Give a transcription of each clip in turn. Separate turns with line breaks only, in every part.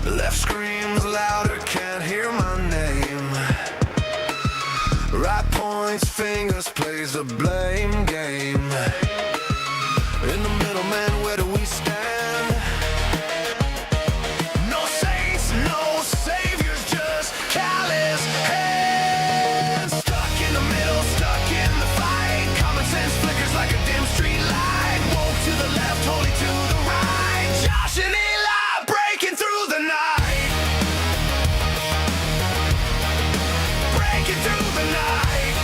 Left screams louder, can't hear my name. Right points, fingers, plays the blame game. In the middle, man, where do we stand? No saints, no saviors, just callous hands. Stuck in the middle, stuck in the fight. Common sense flickers like a dim street light. Woke to the left, holy to the right. Josh and Eli breaking through the night. Breaking through the night.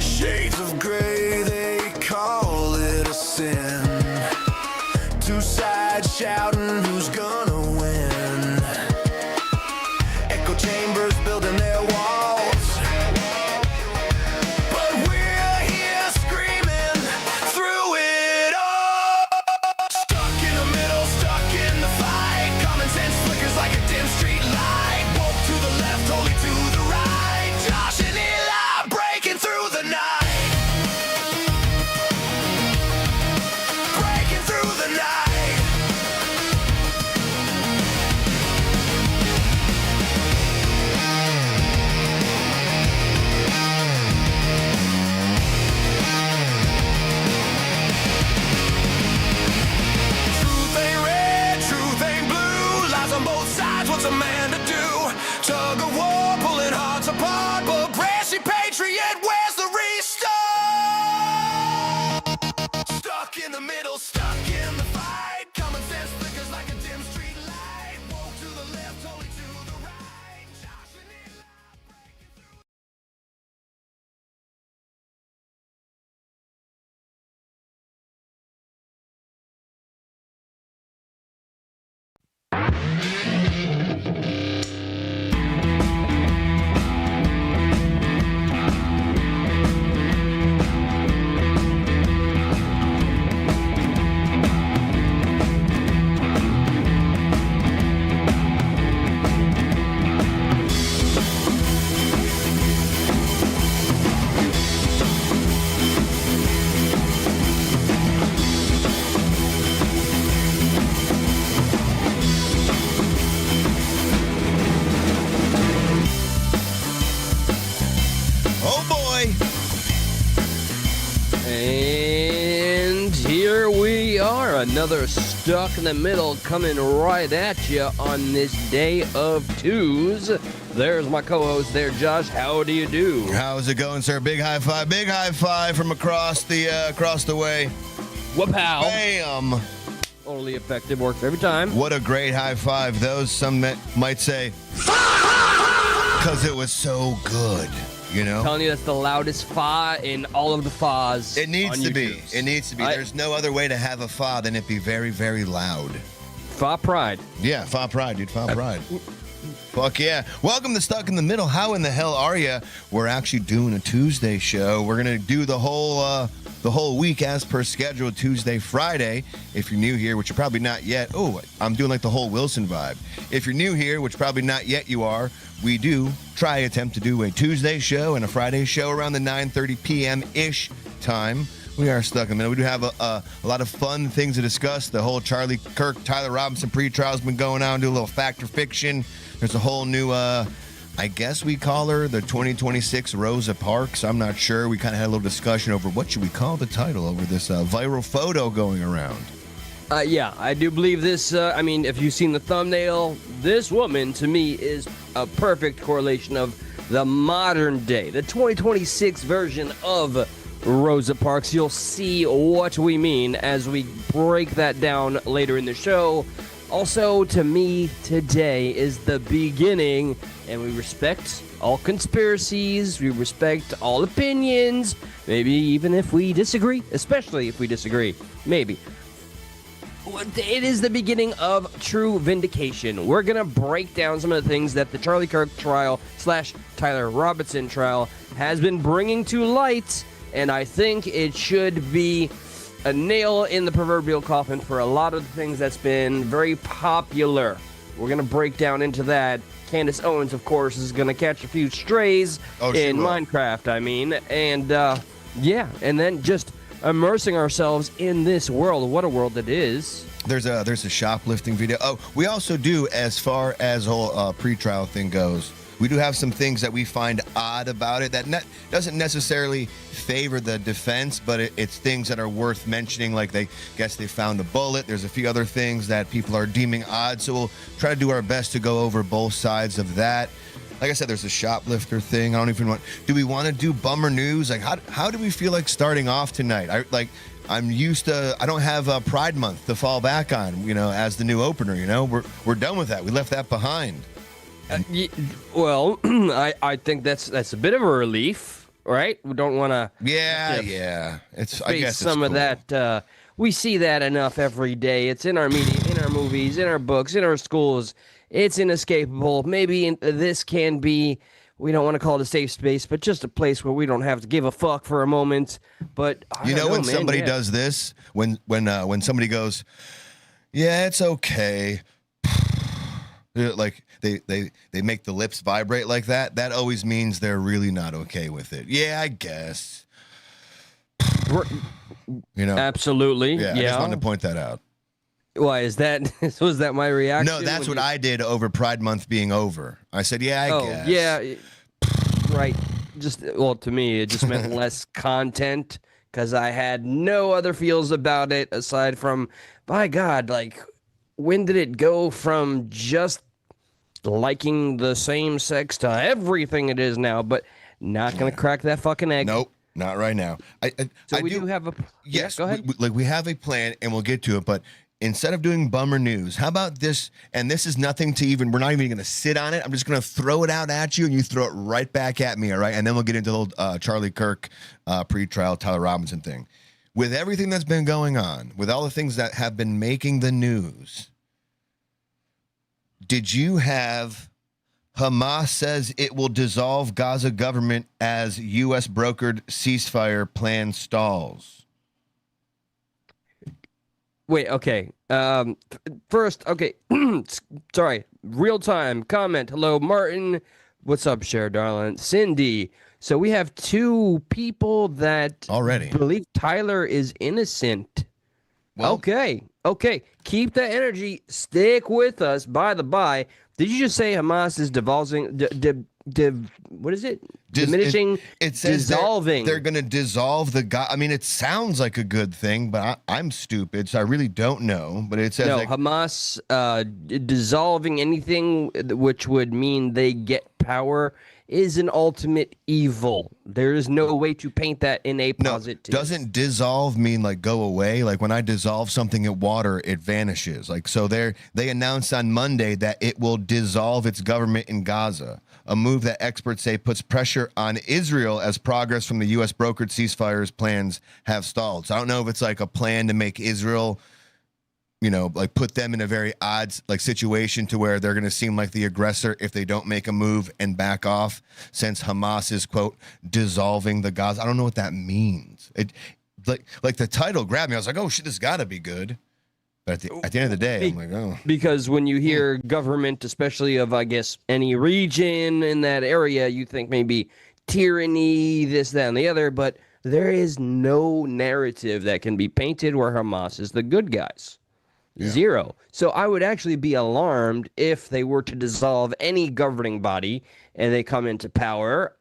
Shades of gray, they call it a sin. Two sides shouting, who's gonna win? Echo chambers building their walls, but we're here screaming through it all. Stuck in the middle, stuck in the fight. Common sense flickers like a dim street light. Woke to the left, holy to the right. Josh and Eli breaking through the night. Breaking through the night. Truth ain't red, truth ain't blue. Lies on both sides, what's a man to do? Tug of war, pulling hearts apart. But brassy patriot, where's the restart? Stuck in the middle, stuck in the fight. Common sense flickers like a dim street light. Woke to the left, holy to the right. Josh and Eli breaking through.
Oh boy!
And here we are, another Stuck in the Middle coming right at you on this day of twos. There's my co-host there, Josh. How do you do?
How's it going, sir? Big high five from across the way.
Whoop-pow.
Bam!
Totally effective, works every time.
What a great high five. Those, some might say, because it was so good, you know?
Telling you that's the loudest fa in all of the fas.
It needs
on
to be.
YouTube.
It needs to be. There's no other way to have a fa than it be very, very loud.
Fa pride.
Yeah, fa pride, dude. Fa pride. Fuck yeah. Welcome to Stuck in the Middle. How in the hell are you? We're actually doing a Tuesday show. We're going to do the whole week as per schedule, Tuesday, Friday. If you're new here, which you're probably not yet. Oh, I'm doing like the whole Wilson vibe. If you're new here, which probably not yet you are, we do attempt to do a Tuesday show and a Friday show around the 9:30 p.m.-ish time. We are Stuck in the Middle. We do have a lot of fun things to discuss. The whole Charlie Kirk, Tyler Robinson pre-trial's been going on. Do a little fact or fiction. There's a whole new, I guess we call her the 2026 Rosa Parks. I'm not sure. We kind of had a little discussion over what should we call the title over this viral photo going around.
Yeah, I do believe this. I mean, if you've seen the thumbnail, this woman, to me, is a perfect correlation of the modern day, the 2026 version of Rosa Parks. You'll see what we mean as we break that down later in the show. Also, to me, today is the beginning, and we respect all conspiracies, we respect all opinions, maybe even if we disagree, especially if we disagree, maybe. It is the beginning of true vindication. We're going to break down some of the things that the Charlie Kirk trial / Tyler Robinson trial has been bringing to light, and I think it should be a nail in the proverbial coffin for a lot of the things that's been very popular. We're going to break down into that. Candace Owens, of course, is going to catch a few strays in Minecraft, and and then just immersing ourselves in this world. What a world it is.
There's a shoplifting video. Oh, we also do, as far as the whole pre-trial thing goes, we do have some things that we find odd about it that doesn't necessarily favor the defense, but it's things that are worth mentioning, like they found a bullet. There's a few other things that people are deeming odd, so we'll try to do our best to go over both sides of that. Like I said, there's a shoplifter thing. Do we want to do bummer news? Like, how do we feel like starting off tonight? I'm used to, I don't have a Pride Month to fall back on, as the new opener, We're done with that. We left that behind.
I think that's a bit of a relief, right? We don't want to.
Yeah. I guess
some of that. We see that enough every day. It's in our media, in our movies, in our books, in our schools. It's inescapable. Maybe this can be. We don't want to call it a safe space, but just a place where we don't have to give a fuck for a moment. But
when somebody does this, when somebody goes, yeah, it's okay. Like they make the lips vibrate like that. That always means they're really not okay with it. Yeah, I guess.
Absolutely.
Yeah. I just wanted to point that out.
Why is that? Was that my reaction?
No, that's what I did over Pride Month being over. I said, yeah, I guess.
Yeah, right. To me, it just meant less content because I had no other feels about it aside from, by God, like, when did it go from just liking the same sex to everything it is now? But not going to crack that fucking egg.
Nope, not right now.
We do have a...
Yes,
go ahead.
We have a plan, and we'll get to it, but instead of doing bummer news, how about this? And this is nothing to even... We're not even going to sit on it. I'm just going to throw it out at you, and you throw it right back at me, all right? And then we'll get into the little Charlie Kirk pre-trial Tyler Robinson thing. With everything that's been going on, with all the things that have been making the news, did you have Hamas says it will dissolve Gaza government as U.S. brokered ceasefire plan stalls?
Wait, okay. First, okay. Sorry. Real time comment. Hello, Martin. What's up, Cher, darling? Cindy. So we have two people that
already
believe Tyler is innocent. Well, okay. Keep the energy. Stick with us. By the by, did you just say Hamas is divulging? What is it? Diminishing.
It says
dissolving.
They're going to dissolve the God. I mean, it sounds like a good thing, but I'm stupid, so I really don't know. But it says
Hamas dissolving anything which would mean they get power is an ultimate evil. There is no way to paint that in a positive.
Doesn't dissolve mean like go away? Like when I dissolve something in water, it vanishes. Like so they announced on Monday that it will dissolve its government in Gaza, a move that experts say puts pressure on Israel as progress from the U.S. brokered ceasefires plans have stalled. So I don't know if it's like a plan to make Israel, like put them in a very odd situation to where they're going to seem like the aggressor if they don't make a move and back off, since Hamas is, quote, dissolving the Gaza. I don't know what that means. It like the title grabbed me. I was like, oh shit, this got to be good. But at the end of the day, I'm like, oh.
Because when you hear government, especially of, I guess, any region in that area, you think maybe tyranny, this, that, and the other. But there is no narrative that can be painted where Hamas is the good guys. Yeah. Zero. So I would actually be alarmed if they were to dissolve any governing body and they come into power.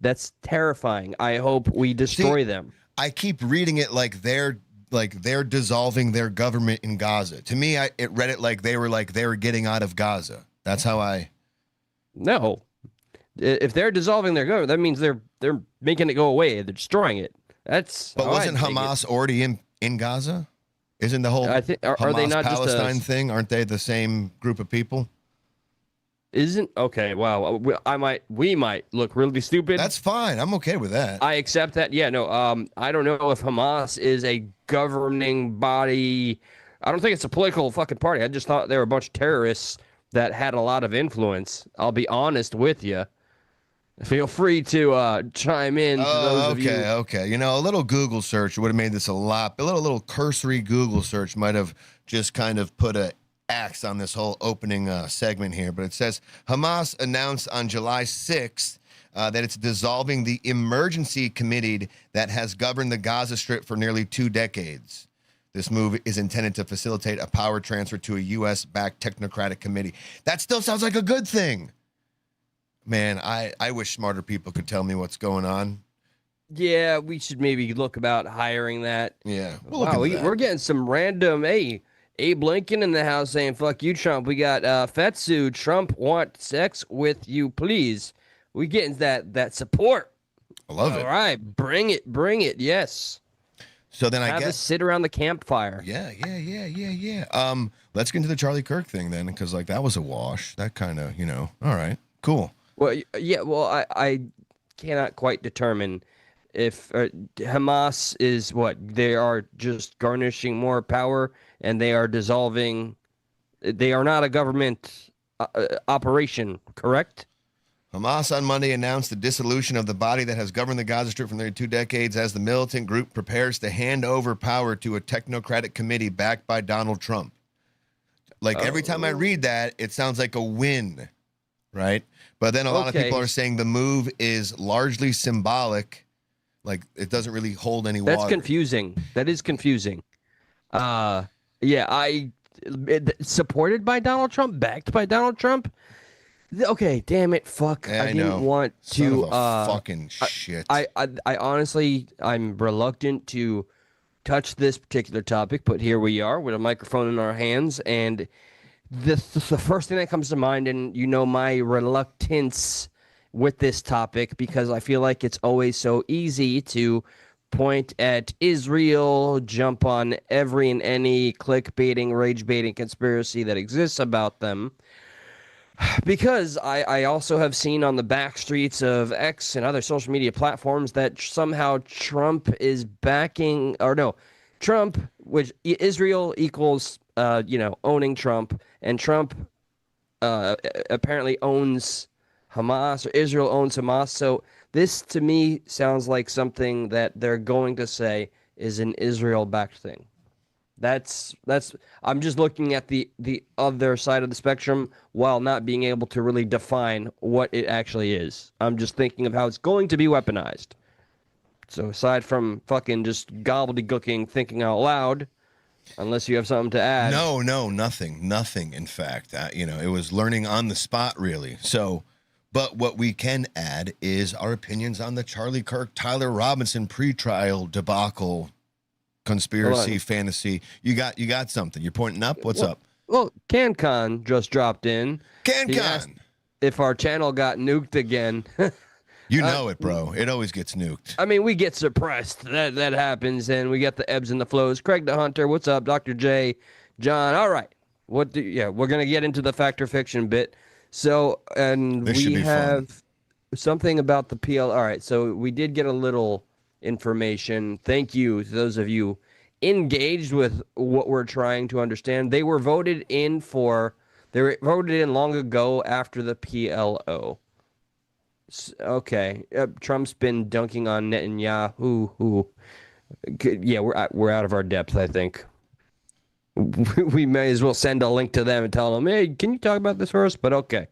That's terrifying. I hope we destroy them.
I keep reading it like they're dissolving their government in Gaza. To me, it read it like they were getting out of Gaza. That's how I.
No, if they're dissolving their government, that means they're making it go away. They're destroying it. That's.
But wasn't Hamas already in Gaza? Isn't the whole Hamas
are they not
Palestine
just
thing? Aren't they the same group of people?
Isn't okay. Wow, we might look really stupid.
That's fine. I'm okay with that.
I accept that. Yeah, no. I don't know if Hamas is a governing body. I don't think it's a political fucking party. I just thought they were a bunch of terrorists that had a lot of influence. I'll be honest with you. Feel free to chime in. For those of you.
Okay. You know, a little Google search would have made this a lot. A little cursory Google search might have just kind of put a axe on this whole opening segment here. But it says Hamas announced on July 6th that it's dissolving the emergency committee that has governed the Gaza Strip for nearly 2 decades. This move is intended to facilitate a power transfer to a U.S.-backed technocratic committee. That still sounds like a good thing. Man, I wish smarter people could tell me what's going on.
Yeah, we should maybe look about hiring that.
Yeah.
Wow, we're getting some random. Hey, Abe Lincoln in the house saying, fuck you, Trump. We got Fetsu. Trump want sex with you, please. We getting that support.
I love it.
All right, bring it. Yes.
So then I
Have
guess
us sit around the campfire.
Yeah. Let's get into the Charlie Kirk thing then, because like that was a wash. That kind of, all right, cool.
Well, yeah. Well, I cannot quite determine if Hamas is what they are, just garnishing more power, and they are dissolving. They are not a government operation, correct?
Hamas on Monday announced the dissolution of the body that has governed the Gaza Strip for nearly 2 decades as the militant group prepares to hand over power to a technocratic committee backed by Donald Trump. Like every time I read that, it sounds like a win, right? But then a lot of people are saying the move is largely symbolic, like it doesn't really hold any water.
That's confusing. That is confusing. Supported by Donald Trump, backed by Donald Trump. Okay, damn it, fuck.
Yeah,
I didn't want
Son
to.
of a fucking shit.
I honestly, I'm reluctant to touch this particular topic, but here we are with a microphone in our hands, and the first thing that comes to mind, and my reluctance with this topic, because I feel like it's always so easy to point at Israel, jump on every and any clickbaiting, rage-baiting conspiracy that exists about them. Because I also have seen on the back streets of X and other social media platforms that somehow Trump is backing, Trump, which Israel equals, owning Trump, and Trump apparently owns Hamas, or Israel owns Hamas. So this to me sounds like something that they're going to say is an Israel-backed thing. That's I'm just looking at the other side of the spectrum while not being able to really define what it actually is. I'm just thinking of how it's going to be weaponized. So aside from fucking just gobbledygooking, thinking out loud, unless you have something to add.
No, nothing. In fact, it was learning on the spot, really. So, but what we can add is our opinions on the Charlie Kirk, Tyler Robinson pretrial debacle. Conspiracy, fantasy. You got something. You're pointing up? What's up?
Well, CanCon just dropped in.
CanCon!
If our channel got nuked again.
You know it, bro. It always gets nuked.
I mean, we get suppressed. That happens, and we get the ebbs and the flows. Craig the Hunter, what's up? Dr. J, John, all right. We're going to get into the fact or fiction bit. So, and we have something about the PL. All right, so we did get a little information. Thank you to those of you engaged with what we're trying to understand. They were voted in long ago after the PLO. Okay, Trump's been dunking on Netanyahu. Yeah, we're out of our depth, I think. We may as well send a link to them and tell them, hey, can you talk about this first? But okay.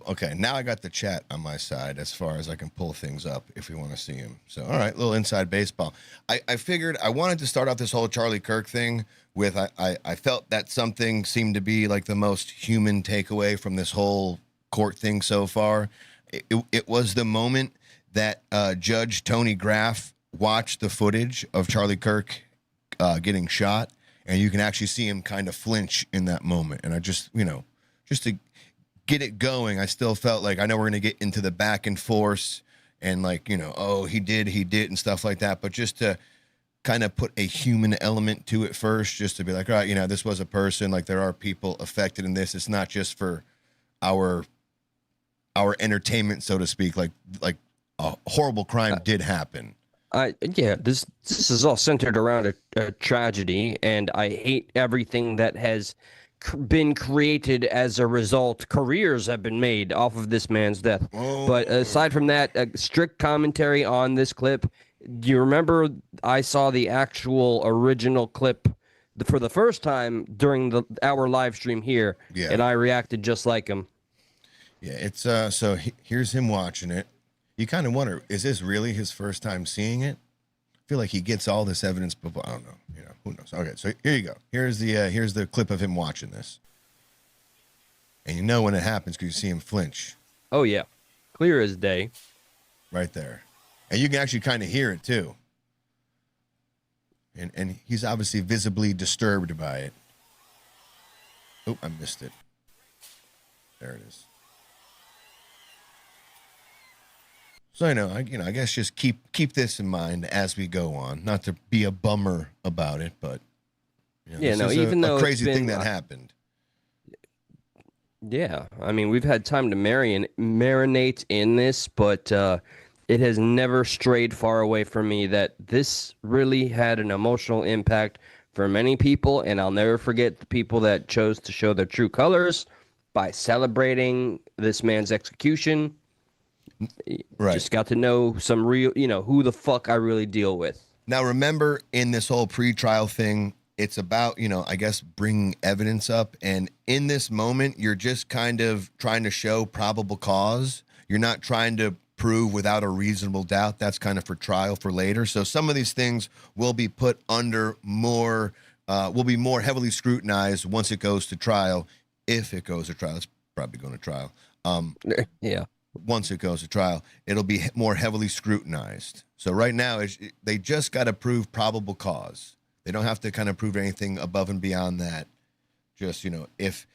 Okay, now I got the chat on my side as far as I can pull things up if you want to see him. So, all right, little inside baseball. I figured I wanted to start off this whole Charlie Kirk thing with I felt that something seemed to be like the most human takeaway from this whole court thing so far. It was the moment that Judge Tony Graff watched the footage of Charlie Kirk getting shot, and you can actually see him kind of flinch in that moment. And I just to get it going, I still felt like, I know we're going to get into the back and forth and like, he did and stuff like that. But just to kind of put a human element to it first, just to be like, all right, this was a person, like there are people affected in this. It's not just for our entertainment, so to speak, like a horrible crime did happen.
This is all centered around a tragedy, and I hate everything that has been created as a result. Careers have been made off of this man's death.
Whoa.
But aside from that, strict commentary on this clip. Do you remember I saw the actual original clip for the first time during our live stream here, and I reacted just like him.
Yeah, it's so here's him watching it. You kind of wonder, is this really his first time seeing it? I feel like he gets all this evidence before. I don't know. Who knows? Okay, so here you go. Here's the clip of him watching this, and you know when it happens because you see him flinch.
Oh yeah, clear as day.
Right there, and you can actually kind of hear it too. And he's obviously visibly disturbed by it. Oh, I missed it. There it is. So I guess just keep this in mind as we go on. Not to be a bummer about it, but
even though
a crazy
it's been,
thing that happened.
Yeah, I mean we've had time to marinate in this, but it has never strayed far away from me that this really had an emotional impact for many people, and I'll never forget the people that chose to show their true colors by celebrating this man's execution.
Right.
Just got to know some real, who the fuck I really deal with.
Now, remember, in this whole pretrial thing, it's about, I guess, bringing evidence up. And in this moment, you're just kind of trying to show probable cause. You're not trying to prove without a reasonable doubt. That's kind of for trial for later. So some of these things will be put under will be more heavily scrutinized once it goes to trial. If it goes to trial, it's probably going to trial.
Yeah.
Once it goes to trial, it'll be more heavily scrutinized. So right now, they just got to prove probable cause. They don't have to kind of prove anything above and beyond that. Just, if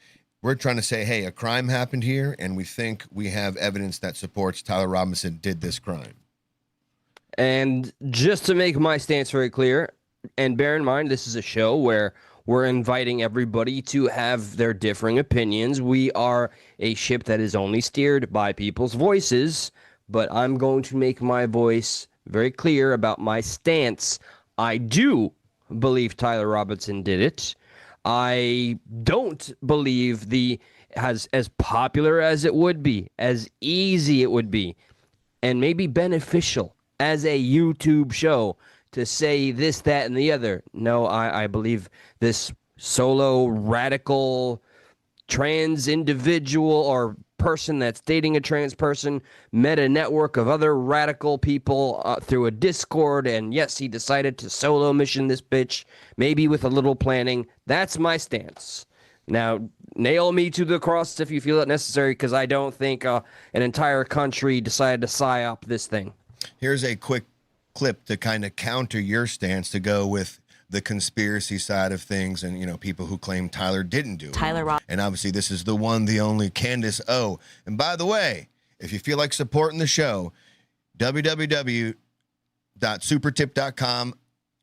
we're trying to say, hey, a crime happened here, and we think we have evidence that supports Tyler Robinson did this crime.
And just to make my stance very clear, and bear in mind, this is a show where we're inviting everybody to have their differing opinions. We are a ship that is only steered by people's voices, but I'm going to make my voice very clear about my stance. I do believe Tyler Robinson did it. I don't believe as popular as it would be, as easy it would be, and maybe beneficial as a YouTube show to say this, that, and the other. No, I believe this solo radical trans individual or person that's dating a trans person met a network of other radical people through a Discord, and yes, he decided to solo mission this bitch, maybe with a little planning. That's my stance. Now, nail me to the cross if you feel it necessary, because I don't think an entire country decided to psyop this thing.
Here's a quick clip to kind of counter your stance, to go with the conspiracy side of things and, people who claim Tyler didn't do it. And obviously this is the one, the only Candace O. And by the way, if you feel like supporting the show, www.supertip.com,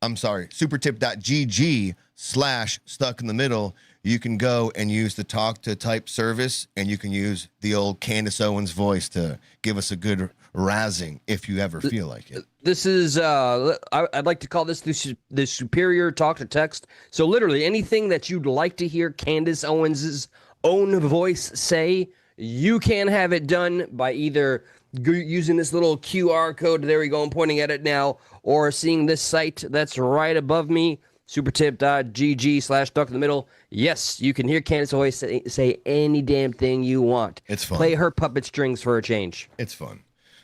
supertip.gg/stuck in the middle. You can go and use the talk to type service, and you can use the old Candace Owens voice to give us a good razzing if you ever feel like it.
This is, I'd like to call this the superior talk to text. So literally anything that you'd like to hear Candace Owens' own voice say, you can have it done by either using this little QR code. There we go. I'm pointing at it now. Or seeing this site that's right above me, supertip.gg/stuck in the middle. Yes, you can hear Candace always say any damn thing you want.
It's fun.
Play her puppet strings for a change.
It's fun.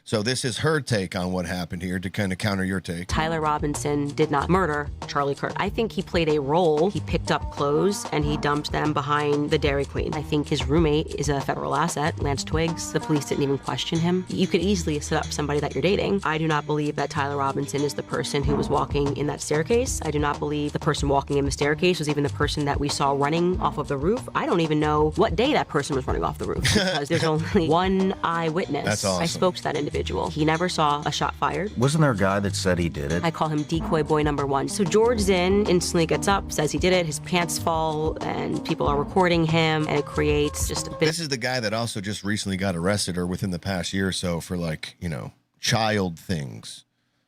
So this is her take on what happened here to kind of counter your take.
Tyler Robinson did not murder Charlie Kirk. I think he played a role. He picked up clothes and he dumped them behind the Dairy Queen. I think his roommate is a federal asset, Lance Twiggs. The police didn't even question him. You could easily set up somebody that you're dating. I do not believe that Tyler Robinson is the person who was walking in that staircase. I do not believe the person walking in the staircase was even the person that we saw running off of the roof. I don't even know what day that person was running off the roof, because there's only one eyewitness.
That's awesome.
I spoke to that individual. He never saw a shot fired.
Wasn't there a guy that said he did it?
I call him decoy boy number one. So George Zinn instantly gets up, says he did it, his pants fall, and people are recording him, and it creates just a bit.
This is the guy that also just recently got arrested, or within the past year or so, for child things.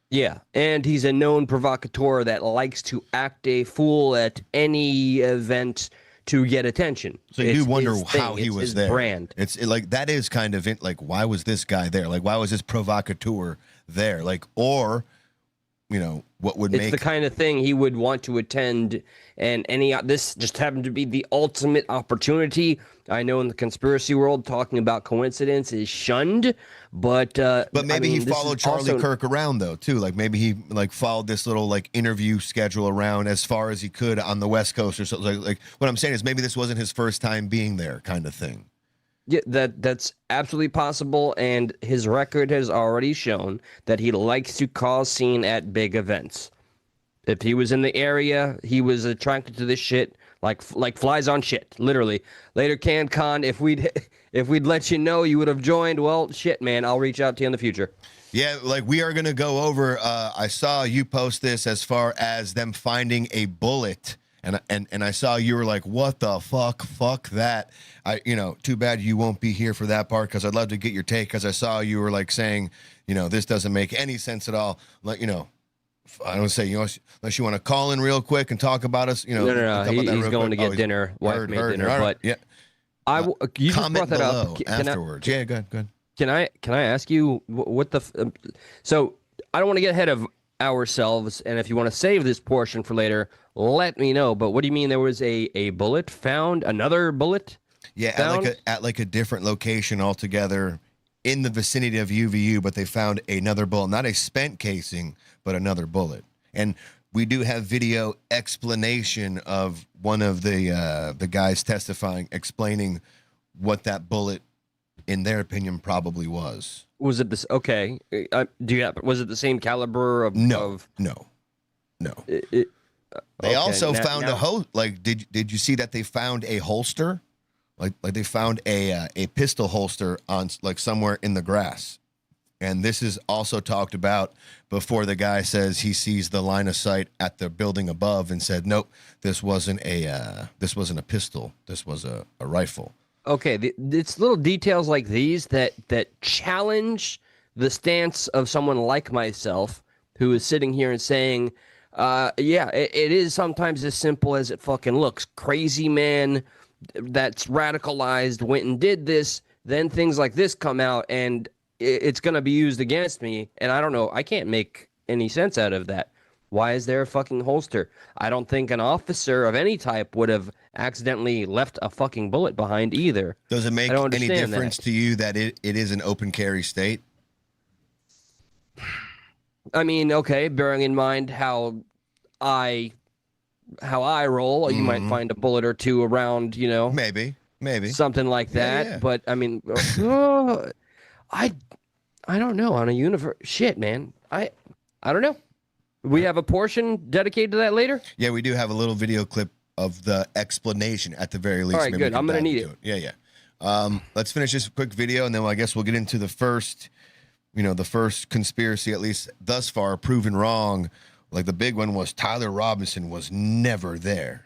Yeah, and he's a known provocateur that likes to act a fool at any event to get attention.
So you
It's
do wonder
his
how
thing.
he
It's
was
his
there.
brand.
Like that is kind of it. Like, why was this guy there? Like, why was this provocateur there? Like, or, what would
It's
make
the kind of thing he would want to attend, and this just happened to be the ultimate opportunity. I know in the conspiracy world, talking about coincidence is shunned, but
maybe he followed Charlie Kirk around though too. Like maybe he followed this little interview schedule around as far as he could on the West Coast or something. Like what I'm saying is maybe this wasn't his first time being there, kind of thing.
Yeah, that's absolutely possible, and his record has already shown that he likes to cause scene at big events. If he was in the area, he was attracted to this shit like flies on shit, literally. Later, CanCon, if we'd let you know, you would have joined. Well, shit, man, I'll reach out to you in the future.
Yeah, we are gonna go over. I saw you post this as far as them finding a bullet. And I saw you were like, what the fuck that. Too bad you won't be here for that part, because I'd love to get your take, because I saw you were saying, this doesn't make any sense at all. I don't say, unless you want to call in real quick and talk about us,
No. He's going to get dinner. Wife made dinner.
Right.
But
yeah.
You just
Comment
brought that
below
up.
afterwards. Yeah, go ahead.
Can I ask you what the? So I don't want to get ahead of ourselves, and if you want to save this portion for later, let me know. But what do you mean there was a bullet found? Another bullet?
Yeah,
found?
at a different location altogether in the vicinity of UVU, but they found another bullet, not a spent casing, but another bullet. And we do have video explanation of one of the guys testifying, explaining what that bullet, in their opinion, probably was.
Was it this? Okay. Was it the same caliber of?
No. They also found a did you see that they found a holster? Like they found a pistol holster on somewhere in the grass. And this is also talked about before the guy says he sees the line of sight at the building above and said, nope, this wasn't a pistol. This was a rifle.
Okay, it's little details like these that challenge the stance of someone like myself, who is sitting here and saying, it is sometimes as simple as it fucking looks. Crazy man that's radicalized went and did this, then things like this come out, and it's going to be used against me, and I don't know. I can't make any sense out of that. Why is there a fucking holster? I don't think an officer of any type would have accidentally left a fucking bullet behind either.
Does it make any difference to you that it is an open carry state?
I mean, okay, bearing in mind how I roll, you might find a bullet or two around,
Maybe.
something like that.
Yeah.
But I mean, I don't know on a universe. Shit, man. I don't know. We have a portion dedicated to that later?
Yeah, we do have a little video clip of the explanation at the very least.
All right, good. I'm going to need it.
Yeah. Let's finish this quick video, and then I guess we'll get into the first conspiracy, at least thus far, proven wrong. Like the big one was Tyler Robinson was never there,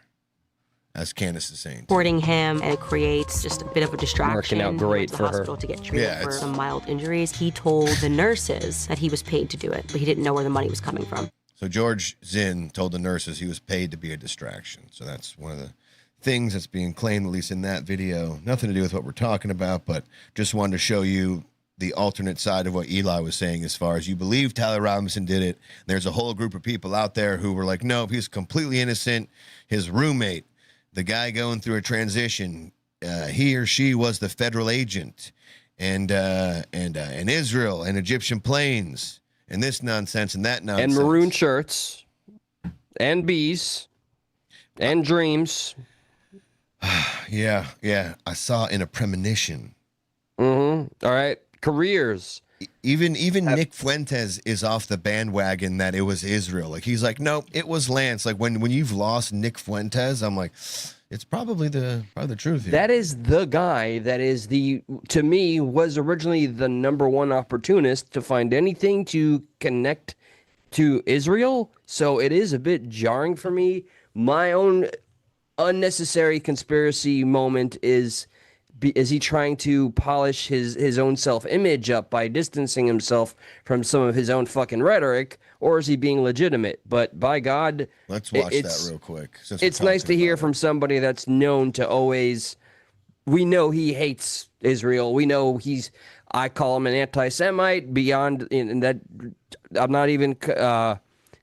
as Candace is saying.
Reporting him, and it creates just a bit of a distraction.
Working out great
to
for
the
her.
hospital to get treated
Yeah,
for some mild injuries. He told the nurses that he was paid to do it, but he didn't know where the money was coming from.
So George Zinn told the nurses he was paid to be a distraction. So that's one of the things that's being claimed, at least in that video. Nothing to do with what we're talking about, but just wanted to show you the alternate side of what Eli was saying, as far as you believe Tyler Robinson did it. There's a whole group of people out there who were like, nope, he's completely innocent. His roommate, the guy going through a transition, he or she was the federal agent, and Israel and Egyptian planes. And this nonsense and that nonsense.
And maroon shirts. And bees. And dreams.
Yeah. I saw in a premonition.
All right. Careers.
Even Nick Fuentes is off the bandwagon that it was Israel. Like, he's like, nope, it was Lance. Like, when you've lost Nick Fuentes, I'm like, it's probably the truth here.
That is the guy that is to me, was originally the number one opportunist to find anything to connect to Israel. So it is a bit jarring for me. My own unnecessary conspiracy moment is is he trying to polish his own self-image up by distancing himself from some of his own fucking rhetoric, or is he being legitimate? But by God,
let's watch that real quick.
It's nice to hear from somebody that's known to always. We know he hates Israel. We know I call him an anti-Semite beyond in that. I'm not even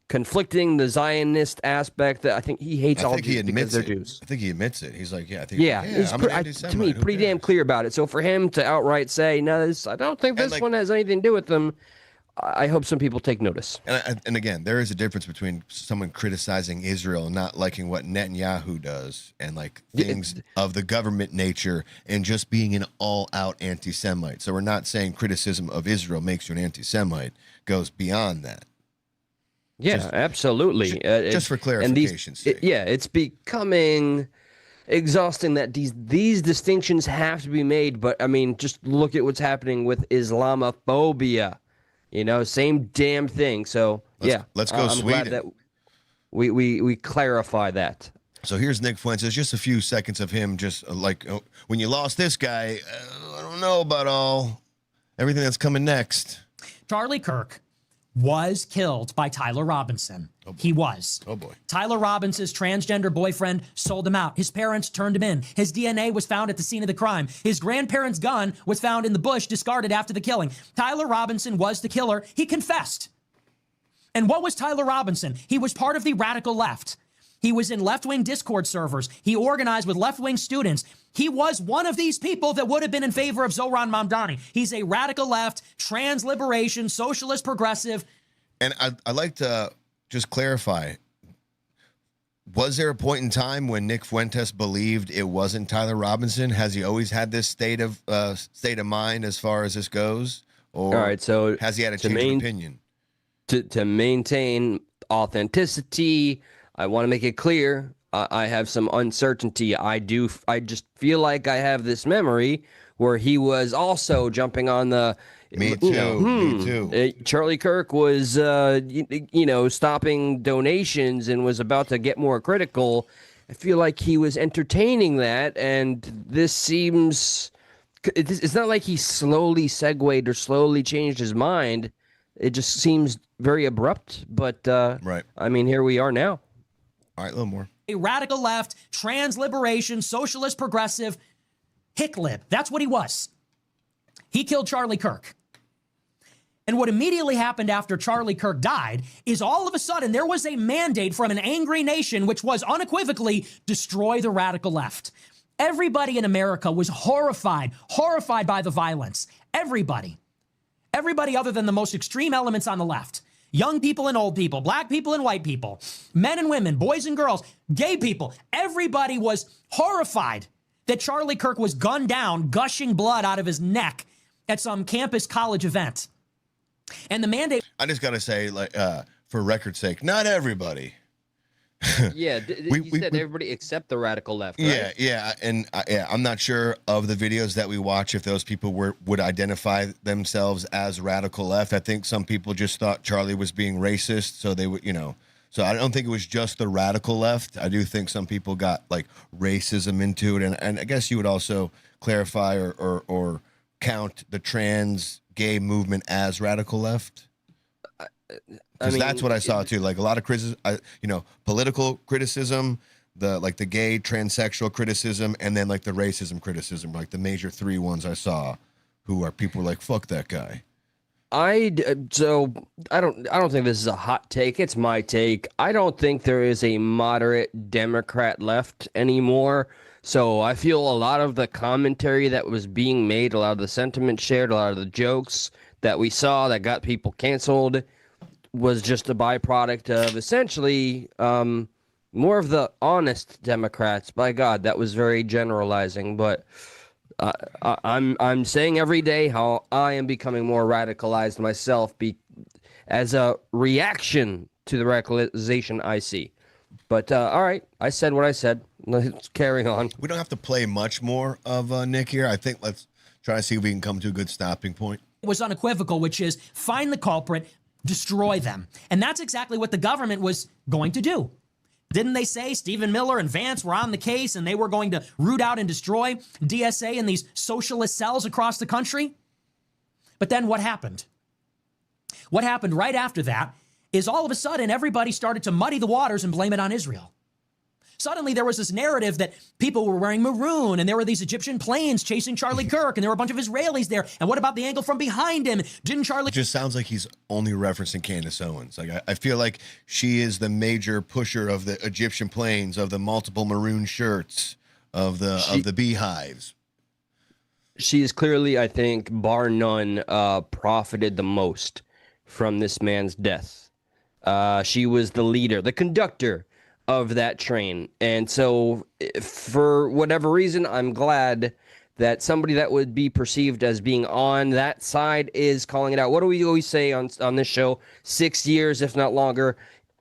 conflicting the Zionist aspect. That I think he hates all Jews because they're Jews.
I think he admits it. He's like,
he's
I'm an anti-Semite.
to me pretty damn clear about it. So for him to outright say, "No, I don't think this one has anything to do with them," I hope some people take notice.
And again, there is a difference between someone criticizing Israel and not liking what Netanyahu does and like things of the government nature and just being an all-out anti-Semite. So we're not saying criticism of Israel makes you an anti-Semite. Goes beyond that.
Yeah, absolutely.
Just for clarification's sake.
It's becoming exhausting that these distinctions have to be made. But I mean, just look at what's happening with Islamophobia. Same damn thing. So
let's go
I'm
Sweden.
glad that we clarify that.
So here's Nick Fuentes. Just a few seconds of him just when you lost this guy, I don't know about everything that's coming next.
Charlie Kirk was killed by Tyler Robinson. He was.
Oh, boy.
Tyler Robinson's transgender boyfriend sold him out. His parents turned him in. His DNA was found at the scene of the crime. His grandparents' gun was found in the bush, discarded after the killing. Tyler Robinson was the killer. He confessed. And what was Tyler Robinson? He was part of the radical left. He was in left-wing Discord servers. He organized with left-wing students. He was one of these people that would have been in favor of Zohran Mamdani. He's a radical left, trans-liberation, socialist, progressive.
And I'd like to just clarify. Was there a point in time when Nick Fuentes believed it wasn't Tyler Robinson? Has he always had this state of mind as far as this goes? Or
all right, so
has he had a change of opinion?
To maintain authenticity, I want to make it clear, I have some uncertainty. I just feel like I have this memory where he was also jumping on the...
Me too.
Charlie Kirk was, stopping donations and was about to get more critical. I feel like he was entertaining that, and this seems... It's not like he slowly segued or slowly changed his mind. It just seems very abrupt, but,
right.
I mean, here we are now.
All right, a little more.
A radical left, trans-liberation, socialist, progressive, hick-lib. That's what he was. He killed Charlie Kirk. And what immediately happened after Charlie Kirk died is all of a sudden there was a mandate from an angry nation which was unequivocally destroy the radical left. Everybody in America was horrified by the violence. Everybody other than the most extreme elements on the left. Young people and old people, black people and white people, men and women, boys and girls, gay people. Everybody was horrified that Charlie Kirk was gunned down, gushing blood out of his neck at some campus college event. And the mandate...
I just got to say, for record's sake, not everybody.
Yeah, you said everybody except the radical left, right?
Yeah. And I'm not sure of the videos that we watch if those people would identify themselves as radical left. I think some people just thought Charlie was being racist, so they would, So I don't think it was just the radical left. I do think some people got racism into it, and I guess you would also clarify or count the trans gay movement as radical left. Because that's what I saw too. A lot of criticism, political criticism, the gay transsexual criticism, and then the racism criticism, the major three ones I saw, who are people fuck that guy.
I don't think this is a hot take. It's my take. I don't think there is a moderate Democrat left anymore. So I feel a lot of the commentary that was being made, a lot of the sentiment shared, a lot of the jokes that we saw that got people canceled was just a byproduct of essentially more of the honest Democrats. By God, that was very generalizing, but I'm saying every day how I am becoming more radicalized myself as a reaction to the radicalization I see. But all right, I said what I said. Let's carry on.
We don't have to play much more of Nick here. I think let's try to see if we can come to a good stopping point.
It was unequivocal, which is find the culprit, destroy them. And that's exactly what the government was going to do. Didn't they say Stephen Miller and Vance were on the case and they were going to root out and destroy DSA in these socialist cells across the country? But then what happened? What happened right after that is all of a sudden everybody started to muddy the waters and blame it on Israel. Suddenly there was this narrative that people were wearing maroon and there were these Egyptian planes chasing Charlie Kirk and there were a bunch of Israelis there. And what about the angle from behind him? Didn't Charlie...
It just sounds like he's only referencing Candace Owens. Like I feel like she is the major pusher of the Egyptian planes, of the multiple maroon shirts, of the beehives.
She is clearly, I think, bar none, profited the most from this man's death. She was the leader, the conductor of that train. And so for whatever reason, I'm glad that somebody that would be perceived as being on that side is calling it out. What do we always say on this show? 6 years, if not longer.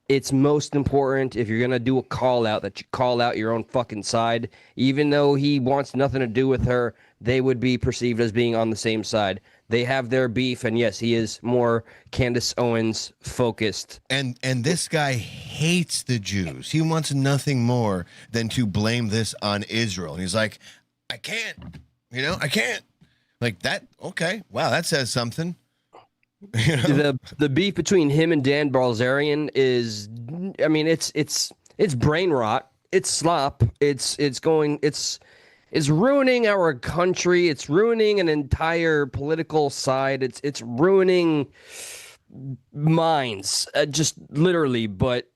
It's most important, if you're going to do a call out, that you call out your own fucking side. Even though he wants nothing to do with her, they would be perceived as being on the same side. They have their beef, and yes, he is more Candace Owens focused.
And this guy hates the Jews. He wants nothing more than to blame this on Israel. And he's like, I can't. I can't. Like that. Okay. Wow, that says something.
The beef between him and Dan Balzerian is, I mean, it's brain rot. It's slop. It's ruining our country. It's ruining an entire political side. It's ruining minds, just literally. But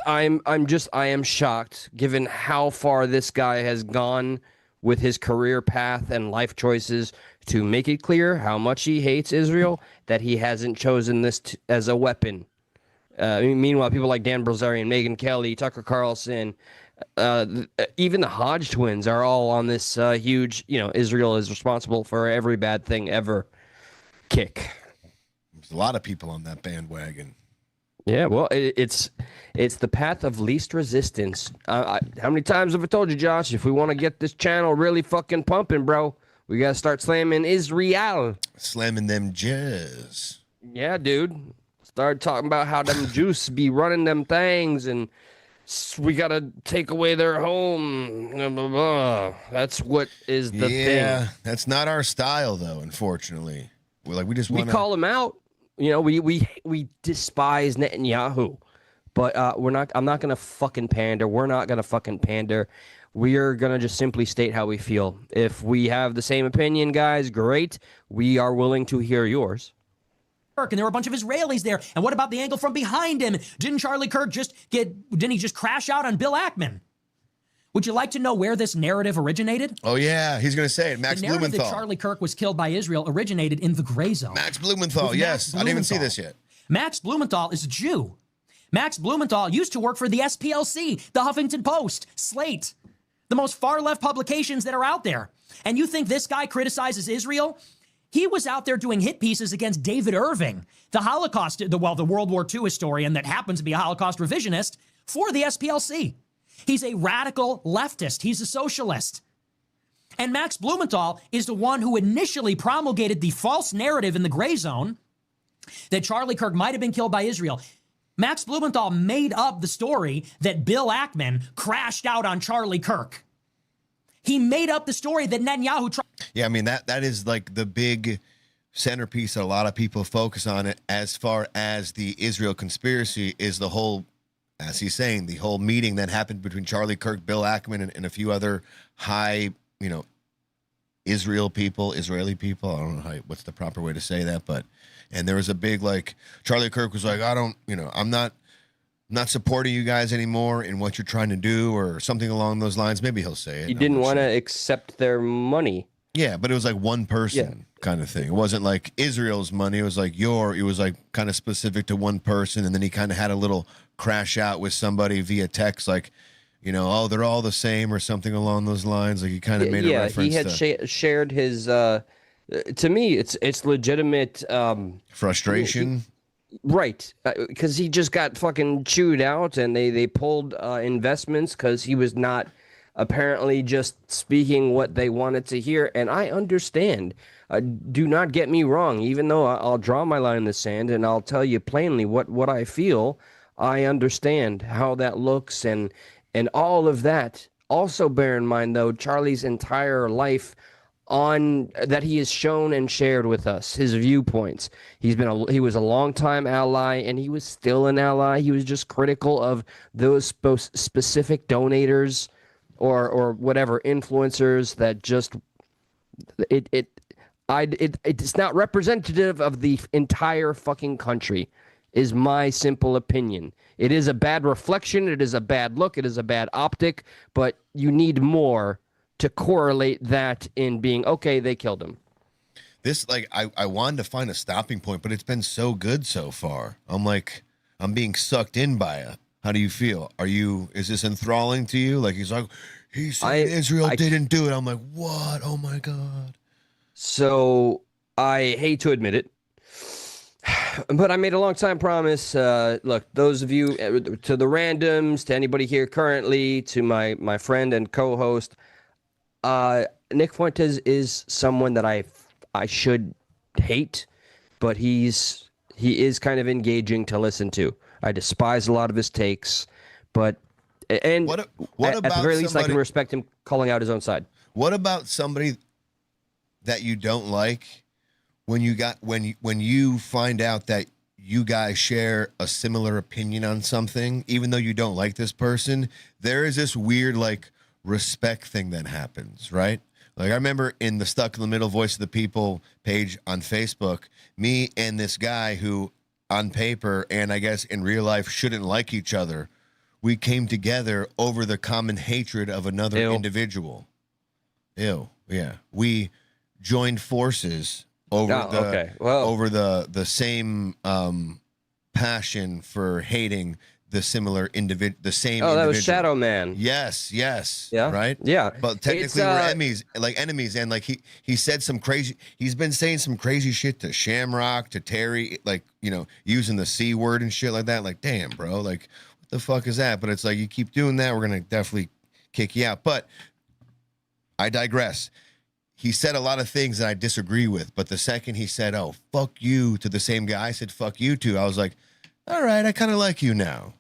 I am shocked given how far this guy has gone with his career path and life choices to make it clear how much he hates Israel, that he hasn't chosen this as a weapon. Meanwhile, people like Dan Bilzerian, Megyn Kelly, Tucker Carlson, even the Hodge twins are all on this huge, Israel is responsible for every bad thing ever kick.
There's a lot of people on that bandwagon.
Yeah, well, it's the path of least resistance. How many times have I told you, Josh, if we want to get this channel really fucking pumping, bro, we got to start slamming Israel.
Slamming them Jews.
Yeah, dude. Start talking about how them Jews be running them things and we got to take away their home. Blah, blah, blah. That's what is the thing.
Yeah, that's not our style, though, unfortunately. We just want
to call them out. We despise Netanyahu, but I'm not going to fucking pander. We're not going to fucking pander. We are going to just simply state how we feel. If we have the same opinion, guys, great. We are willing to hear yours.
And there were a bunch of Israelis there. And what about the angle from behind him? Didn't Charlie Kirk didn't he just crash out on Bill Ackman? Would you like to know where this narrative originated?
Oh, yeah. He's going to say it. Max
the narrative
Blumenthal.
That Charlie Kirk was killed by Israel originated in the gray zone.
Max Blumenthal, yes. I didn't even see this yet.
Max Blumenthal is a Jew. Max Blumenthal used to work for the SPLC, the Huffington Post, Slate, the most far-left publications that are out there. And you think this guy criticizes Israel? He was out there doing hit pieces against David Irving, the Holocaust, the World War II historian that happens to be a Holocaust revisionist for the SPLC. He's a radical leftist. He's a socialist. And Max Blumenthal is the one who initially promulgated the false narrative in the gray zone that Charlie Kirk might have been killed by Israel. Max Blumenthal made up the story that Bill Ackman crashed out on Charlie Kirk. He made up the story that Netanyahu...
Yeah, I mean, that is like the big centerpiece that a lot of people focus on it as far as the Israel conspiracy is the whole, as he's saying, the whole meeting that happened between Charlie Kirk, Bill Ackman, and a few other high, Israeli people. I don't know what's the proper way to say that, but, and there was a big, Charlie Kirk was like, I'm not supporting you guys anymore in what you're trying to do or something along those lines. Maybe he'll say it.
He didn't want to accept their money.
Yeah, but it was like one person kind of thing. It wasn't like Israel's money. It was like it was like kind of specific to one person. And then he kind of had a little crash out with somebody via text, oh, they're all the same or something along those lines. Like he kind of made a reference.
Yeah, he had shared his, to me, it's legitimate.
Frustration.
Right, because he just got fucking chewed out and they pulled investments because he was not apparently just speaking what they wanted to hear. And I understand. Do not get me wrong. Even though I'll draw my line in the sand and I'll tell you plainly what I feel, I understand how that looks and all of that. Also, bear in mind though, Charlie's entire life on that he has shown and shared with us his viewpoints. He was a longtime ally, and he was still an ally. He was just critical of those specific donators or whatever influencers that just it's not representative of the entire fucking country, is my simple opinion. It is a bad reflection. It is a bad look. It is a bad optic, but you need more to correlate that in being, okay, they killed him.
This, like, I wanted to find a stopping point, but it's been so good so far. I'm being sucked in by it. How do you feel? Is this enthralling to you? Like, he said Israel didn't do it. I'm like, what? Oh my God.
So I hate to admit it, but I made a long time promise. Look, those of you, to the randoms, to anybody here currently, to my friend and co-host, Nick Fuentes is someone that I should hate, but he is kind of engaging to listen to. I despise a lot of his takes, but what at the very least, I can respect him calling out his own side.
What about somebody that you don't like when you find out that you guys share a similar opinion on something, even though you don't like this person? There is this weird, like, respect thing that happens, right? Like, I remember in the Stuck in the Middle Voice of the People page on Facebook, me and this guy who on paper and I guess in real life shouldn't like each other, we came together over the common hatred of another individual. Ew. Yeah. We joined forces over over the same passion for hating the similar individual, the same.
Oh, that
individual.
was Shadow Man.
Yes.
Yeah.
Right.
Yeah.
But technically, we're enemies, and like he said some crazy. He's been saying some crazy shit to Shamrock, to Terry, like, using the C word and shit like that. Like, damn, bro, like, what the fuck is that? But it's like, you keep doing that, we're gonna definitely kick you out. But I digress. He said a lot of things that I disagree with, but the second he said, "Oh, fuck you," to the same guy I said fuck you to, I was like, all right, I kind of like you now.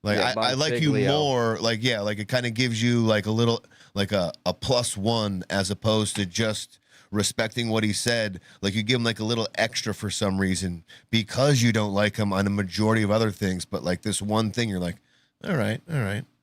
Like, yeah, I like you more. Like, yeah, like it kind of gives you like a little, like a +1 as opposed to just respecting what he said. Like, you give him like a little extra for some reason because you don't like him on a majority of other things. But like this one thing, you're like, all right,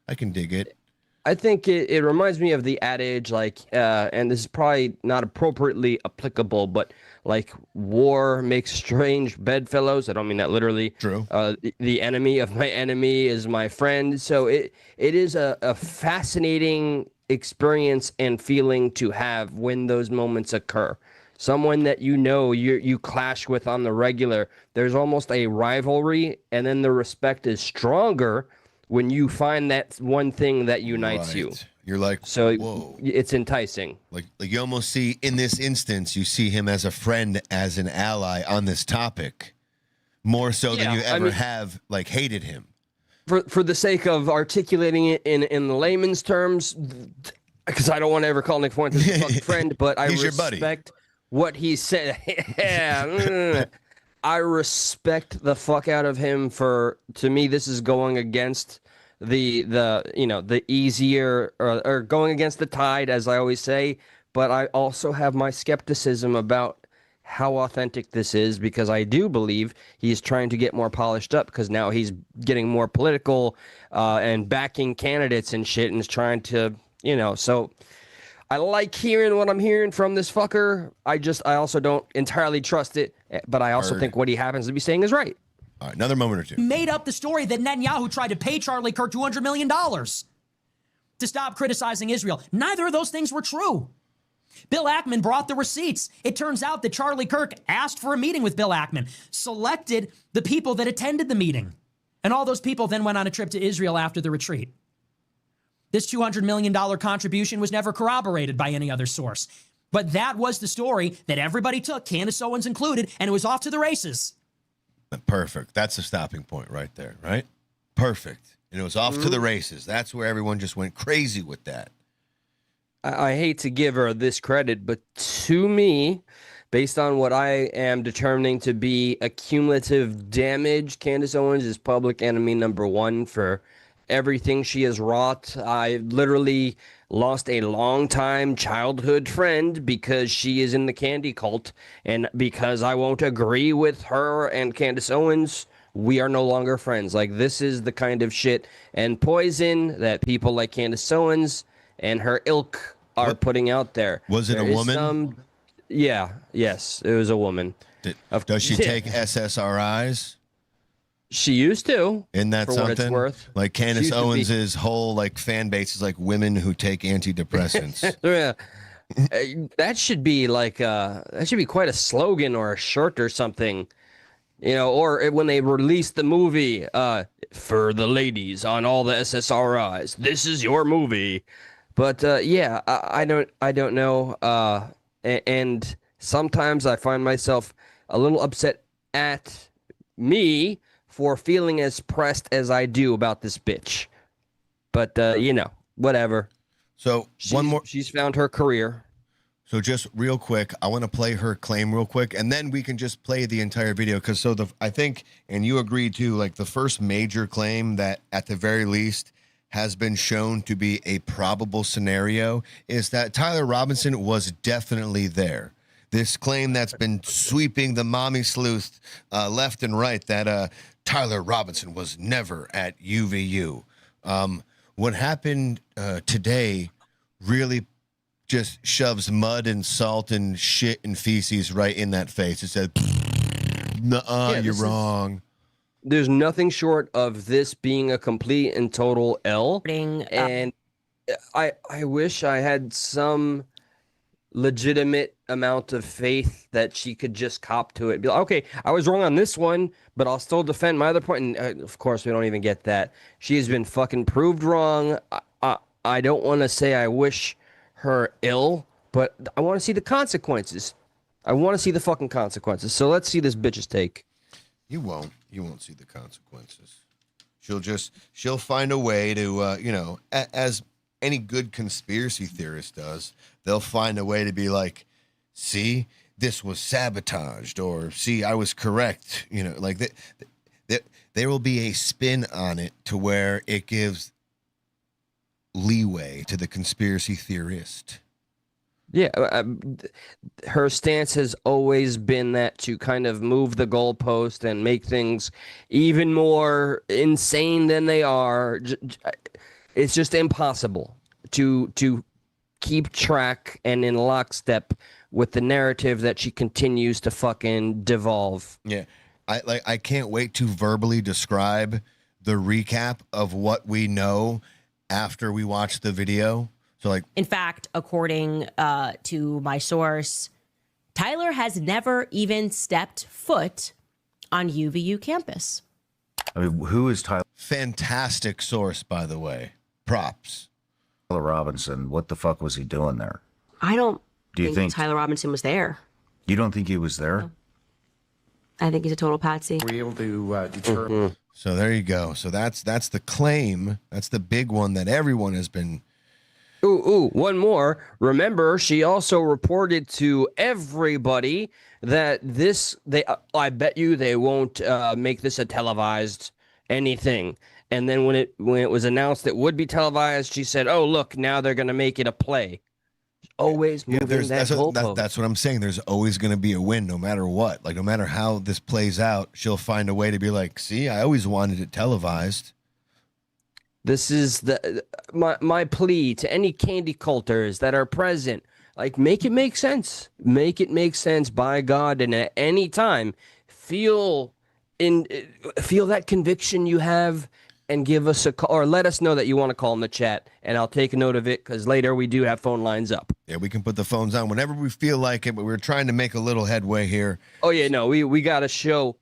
I can dig it.
I think it reminds me of the adage, like, and this is probably not appropriately applicable, but like, war makes strange bedfellows. I don't mean that literally.
True.
The enemy of my enemy is my friend. So it is a fascinating experience and feeling to have when those moments occur. Someone that you clash with on the regular, there's almost a rivalry, and then the respect is stronger when you find that one thing that unites you.
You're like,
so
whoa.
It's enticing.
Like you almost see, in this instance, you see him as a friend, as an ally on this topic, more so than you ever have like hated him.
For the sake of articulating it in layman's terms, because I don't want to ever call Nick Fuentes a fucking friend, but I respect what he said. Yeah. I respect the fuck out of him to me, this is going against the easier or going against the tide, as I always say, but I also have my skepticism about how authentic this is, because I do believe he's trying to get more polished up, because now he's getting more political and backing candidates and shit, and is trying to, so I like hearing what I'm hearing from this fucker. I also don't entirely trust it, but I also think what he happens to be saying is right.
All right, another moment or two.
Made up the story that Netanyahu tried to pay Charlie Kirk $200 million to stop criticizing Israel. Neither of those things were true. Bill Ackman brought the receipts. It turns out that Charlie Kirk asked for a meeting with Bill Ackman, selected the people that attended the meeting, and all those people then went on a trip to Israel after the retreat. This $200 million contribution was never corroborated by any other source. But that was the story that everybody took, Candace Owens included, and it was off to the races.
Perfect. That's the stopping point right there, right? Perfect. And it was off to the races. That's where everyone just went crazy with that.
I hate to give her this credit, but to me, based on what I am determining to be accumulative damage, Candace Owens is public enemy number one for everything she has wrought. I literally lost a longtime childhood friend because she is in the candy cult, and because I won't agree with her and Candace Owens, we are no longer friends. Like, this is the kind of shit and poison that people like Candace Owens and her ilk are putting out there.
Was it
There
a
is
woman?
Yes, it was a woman.
Does she take SSRIs?
She used to.
Isn't that
for
something?
what it's worth.
Like
She
Candace
used to be-
Owens' whole like fan base is like women who take antidepressants.
Yeah. That should be like that should be quite a slogan or a shirt or something. You know, or when they release the movie, for the ladies on all the SSRIs, this is your movie. But yeah, I don't know. And sometimes I find myself a little upset at me for feeling as pressed as I do about this bitch. But you know, whatever.
So
She's found her career.
So just real quick, I want to play her claim real quick, and then we can just play the entire video. Because I think, and you agreed too, like the first major claim that at the very least has been shown to be a probable scenario is that Tyler Robinson was definitely there. This claim that's been sweeping the mommy sleuth left and right, that Tyler Robinson was never at UVU. What happened today really just shoves mud and salt and shit and feces right in that face. It said, nuh-uh, you're wrong.
There's nothing short of this being a complete and total L. And I wish I had some legitimate amount of faith that she could just cop to it. Be like, okay, I was wrong on this one, but I'll still defend my other point. And of course, we don't even get that. She has been fucking proved wrong. I don't want to say I wish her ill, but I want to see the consequences. I want to see the fucking consequences. So let's see this bitch's take.
You won't see the consequences. She'll find a way to, you know, as any good conspiracy theorist does, they'll find a way to be like, see, this was sabotaged, or see, I was correct. You know, like there will be a spin on it to where it gives leeway to the conspiracy theorist.
Yeah, her stance has always been that to kind of move the goalpost and make things even more insane than they are. It's just impossible to keep track and in lockstep with the narrative that she continues to fucking devolve.
Yeah, I can't wait to verbally describe the recap of what we know after we watch the video. So, like,
in fact, according to my source, Tyler has never even stepped foot on UVU campus.
I mean, who is Tyler
fantastic source, by the way. Props.
Robinson? What the fuck was he doing there?
I don't
Do you think
Tyler Robinson was there.
You don't think he was there?
No. I think he's a total patsy.
Were you able to determine?
So there you go. So that's the claim. That's the big one that everyone has been.
Ooh, one more. Remember, she also reported to everybody that I bet you they won't make this a televised anything. And then when it was announced it would be televised, she said, "Oh, look, now they're going to make it a play." Always moving that goalpost.
That's what I'm saying. There's always going to be a win, no matter what. Like, no matter how this plays out, she'll find a way to be like, "See, I always wanted it televised."
This is my plea to any candy culters that are present. Like, make it make sense. Make it make sense, by God. And at any time, feel that conviction you have, and give us a call, or let us know that you want to call in the chat, and I'll take a note of it, because later we do have phone lines up.
Yeah, we can put the phones on whenever we feel like it, but we're trying to make a little headway here.
Oh yeah, no, we got a show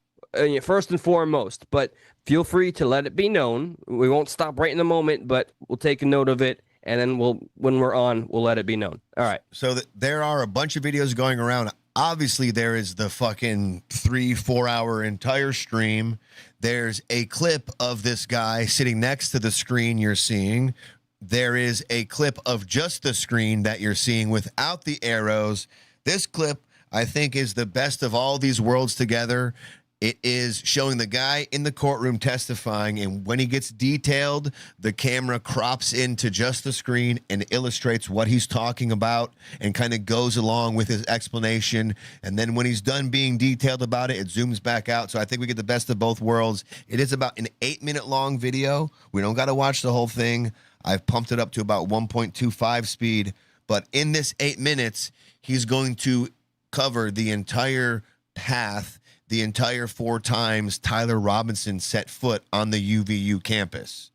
first and foremost, but feel free to let it be known. We won't stop right in the moment, but we'll take a note of it, and then when we're on, we'll let it be known. All right.
So there are a bunch of videos going around. Obviously, there is the fucking 3-4 hour entire stream. There's a clip of this guy sitting next to the screen you're seeing. There is a clip of just the screen that you're seeing without the arrows. This clip, I think is the best of all these worlds together. It is showing the guy in the courtroom testifying, and when he gets detailed, the camera crops into just the screen and illustrates what he's talking about and kind of goes along with his explanation. And then when he's done being detailed about it, it zooms back out. So I think we get the best of both worlds. It is about an 8-minute long video. We don't got to watch the whole thing. I've pumped it up to about 1.25 speed. But in this 8 minutes, he's going to cover the entire path, the entire 4 times Tyler Robinson set foot on the UVU campus,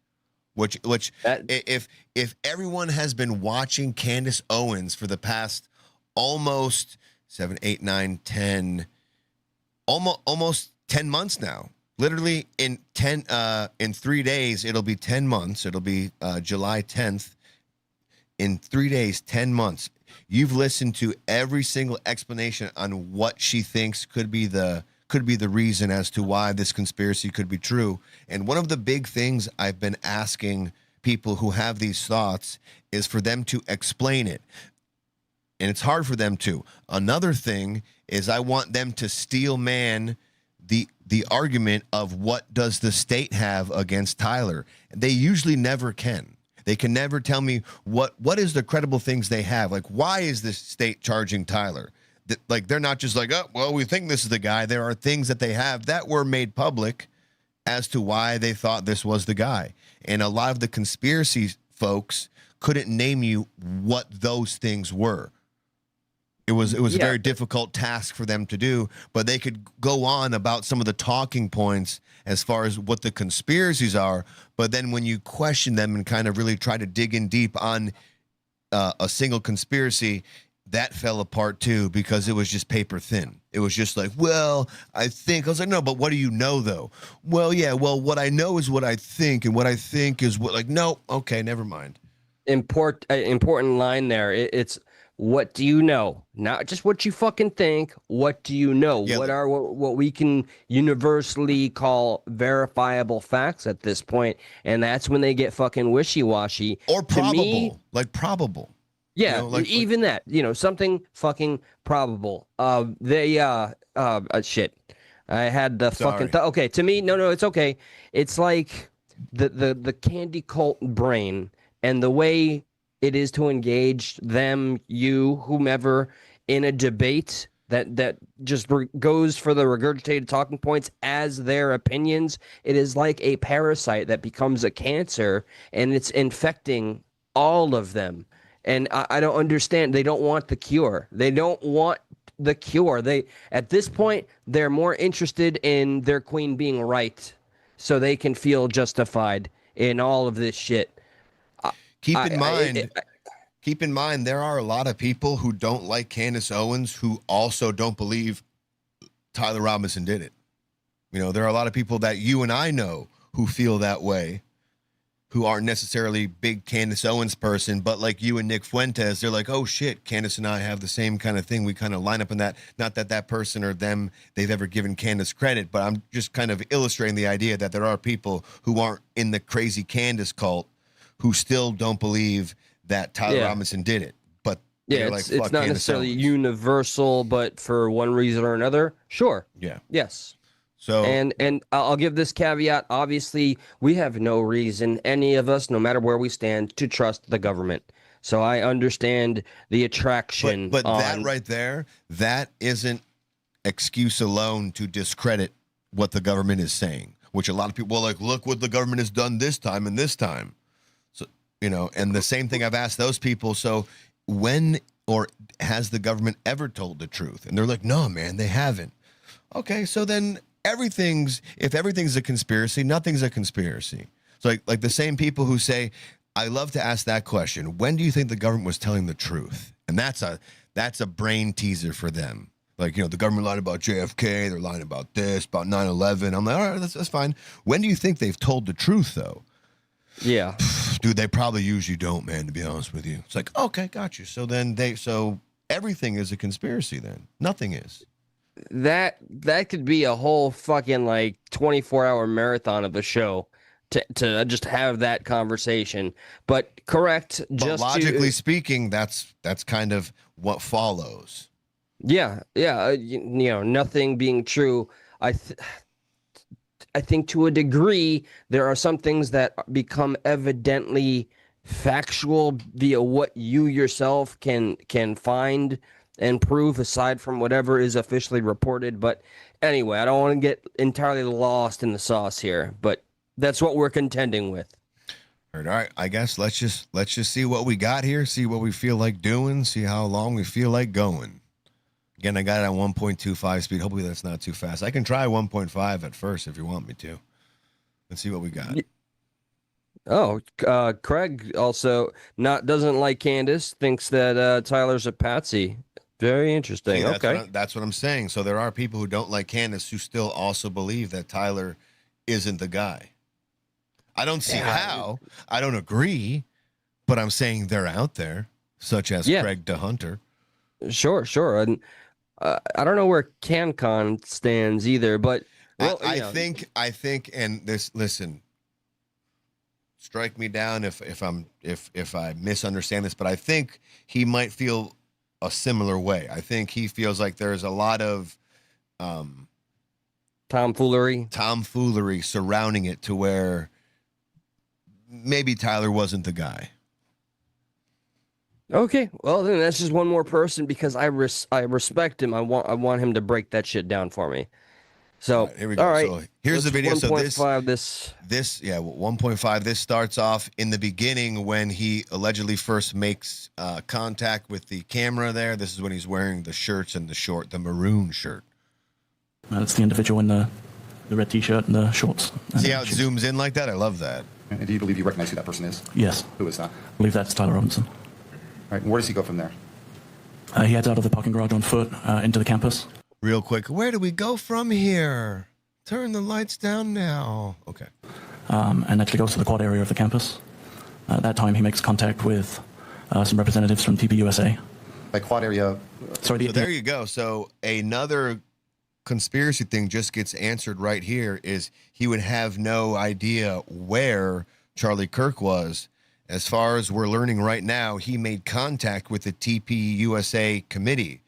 which if everyone has been watching Candace Owens for the past almost 7, 8, 9, 10, almost 10 months now, literally in 3 days, it'll be 10 months. It'll be July 10th. In 3 days, 10 months. You've listened to every single explanation on what she thinks could be the reason as to why this conspiracy could be true. And one of the big things I've been asking people who have these thoughts is for them to explain it. And it's hard for them to. Another thing is I want them to steel man the argument of what does the state have against Tyler. They usually never can. They can never tell me what is the credible things they have. Like, why is the state charging Tyler? Like, they're not just like, oh, well, we think this is the guy. There are things that they have that were made public as to why they thought this was the guy. And a lot of the conspiracy folks couldn't name you what those things were. It was a very difficult task for them to do, but they could go on about some of the talking points as far as what the conspiracies are. But then when you question them and kind of really try to dig in deep on a single conspiracy, that fell apart too, because it was just paper thin. It was just like, well, I think. I was like, no, but what do you know though? Well, yeah, well, what I know is what I think, and what I think is what, like, no, okay, never mind.
Important line there. It's what do you know? Not just what you fucking think. What do you know?
Yeah,
what we can universally call verifiable facts at this point, and that's when they get fucking wishy-washy.
Or probable,
To me,
like probable.
yeah,
You know,
even that, something fucking probable. Shit. I had the
Sorry.
fucking okay. To me, no, it's okay. It's like the candy cult brain and the way it is to engage them, you, whomever, in a debate that just goes for the regurgitated talking points as their opinions. It is like a parasite that becomes a cancer, and it's infecting all of them. And I don't understand. They don't want the cure. They don't want the cure. At this point, they're more interested in their queen being right, so they can feel justified in all of this shit.
Keep in mind, there are a lot of people who don't like Candace Owens who also don't believe Tyler Robinson did it. There are a lot of people that you and I know who feel that way, who aren't necessarily big Candace Owens person, but like you and Nick Fuentes, they're like, oh shit, Candace and I have the same kind of thing. We kind of line up in that. Not that person or them, they've ever given Candace credit, but I'm just kind of illustrating the idea that there are people who aren't in the crazy Candace cult who still don't believe that Tyler Robinson did it. But
yeah, it's not
Candace
necessarily
Owens.
universal, but for one reason or another, sure.
Yeah.
Yes.
So
and I'll give this caveat. Obviously, we have no reason, any of us, no matter where we stand, to trust the government. So I understand the attraction.
But that right there, that isn't excuse alone to discredit what the government is saying, which a lot of people are like, look what the government has done this time and this time. So, and the same thing I've asked those people. So when or has the government ever told the truth? And they're like, no, man, they haven't. Okay, so then if everything's a conspiracy, nothing's a conspiracy. So like the same people who say, I love to ask that question. When do you think the government was telling the truth? And that's a brain teaser for them. Like, the government lied about JFK. They're lying about this, about 9/11. I'm like, all right, that's fine. When do you think they've told the truth, though?
Yeah.
Dude, they probably usually don't, man, to be honest with you. It's like, okay, got you. So everything is a conspiracy then. Nothing is.
That could be a whole fucking 24-hour marathon of the show to just have that conversation. But correct,
But logically speaking, that's kind of what follows.
Yeah, yeah. Nothing being true. I think to a degree there are some things that become evidently factual via what you yourself can find and prove aside from whatever is officially reported. But anyway, I don't want to get entirely lost in the sauce here, but that's what we're contending with.
All right, I guess let's just see what we got here, see what we feel like doing, see how long we feel like going. Again, I got it at 1.25 speed. Hopefully that's not too fast. I can try 1.5 at first if you want me to. Let's see what we got.
Oh, Craig also doesn't like Candace, thinks that Tyler's a patsy. Very interesting.
See,
okay.
That's what I'm saying. So there are people who don't like Candace who still also believe that Tyler isn't the guy. I don't see how. I don't agree, but I'm saying they're out there, such as Craig DeHunter.
Sure. And I don't know where CanCon stands either, but well,
I think, and this, listen, strike me down if I misunderstand this, but I think he might feel a similar way. I think he feels like there's a lot of
tomfoolery
surrounding it to where maybe Tyler wasn't the guy.
Okay, well then that's just one more person because I respect him. I want him to break that shit down for me. So
all right, here we go.
All right,
so here's the video.
1.5
this 1.5. This starts off in the beginning when he allegedly first makes contact with the camera. There, this is when he's wearing the shirts and the maroon shirt.
That's the individual in the red t-shirt and the shorts.
See how it zooms in like that? I love that.
And do you believe you recognize who that person is?
Yes.
Who is that?
I believe that's Tyler Robinson.
All right, where does he go from there?
He heads out of the parking garage on foot into the campus.
Real quick, where do we go from here? Turn the lights down now. Okay.
And actually goes to the quad area of the campus. At that time, he makes contact with some representatives from TPUSA.
By quad area.
Sorry,
So there you go. So another conspiracy thing just gets answered right here is he would have no idea where Charlie Kirk was. As far as we're learning right now, he made contact with the TPUSA committee.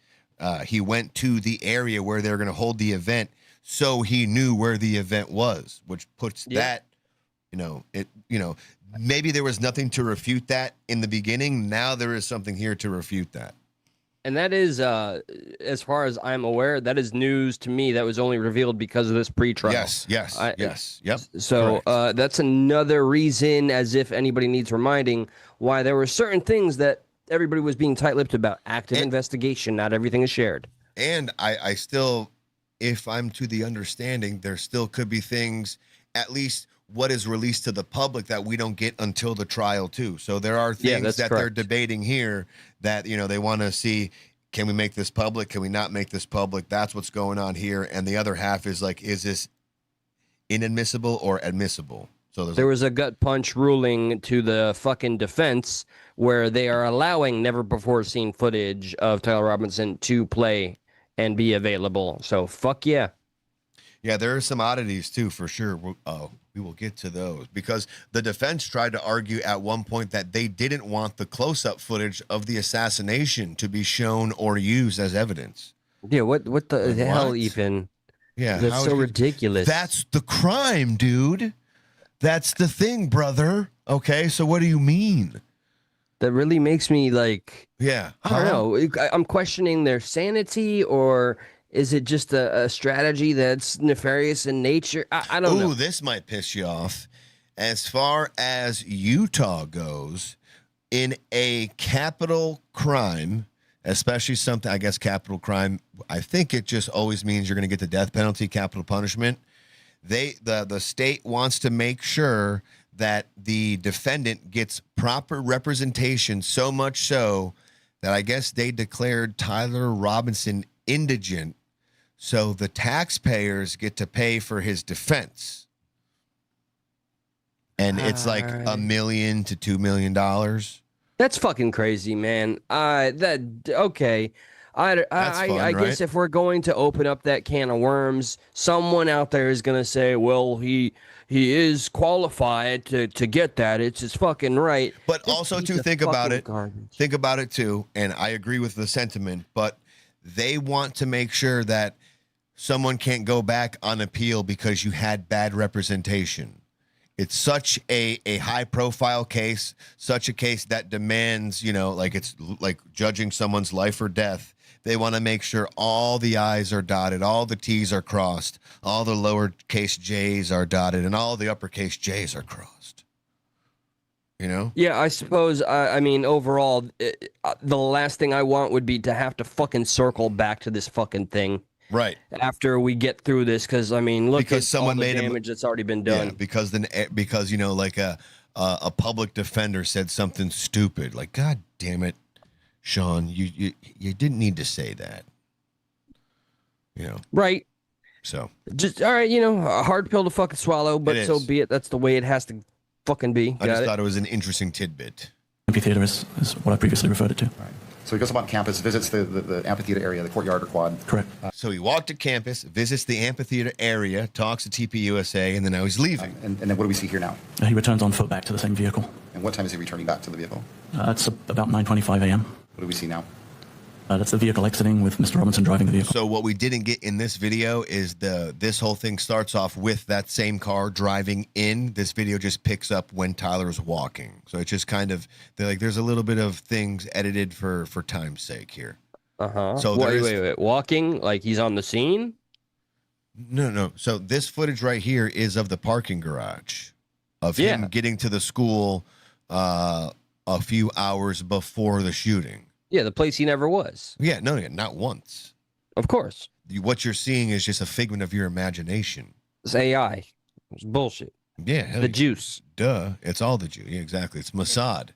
He went to the area where they're going to hold the event, so he knew where the event was, which puts that, maybe there was nothing to refute that in the beginning. Now there is something here to refute that.
And that is, as far as I'm aware, that is news to me that was only revealed because of this pre-trial.
Yes. Yep.
So that's another reason, as if anybody needs reminding, why there were certain things that everybody was being tight-lipped about. Active investigation, not everything is shared.
And I still, if I'm to the understanding, there still could be things, at least what is released to the public, that we don't get until the trial too. So there are things that they're debating here that, they want to see, can we make this public? Can we not make this public? That's what's going on here. And the other half is like, is this inadmissible or admissible? So
there was a gut punch ruling to the fucking defense where they are allowing never before seen footage of Tyler Robinson to play and be available. So fuck yeah.
Yeah, there are some oddities too, for sure. We will get to those because the defense tried to argue at one point that they didn't want the close-up footage of the assassination to be shown or used as evidence.
Yeah, what the hell even?
Yeah,
that's so ridiculous.
That's the crime, dude. That's the thing, brother. Okay, so what do you mean?
That really makes me like,
yeah,
I don't know. I'm questioning their sanity, or is it just a strategy that's nefarious in nature? I don't know.
Ooh, this might piss you off. As far as Utah goes, in a capital crime, especially something, I guess capital crime, I think it just always means you're going to get the death penalty, capital punishment. The state wants to make sure that the defendant gets proper representation, so much so that I guess they declared Tyler Robinson indigent, so the taxpayers get to pay for his defense. And it's like $1 million to $2 million.
That's fucking crazy, man. Okay. I guess if we're going to open up that can of worms, someone out there is going to say, well, he is qualified to get that. It's his fucking right.
But also to think about it, think about it too, and I agree with the sentiment, but they want to make sure that someone can't go back on appeal because you had bad representation. It's such a high profile case, such a case that demands, like it's like judging someone's life or death. They want to make sure all the I's are dotted, all the T's are crossed, all the lowercase J's are dotted, and all the uppercase J's are crossed.
Yeah, I suppose. I mean, overall, the last thing I want would be to have to fucking circle back to this fucking thing.
Right.
After we get through this, because I mean, look
because
at
someone
all the
made
damage that's already been done.
Yeah, because like a public defender said something stupid. Like, God damn it, Sean, you didn't need to say that.
Right.
So
just all right, a hard pill to fucking swallow, but so
is.
be it. That's the way it has to fucking be.
I just thought it was an interesting tidbit.
Amphitheater is what I previously referred it to.
Right. So he goes up on campus, visits the amphitheater area, the courtyard or quad.
Correct.
So he walked to campus, visits the amphitheater area, talks to TPUSA, and then now he's leaving.
And then what do we see here now?
He returns on foot back to the same vehicle.
And what time is he returning back to the vehicle?
It's about 9:25 a.m.
What do we see now?
That's the vehicle exiting with Mr. Robinson driving the vehicle.
So what we didn't get in this video is this whole thing starts off with that same car driving in. This video just picks up when Tyler's walking. So it's just kind of there's a little bit of things edited for time's sake here. So
wait, walking like he's on the scene?
No. So this footage right here is of the parking garage of him getting to the school a few hours before the shooting.
Yeah, the place he never was.
Yeah, not once.
Of course.
What you're seeing is just a figment of your imagination.
It's AI. It's bullshit.
Yeah.
The juice.
Duh. It's all the juice. Yeah, exactly. It's Mossad.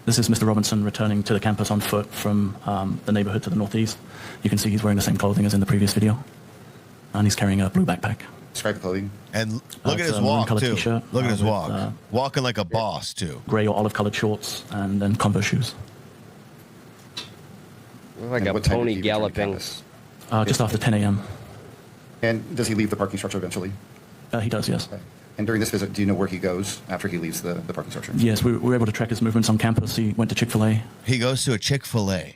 This is Mr. Robinson returning to the campus on foot from the neighborhood to the northeast. You can see he's wearing the same clothing as in the previous video. And he's carrying a blue backpack.
Describe the clothing.
And look at his walk, too. Look at his walk. Walking like a boss, too.
Gray or olive-colored shorts and then Converse shoes.
Like a pony galloping.
Just after 10 a.m.
And does he leave the parking structure eventually?
He does, yes.
Okay. And during this visit, do you know where he goes after he leaves the parking structure?
Yes, we were able to track his movements on campus. He went to Chick-fil-A.
He goes to a Chick-fil-A.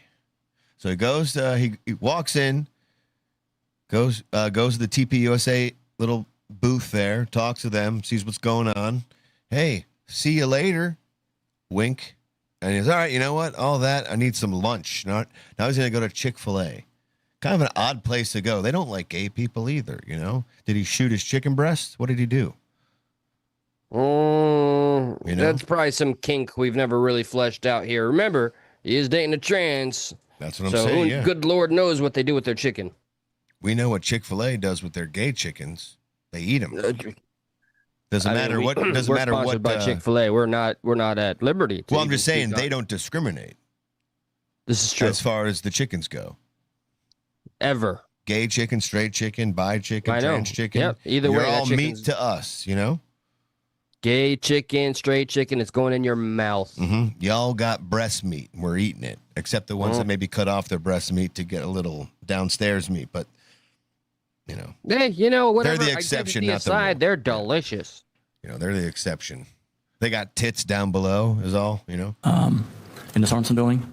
So he goes, he walks in, goes to the TPUSA little booth there, talks to them, sees what's going on. Hey, see you later. Wink. And he goes, all right, you know what? All that, I need some lunch. Now he's going to go to Chick-fil-A. Kind of an odd place to go. They don't like gay people either, Did he shoot his chicken breast? What did he do?
That's probably some kink we've never really fleshed out here. Remember, he is dating a trans.
That's what I'm saying, yeah.
Good Lord knows what they do with their chicken.
We know what Chick-fil-A does with their gay chickens. They eat them. Doesn't matter what. Doesn't matter what.
Sponsored by Chick-fil-A. We're not at liberty.
Well, I'm just saying they don't discriminate.
This is true.
As far as the chickens go.
Ever.
Gay chicken, straight chicken, bi chicken, trans chicken.
Yep. Either
You're
way,
all meat to us.
Gay chicken, straight chicken. It's going in your mouth.
Mm-hmm. Y'all got breast meat. We're eating it, except the ones that maybe cut off their breast meat to get a little downstairs meat, but.
Hey, whatever.
They're the exception, not the rule.
They're delicious.
They're the exception. They got tits down below, is all.
In the Sorensen building.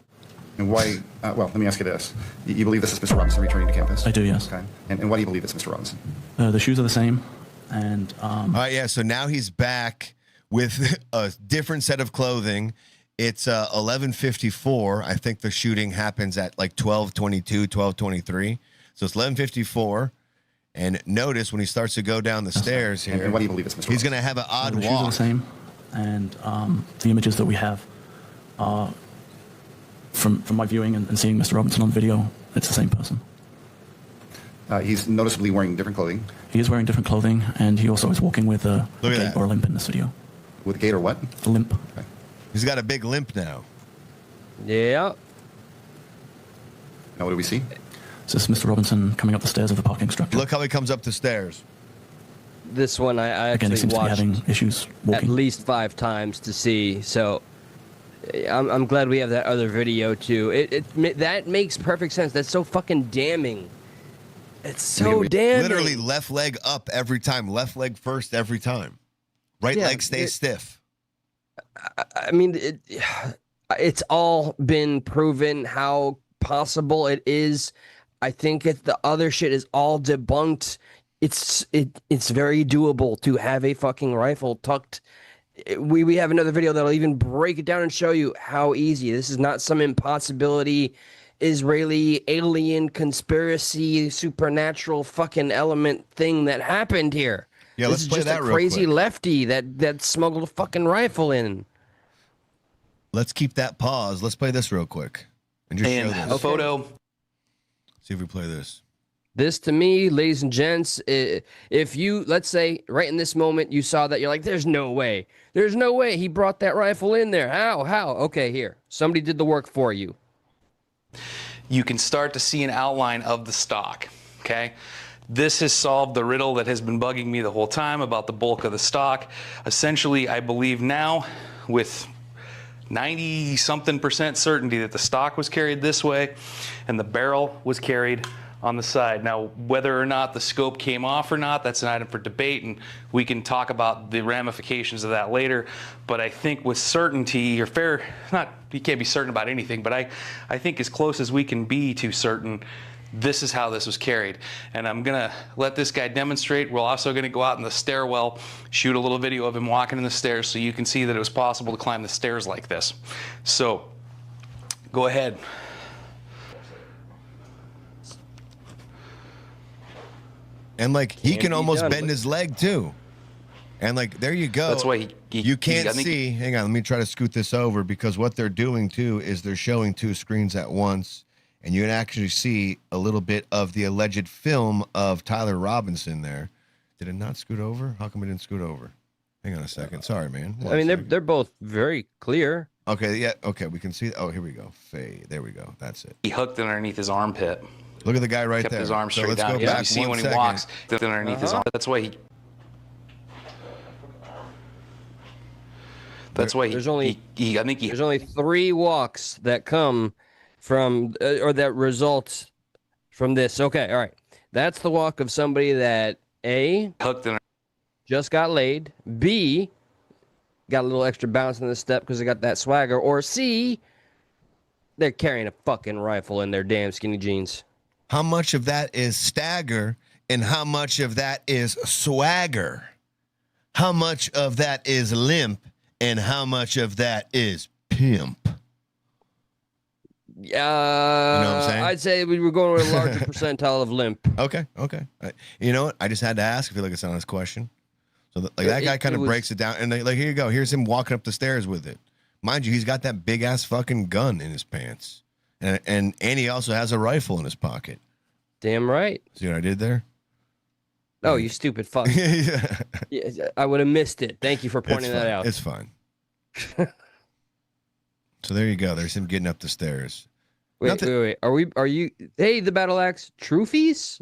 And why? Well, let me ask you this: you believe this is Mr. Robinson returning to campus?
I do, yes.
Okay. And why do you believe it's Mr. Robinson?
The shoes are the same, and.
All right, yeah. So now he's back with a different set of clothing. It's 11:54. I think the shooting happens at like 12:22, 12:23. So it's 11:54. And notice when he starts to go down the stairs here.
And why do you believe it's Mr.
He's going to have an odd
the
walk.
shoes are the same, and the images that we have from my viewing and seeing Mr. Robinson on video, it's the same person.
He's noticeably wearing different clothing.
He is wearing different clothing, and he also is walking with a gait
that.
or a limp in this video.
With a gait or what?
A limp.
Okay.
He's got a big limp now.
Yeah.
Now what do we see?
So this is Mr. Robinson coming up the stairs of the parking structure.
Look how he comes up the stairs.
This one I
Again, he
actually
seems to be
watched
having issues walking.
at least 5 times to see. So I'm glad we have that other video too. That makes perfect sense. That's so fucking damning. It's so damning.
Literally left leg up every time. Left leg first every time. Right leg stays stiff.
I mean, it's all been proven how possible it is. I think if the other shit is all debunked, it's very doable to have a fucking rifle tucked. We have another video that'll even break it down and show you how easy. This is not some impossibility, Israeli alien conspiracy, supernatural fucking element thing that happened here.
Yeah,
this
let's play
is just
that
a
real
crazy
quick.
lefty that smuggled a fucking rifle in.
Let's keep that pause. Let's play this real quick and just show
And
this.
a photo.
See if we play this.
This to me, ladies and gents, if you, let's say, right in this moment, you saw that, you're like, there's no way. There's no way he brought that rifle in there. How? Okay, here. Somebody did the work for you.
You can start to see an outline of the stock, okay? This has solved the riddle that has been bugging me the whole time about the bulk of the stock. Essentially, I believe now with 90-something% certainty that the stock was carried this way and the barrel was carried on the side. Now, whether or not the scope came off or not, that's an item for debate, and we can talk about the ramifications of that later. But I think with certainty, or you can't be certain about anything, but I think as close as we can be to certain, this is how this was carried. And I'm gonna let this guy demonstrate. We're also gonna go out in the stairwell, shoot a little video of him walking in the stairs so you can see that it was possible to climb the stairs like this. So, go ahead.
And like he
Can't
can
be
almost
done,
bend
but-
his leg too. And like there you go.
That's why
you can't
I think-
see. Hang on, let me try to scoot this over because what they're doing too is they're showing two screens at once, and you can actually see a little bit of the alleged film of Tyler Robinson there. Did it not scoot over? How come it didn't scoot over? Hang on a second. Sorry, man.
I mean, they're both very clear.
Okay, yeah, okay, we can see. Oh, here we go. Fade. There we go. That's it.
He hooked it underneath his armpit.
Look at the guy right
Kept
there.
his arm
So
straight
let's
down.
go
Yeah,
back
you see
1
when he
second.
walks, hooked it underneath his arm. That's why he. That's why
There's only-
I think he
There's only 3 walks that come from, or that result from this. Okay, all right. That's the walk of somebody that A,
hooked it.
just got laid, B, got a little extra bounce in the step because they got that swagger, or C, they're carrying a fucking rifle in their damn skinny jeans.
How much of that is stagger and how much of that is swagger? How much of that is limp and how much of that is pimp?
You
know what I'm saying?
I'd say we were going with a larger percentile of limp.
Okay. You know what? I just had to ask. I feel like it's an honest question. So that guy kind of
was-
breaks it down. And like, here you go. Here's him walking up the stairs with it. Mind you, he's got that big ass fucking gun in his pants. And he also has a rifle in his pocket.
Damn right.
See what I did there?
Oh, you stupid fuck.
Yeah.
Yeah, I would have missed it. Thank you for pointing that out.
It's fine. So there you go. There's him getting up the stairs.
Wait. Are you? Hey, the battle axe, truthies?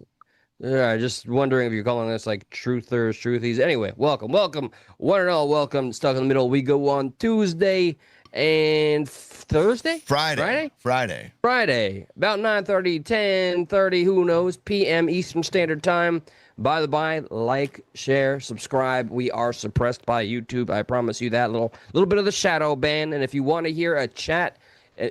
Yeah, just wondering if you're calling us like truthers, truthies. Anyway, welcome, one and all, welcome. Stuck in the middle. We go on Tuesday and Thursday,
Friday.
about 9:30, 10:30, who knows, p.m. Eastern Standard Time. By the by, like, share, subscribe. We are suppressed by YouTube. I promise you that. Little bit of the shadow ban. And if you want to hear a chat,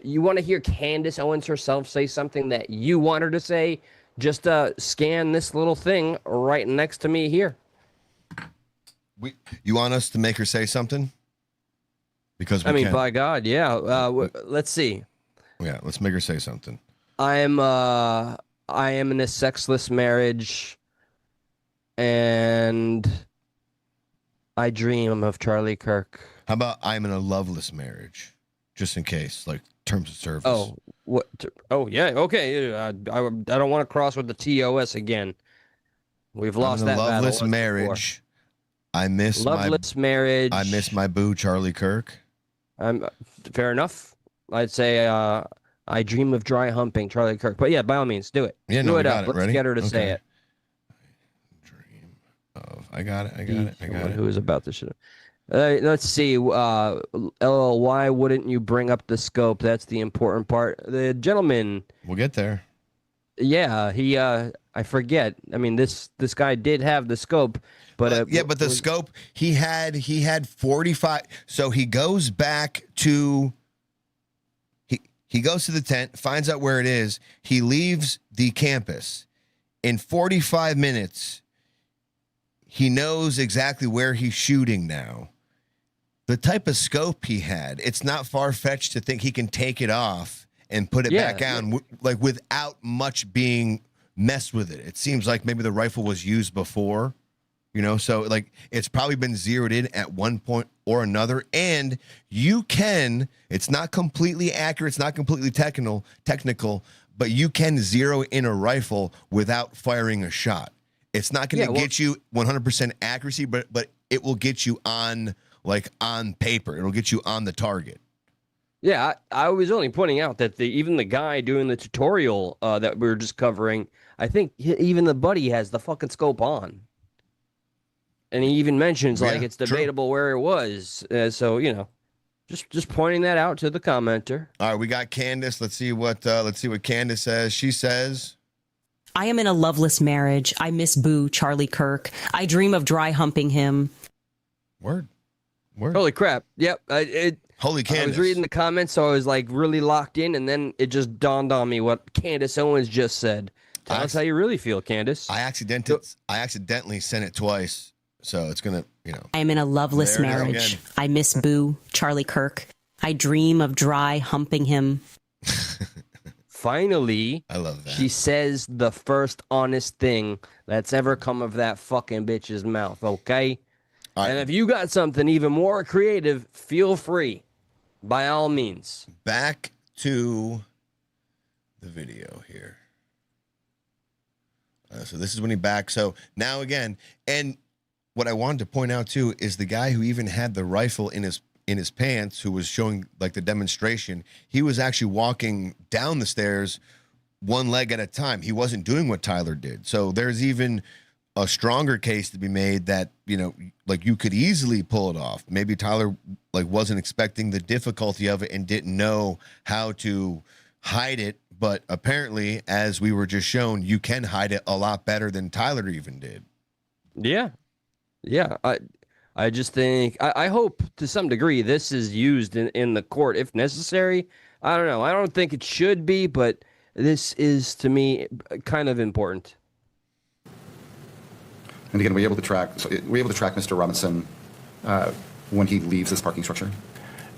you want to hear Candace Owens herself say something that you want her to say, just scan this little thing right next to me here.
You want us to make her say something? Because we can.
By God, yeah. Let's see.
Yeah, let's make her say something.
I am in a sexless marriage, and I dream of Charlie Kirk.
How about I'm in a loveless marriage, just in case, like terms of service.
Oh, what? Oh, yeah. Okay. I don't want to cross with the TOS again. We've lost
I'm in
that
a
battle
loveless
once
marriage. I miss
before. Loveless marriage.
I miss my boo, Charlie Kirk.
Fair enough. I'd say I dream of dry humping Charlie Kirk. But yeah, by all means, do it.
Yeah,
do
no, we
it
got
up.
it.
Let's
Ready?
get her to say
Okay.
it.
I got it.
Someone who is about to shit. Let's see. LL, why wouldn't you bring up the scope? That's the important part. The gentleman.
We'll get there.
Yeah, he. I forget. I mean, this guy did have the scope, but
But the scope he had 45. So he goes back to He goes to the tent, finds out where it is. He leaves the campus. In 45 minutes, he knows exactly where he's shooting now. The type of scope he had, it's not far-fetched to think he can take it off and put it back on, like without much being messed with it. It seems like maybe the rifle was used before, you know, so like it's probably been zeroed in at one point or another. And you can, it's not completely accurate, it's not completely technical, but you can zero in a rifle without firing a shot. It's not going to get you 100% accuracy, but it will get you on paper. It'll get you on the target.
Yeah, I was only pointing out that even the guy doing the tutorial that we were just covering, I think even the buddy has the fucking scope on. And he even mentions, like, it's debatable where it was. So, you know, just pointing that out to the commenter.
All right, we got Candace. Let's see what Candace says. She says,
I am in a loveless marriage. I miss Boo, Charlie Kirk. I dream of dry humping him.
Word.
Holy crap. Yep.
Holy Candace.
I was reading the comments, so I was like really locked in, and then it just dawned on me what Candace Owens just said. Tell us how you really feel, Candace.
I accidentally sent it twice, so it's gonna, you know.
I am in a loveless marriage. I miss Boo, Charlie Kirk. I dream of dry humping him.
Finally,
I love that.
She says the first honest thing that's ever come of that fucking bitch's mouth, okay?
All right.
And if you got something even more creative, feel free. By all means.
Back to the video here. So this is when he back. So now again, and what I wanted to point out too is the guy who even had the rifle in his pants, who was showing like the demonstration, he was actually walking down the stairs one leg at a time. He wasn't doing what Tyler did. So there's even a stronger case to be made that, you know, like you could easily pull it off. Maybe Tyler like wasn't expecting the difficulty of it and didn't know how to hide it. But apparently, as we were just shown, you can hide it a lot better than Tyler even did.
Yeah. Yeah. I just think, I hope to some degree this is used in the court if necessary. I don't know. I don't think it should be, but this is, to me, kind of important.
And again, we're able to track Mr. Robinson when he leaves this parking structure?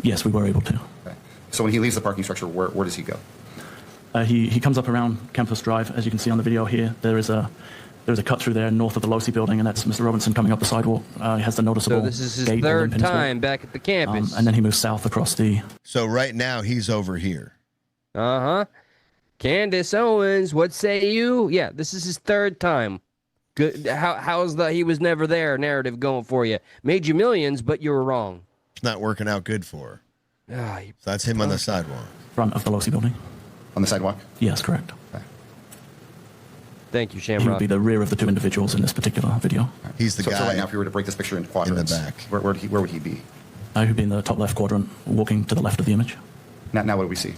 Yes, we were able to.
Okay. So when he leaves the parking structure, where does he go?
He comes up around Campus Drive, as you can see on the video here. There's a cut through there north of the Losi building, and that's Mr. Robinson coming up the sidewalk. He has the noticeable
So this is his
gate
third
in Pinnacle.
time back at the campus.
And then he moves south across the...
So right now, he's over here.
Uh-huh. Candace Owens, what say you? Yeah, this is his third time. Good. How's the he was never there narrative going for you? Made you millions, but you were wrong.
It's not working out good for her. So that's him on the sidewalk.
Front of the Losi building.
On the sidewalk?
Yes, correct.
Okay.
Thank you,
He
Shamrock.
would be the rear of the two individuals in this particular video.
He's the
So
guy
right now, if we were to break this picture into quadrants,
in the back.
where would he be?
He'd be in the top left quadrant, walking to the left of the image.
Now what do we see?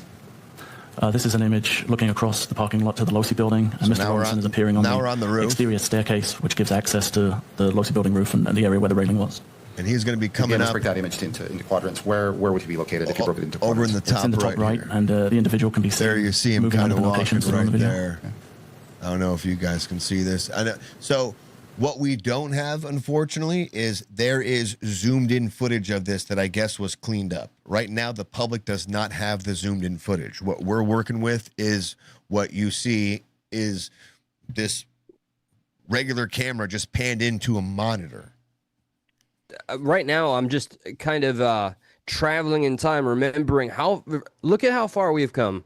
This is an image looking across the parking lot to the Losi building, and Mr. Robinson is appearing on the
roof.
exterior staircase, which gives access to the Losi building roof and the area where the railing was.
And he's going to be coming
Let's
up
break that image into quadrants. Where would he be located if you broke it into quadrants?
over in the top,
It's in the top right,
here.
and the individual can be seen.
There you see him
moving
kind
under
of
the
walking
locations that are on
right
the video.
there. I don't know if you guys can see this. I know. So what we don't have, unfortunately, is there is zoomed in footage of this that I guess was cleaned up. Right now, the public does not have the zoomed in footage. What we're working with is what you see is this regular camera just panned into a monitor.
Right now, I'm just kind of traveling in time, remembering look at how far we've come.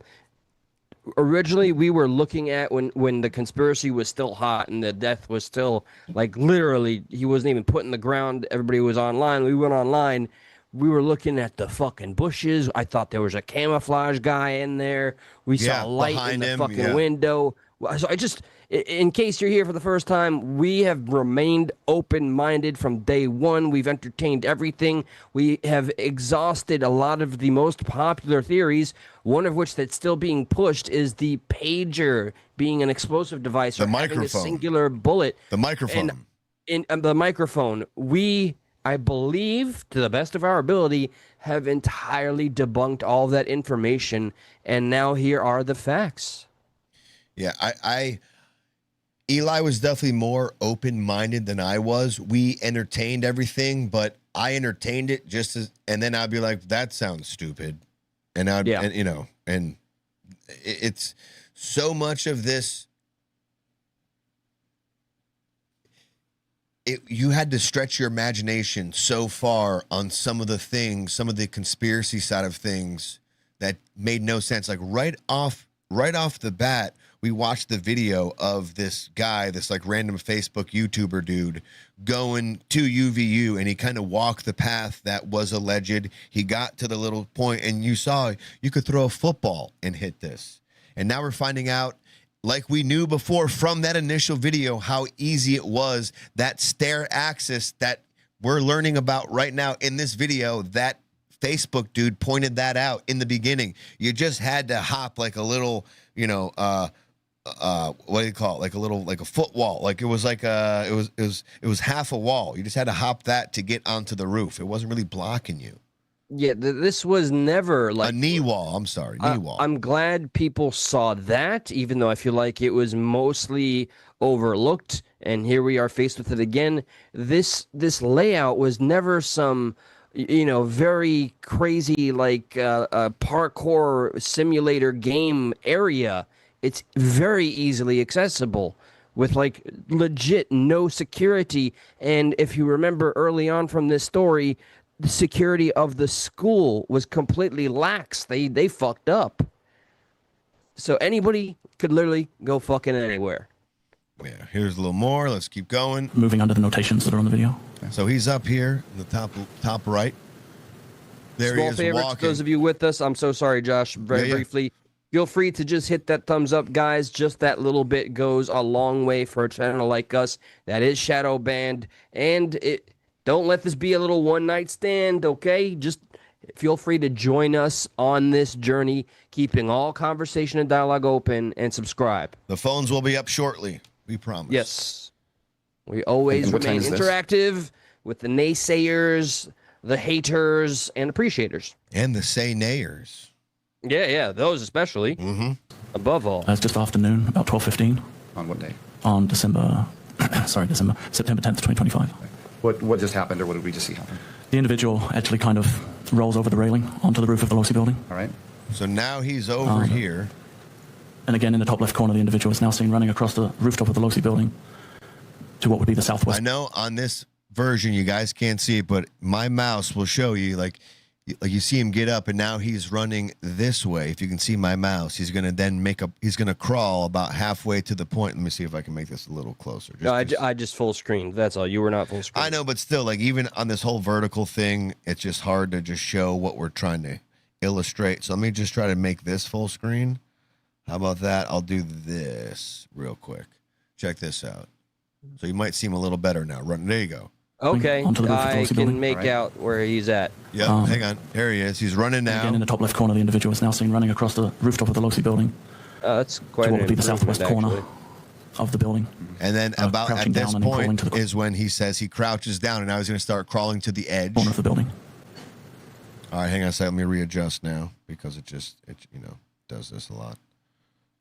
Originally, we were looking at when the conspiracy was still hot and the death was still, like, literally, he wasn't even put in the ground. Everybody was online. We went online. We were looking at the fucking bushes. I thought there was a camouflage guy in there. We saw a light in the fucking window. So in case you're here for the first time, we have remained open-minded from day one. We've entertained everything. We have exhausted a lot of the most popular theories, one of which that's still being pushed is the pager being an explosive device.
The
or having
microphone.
a singular bullet.
The microphone.
And in the microphone, we I believe, to the best of our ability, have entirely debunked all that information, and now here are the facts.
Yeah, Eli was definitely more open-minded than I was. We entertained everything, but I entertained it just as, and then I'd be like, that sounds stupid. And and it's so much of this. You had to stretch your imagination so far on some of the things, some of the conspiracy side of things that made no sense. Like right off the bat, we watched the video of this guy, this like random Facebook YouTuber dude going to UVU, and he kind of walked the path that was alleged. He got to the little point, and you saw you could throw a football and hit this. And now we're finding out, like we knew before from that initial video, how easy it was. That stair axis that we're learning about right now in this video, that Facebook dude pointed that out in the beginning. You just had to hop like a little, what do you call it? Like a foot wall. Like it was like it was half a wall. You just had to hop that to get onto the roof. It wasn't really blocking you.
Yeah, this was never like
a knee wall. I'm sorry, knee wall.
I'm glad people saw that, even though I feel like it was mostly overlooked. And here we are faced with it again. This layout was never some, very crazy like parkour simulator game area. It's very easily accessible with like legit no security. And if you remember early on from this story, the security of the school was completely lax. They fucked up. So anybody could literally go fucking anywhere.
Yeah, here's a little more. Let's keep going.
Moving under the notations that are on the video.
So he's up here in the top right. There
Small
he is
favor
walking.
to those of you with us. I'm so sorry, Josh. Very briefly. Feel free to just hit that thumbs up, guys. Just that little bit goes a long way for a channel like us that is shadow banned. And don't let this be a little one-night stand, okay? Just feel free to join us on this journey, keeping all conversation and dialogue open, and subscribe.
The phones will be up shortly. We promise.
Yes. We always
And what
remain
time is this?
interactive with the naysayers, the haters, and appreciators.
And the say-nayers.
Yeah, those especially.
Mm-hmm.
Above all.
It's just afternoon, about 12:15
On what day?
on September 10th, 2025.
What just happened, or what did we just see happen?
The individual actually kind of rolls over the railing onto the roof of the Losi building.
All right.
So now he's over here.
And again, in the top left corner, the individual is now seen running across the rooftop of the Losi building to what would be the southwest.
I know on this version you guys can't see it, but my mouse will show you like you see him get up, and now he's running this way. If you can see my mouse, he's going to then he's going to crawl about halfway to the point. Let me see if I can make this a little closer.
No, I just full screened. That's all. You were not full screen.
I know, but still, like even on this whole vertical thing, it's just hard to just show what we're trying to illustrate. So let me just try to make this full screen. How about that? I'll do this real quick. Check this out. So you might see him a little better now. There you go.
Okay,
Onto the roof of the
I
Losi
can
building.
make out where he's at.
Yeah, hang on. There he is. He's running now.
Again, in the top left corner, the individual is now seen running across the rooftop of the Losi building
That's quite
to
an
what would be the
improvement,
southwest corner
actually.
of the building.
And then about
crouching
at this
down and then crawling
point
to the
is when he says he crouches down, and now he's going to start crawling to the edge.
Corner of the building.
All right, hang on a second. Let me readjust now because it does this a lot.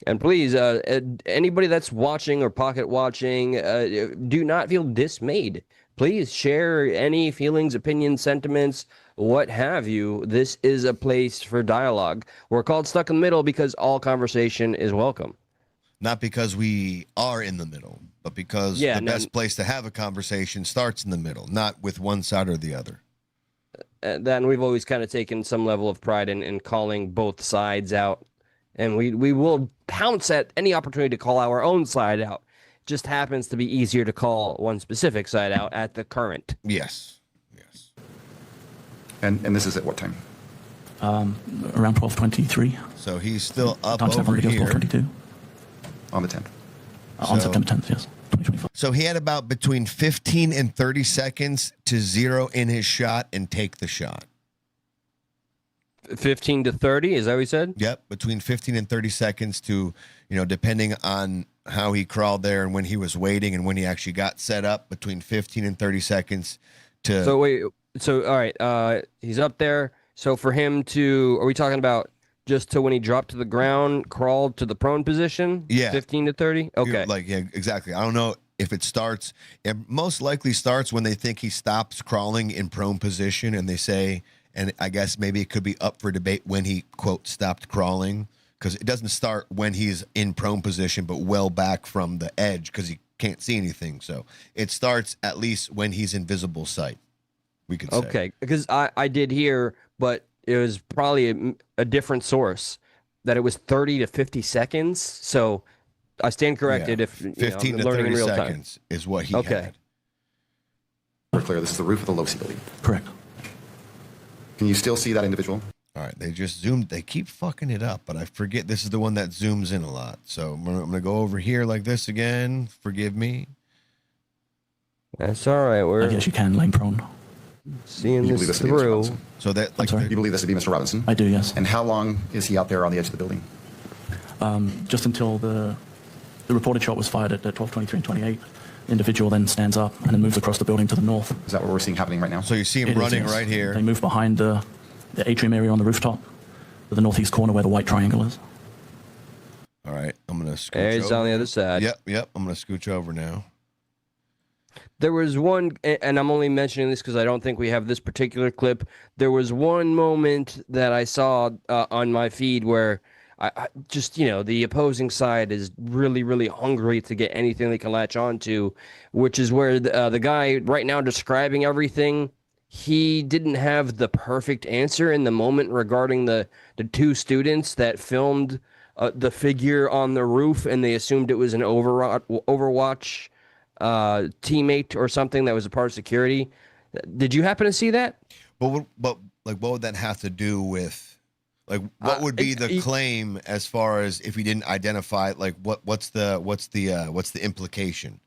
And please, anybody that's watching or pocket watching, do not feel dismayed. Please share any feelings, opinions, sentiments, what have you. This is a place for dialogue. We're called Stuck in the Middle because all conversation is welcome.
Not because we are in the middle, but because the best place to have a conversation starts in the middle, not with one side or the other.
Then we've always kind of taken some level of pride in calling both sides out. And we will pounce at any opportunity to call our own side out. Just happens to be easier to call one specific side out at the current.
Yes.
And this is at what time?
Around 12:23.
So he's still up
Time
over
video is
here.
12:22.
On the 10th.
On September 10th, yes, 2025.
So he had about between 15 and 30 seconds to zero in his shot and take the shot.
15 to 30, is that what he said?
Yep, between 15 and 30 seconds to, depending on how he crawled there and when he was waiting and when he actually got set up, between 15 and 30 seconds to.
So wait, so all right, he's up there. So for him to, are we talking about just to when he dropped to the ground, crawled to the prone position?
Yeah.
15 to 30? Okay.
Like, yeah, exactly. I don't know if it starts. It most likely starts when they think he stops crawling in prone position and they say, and I guess maybe it could be up for debate when he, quote, stopped crawling, because it doesn't start when he's in prone position, but well back from the edge because he can't see anything. So it starts at least when he's in visible sight, we could say.
Okay, because I did hear, but it was probably a different source, that it was 30 to 50 seconds. So I stand corrected if
15
I'm
to
learning
30
in real
seconds is what he
Okay.
had.
We're clear, this is the roof of the Losi building.
Correct.
Can you still see that individual?
All right, they just zoomed. They keep fucking it up, but I forget this is the one that zooms in a lot. So I'm gonna go over here like this again. Forgive me.
time. That's all right.
I
We're
guess you can lane prone.
seeing
You believe
this
this to be Mr.
through.
Robinson?
So that like
sorry?
You believe this to be Mr. Robinson?
I do, yes.
And how long is he out there on the edge of the building?
Just until the reported shot was fired at 12:23 and 28. The individual then stands up and then moves across the building to the north.
Is that what we're seeing happening right now?
so you see him
It is,
running
yes.
right here.
They move behind the atrium area on the rooftop to the northeast corner where the white triangle is.
All right, I'm gonna scooch
There he's
over.
on the other side.
Yep. I'm gonna scooch over now.
There was one, and I'm only mentioning this because I don't think we have this particular clip. There was one moment that I saw on my feed where I just, the opposing side is really, really hungry to get anything they can latch on to, which is where the guy right now describing everything, he didn't have the perfect answer in the moment regarding the two students that filmed the figure on the roof, and they assumed it was an Overwatch teammate or something that was a part of security. Did you happen to see that?
But like, what would that have to do with? Like, what would be the claim as far as if he didn't identify? Like, what's the implication?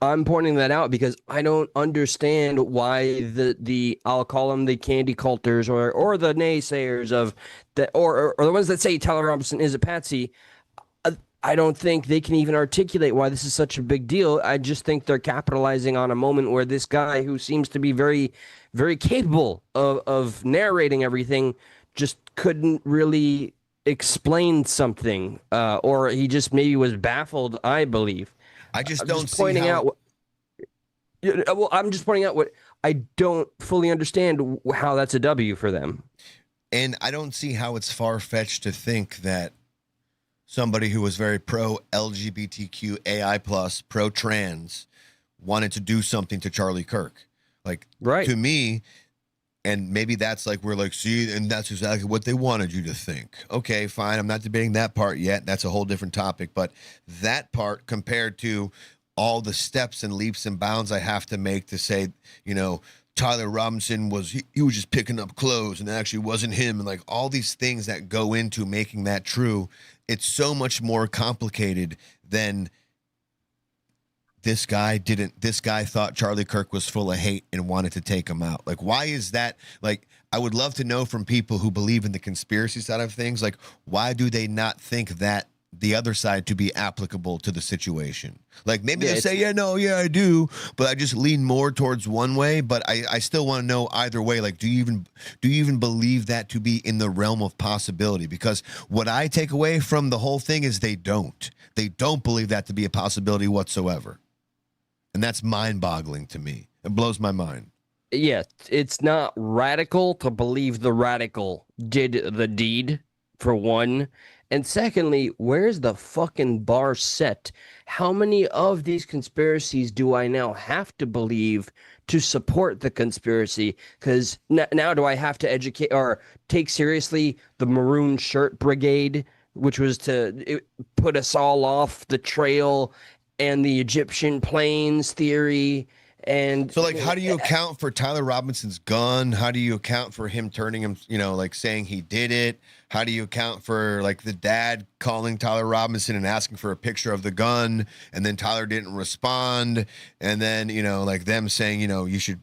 I'm pointing that out because I don't understand why the I'll call them the candy culters or the naysayers of that or the ones that say Tyler Robinson is a patsy. I don't think they can even articulate why this is such a big deal. I just think they're capitalizing on a moment where this guy, who seems to be very, very capable of narrating everything, just couldn't really explain something, or he just maybe was baffled, I believe.
I just
I'm
don't
just
see
pointing
how.
out. Well, I'm just pointing out what I don't fully understand how that's a W for them.
And I don't see how it's far-fetched to think that somebody who was very pro-LGBTQ AI+, pro-trans, wanted to do something to Charlie Kirk. Like,
Right.
to me, and maybe that's like, we're like, see, and that's exactly what they wanted you to think. Okay, fine. I'm not debating that part yet. That's a whole different topic. But that part compared to all the steps and leaps and bounds I have to make to say, Tyler Robinson he was just picking up clothes and it actually wasn't him, and like all these things that go into making that true, it's so much more complicated than this guy thought Charlie Kirk was full of hate and wanted to take him out. Like, why is that? Like, I would love to know from people who believe in the conspiracy side of things, like, why do they not think that the other side to be applicable to the situation? Like, maybe they say, I do, but I just lean more towards one way, but I still want to know either way. Like, do you even believe that to be in the realm of possibility? Because what I take away from the whole thing is they don't believe that to be a possibility whatsoever. And that's mind-boggling to me. It blows my mind.
Yes, it's not radical to believe the radical did the deed, for one. And secondly, where's the fucking bar set? How many of these conspiracies do I now have to believe to support the conspiracy? Because now do I have to educate or take seriously the Maroon Shirt Brigade, which was to put us all off the trail, and the Egyptian planes theory? And
so, like, how do you account for Tyler Robinson's gun? How do you account for him turning him, like saying he did it? How do you account for, like, the dad calling Tyler Robinson and asking for a picture of the gun, and then Tyler didn't respond, and then, like them saying, you should,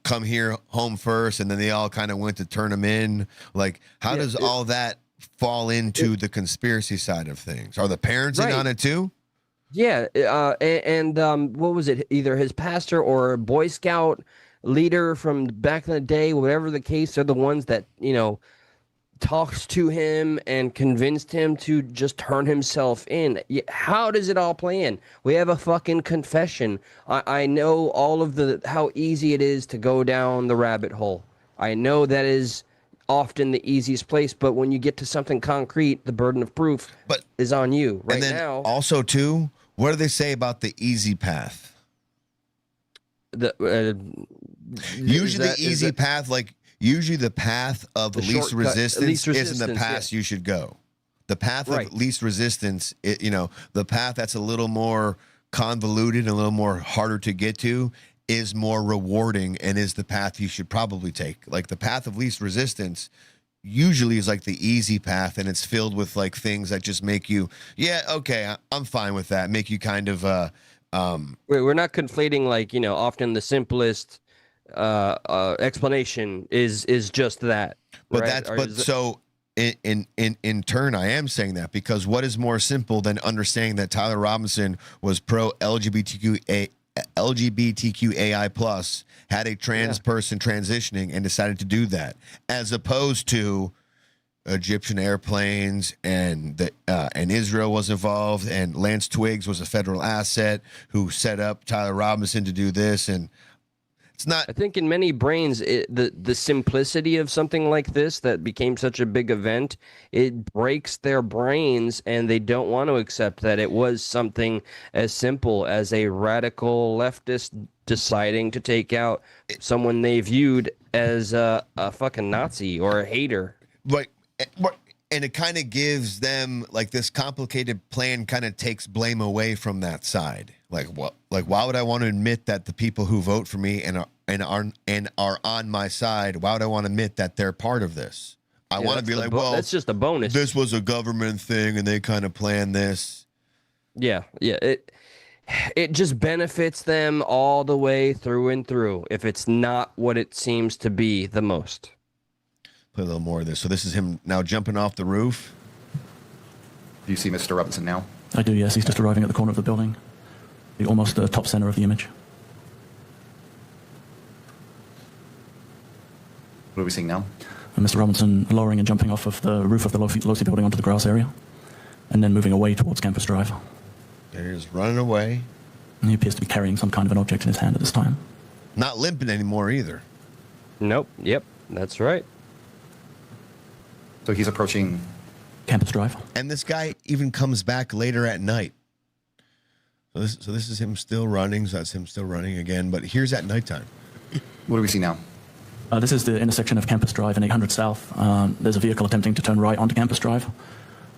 come here home first, and then they all kind of went to turn him in? Like, how does all that fall into the conspiracy side of things? Are the parents in on it too?
Yeah, and what was it? Either his pastor or a Boy Scout. leader from back in the day, whatever the case, they're the ones that, talked to him and convinced him to just turn himself in. How does it all play in? We have a fucking confession. I know all of how easy it is to go down the rabbit hole. I know that is often the easiest place, but when you get to something concrete, the burden of proof is on you. Right
and then
now,
also too, what do they say about the easy path? Usually the easy path, like usually the path of the least resistance isn't the path you should go. The path of least resistance, the path that's a little more convoluted and a little more harder to get to is more rewarding and is the path you should probably take. Like the path of least resistance usually is like the easy path, and it's filled with like things that just make you, I'm fine with that. Make you kind of
we're not conflating, like, often the simplest explanation is just that.
But
right?
So in turn, I am saying that because what is more simple than understanding that Tyler Robinson was pro LGBTQAI plus, had a trans person transitioning and decided to do that, as opposed to Egyptian airplanes and Israel was involved, and Lance Twiggs was a federal asset who set up Tyler Robinson to do this. And it's not.
I think in many brains, the simplicity of something like this that became such a big event, it breaks their brains, and they don't want to accept that it was something as simple as a radical leftist deciding to take out someone they viewed as a fucking Nazi or a hater.
Like, and it kind of gives them, like, this complicated plan kind of takes blame away from that side. Like, what? Like, why would I want to admit that the people who vote for me and are on my side, why would I want to admit that they're part of this? I want to be like, well,
that's just a bonus.
This was a government thing, and they kind of planned this.
Yeah. It just benefits them all the way through and through. If it's not what it seems to be the most.
Play a little more of this. So this is him now jumping off the roof.
Do you see Mr. Robinson now?
I do, yes. He's just arriving at the corner of the building, almost the top center of the image.
What are we seeing now?
And Mr. Robinson lowering and jumping off of the roof of the Losi building onto the grass area, and then moving away towards Campus Drive.
There he is, running away.
And he appears to be carrying some kind of an object in his hand at this time.
Not limping anymore either.
Nope. Yep. That's right.
So he's approaching
Campus Drive.
And this guy even comes back later at night. So this is him still running. So that's him still running again. But here's at nighttime.
What do we see now?
This is the intersection of Campus Drive and 800 South. There's a vehicle attempting to turn right onto Campus Drive.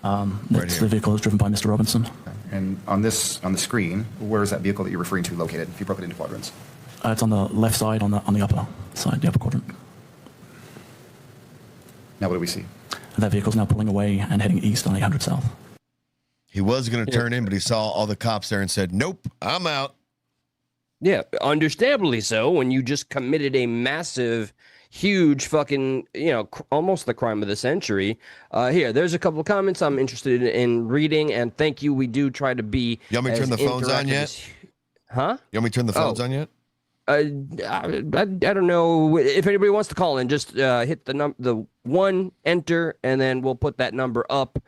That's the vehicle is driven by Mr. Robinson.
And on the screen, where is that vehicle that you're referring to located? If you broke it into quadrants.
It's on the left side, on the upper side, the upper quadrant.
Now what do we see?
And that vehicle's now pulling away and heading east on 800 South.
He was going to turn in, but he saw all the cops there and said, "Nope, I'm out."
Yeah, understandably so. When you just committed a massive, huge fucking, almost the crime of the century. Here, there's a couple of comments I'm interested in reading, and thank you. We do try to be.
You want me to turn the phones on yet?
Huh?
You want me to turn the phones on yet?
I don't know if anybody wants to call in. Just hit the one, enter, and then we'll put that number up.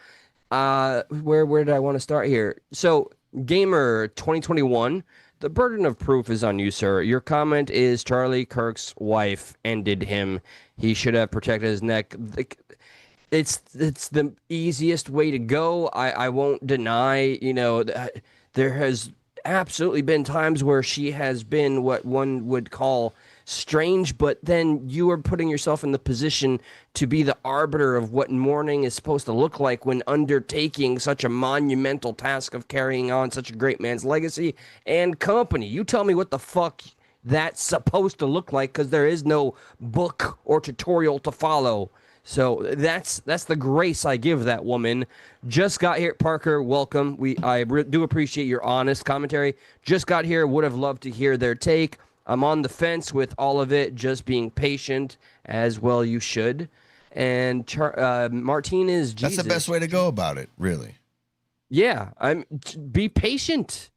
Where did I want to start here? So, Gamer 2021. The burden of proof is on you, sir. Your comment is Charlie Kirk's wife ended him. He should have protected his neck. It's the easiest way to go. I won't deny, there has absolutely been times where she has been what one would call strange, but then you are putting yourself in the position to be the arbiter of what mourning is supposed to look like when undertaking such a monumental task of carrying on such a great man's legacy and company. You tell me what the fuck that's supposed to look like, because there is no book or tutorial to follow. So that's the grace I give that woman. Just got here, Parker. Welcome. I do appreciate your honest commentary. Just got here. Would have loved to hear their take. I'm on the fence with all of it. Just being patient, as well you should. And Martine is Jesus.
That's the best way to go about it, really.
Yeah, be patient.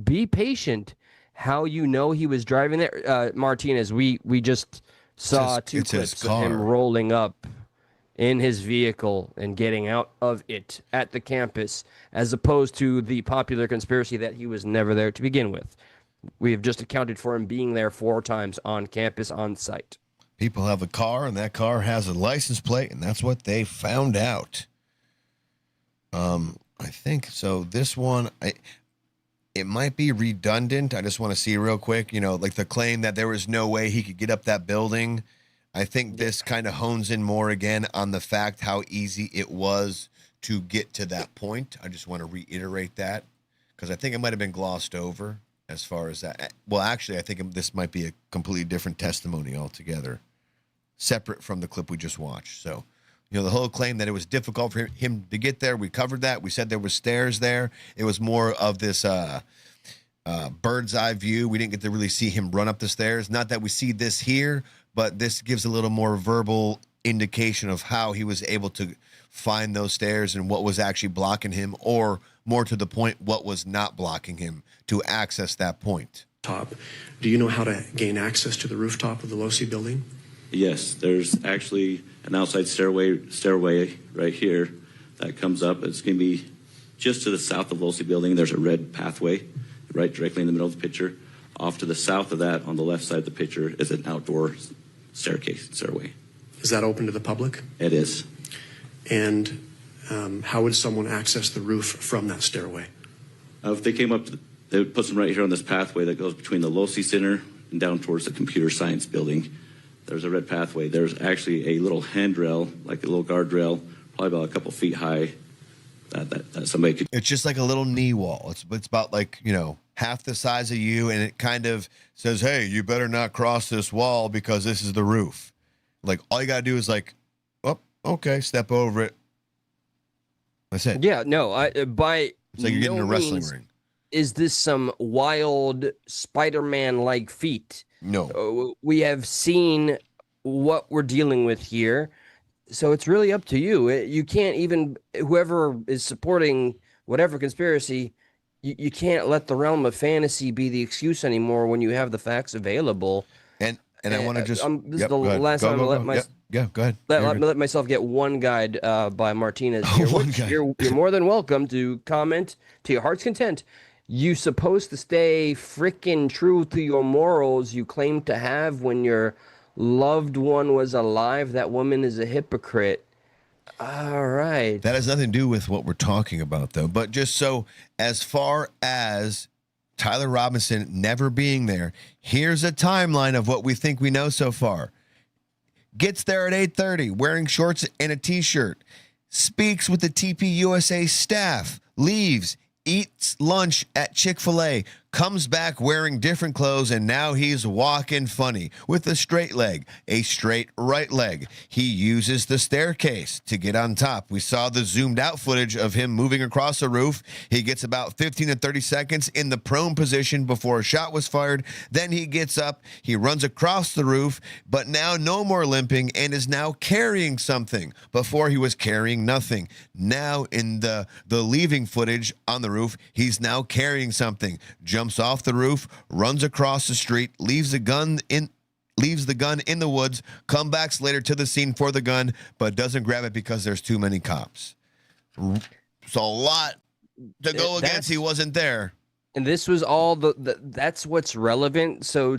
Be patient. how you know he was driving there, Martinez, we just saw two
it's his
clips of him
car.
rolling up in his vehicle and getting out of it at the campus, as opposed to the popular conspiracy that he was never there to begin with. We have just accounted for him being there 4 times on campus, on site.
People have a car, and that car has a license plate, and that's what they found out. I think so. This one, it might be redundant. I just want to see real quick, like the claim that there was no way he could get up that building. I think this kind of hones in more again on the fact how easy it was to get to that point. I just want to reiterate that because I think it might have been glossed over as far as that. Well, actually, I think this might be a completely different testimony altogether, separate from the clip we just watched. So, the whole claim that it was difficult for him to get there, we covered that. We said there was stairs there. It was more of this bird's eye view. We didn't get to really see him run up the stairs. Not that we see this here, but this gives a little more verbal indication of how he was able to find those stairs and what was actually blocking him, or more to the point, what was not blocking him to access that point.
Top. Do you know how to gain access to the rooftop of the Losi building?
Yes, there's actually an outside stairway right here that comes up. It's going to be just to the south of Losi building. There's a red pathway right directly in the middle of the picture. Off to the south of that, on the left side of the picture, is an outdoor stairway.
Is that open to the public?
It is.
And how would someone access the roof from that stairway?
If they came up, they would put them right here on this pathway that goes between the Losi Center and down towards the computer science building. There's a red pathway. There's actually a little handrail, like a little guardrail, probably about a couple feet high, that somebody could.
It's just like a little knee wall. It's about like, half the size of you, and it kind of says, hey, you better not cross this wall because this is the roof. Like, all you got to do is like, oh, okay, step over it. That's it.
Yeah, no, it's
like you're getting in a wrestling ring.
Is this some wild Spider-Man-like feat?
No.
We have seen what we're dealing with here, so it's really up to you. You can't even, whoever is supporting whatever conspiracy, you can't let the realm of fantasy be the excuse anymore when you have the facts available.
And I want to just...
this is the last time I
go ahead.
Let myself get one guide by Martinez here.
One guide.
You're more than welcome to comment to your heart's content. You supposed to stay freaking true to your morals you claim to have when your loved one was alive. That woman is a hypocrite. All right.
That has nothing to do with what we're talking about, though. But just so, as far as Tyler Robinson never being there, here's a timeline of what we think we know so far. Gets there at 8:30, wearing shorts and a T-shirt. Speaks with the TPUSA staff. Leaves. Eats lunch at Chick-fil-A, comes back wearing different clothes, and now he's walking funny with a straight leg, a straight right leg. He uses the staircase to get on top. We saw the zoomed out footage of him moving across the roof. He gets about 15 to 30 seconds in the prone position before a shot was fired. Then he gets up, he runs across the roof, but now no more limping and is now carrying something. Before he was carrying nothing. Now in the leaving footage on the roof, he's now carrying something. Jumps off the roof, runs across the street, leaves the gun in the woods, comes back later to the scene for the gun, but doesn't grab it because there's too many cops. So a lot to go against. He wasn't there.
And this was all that's what's relevant. So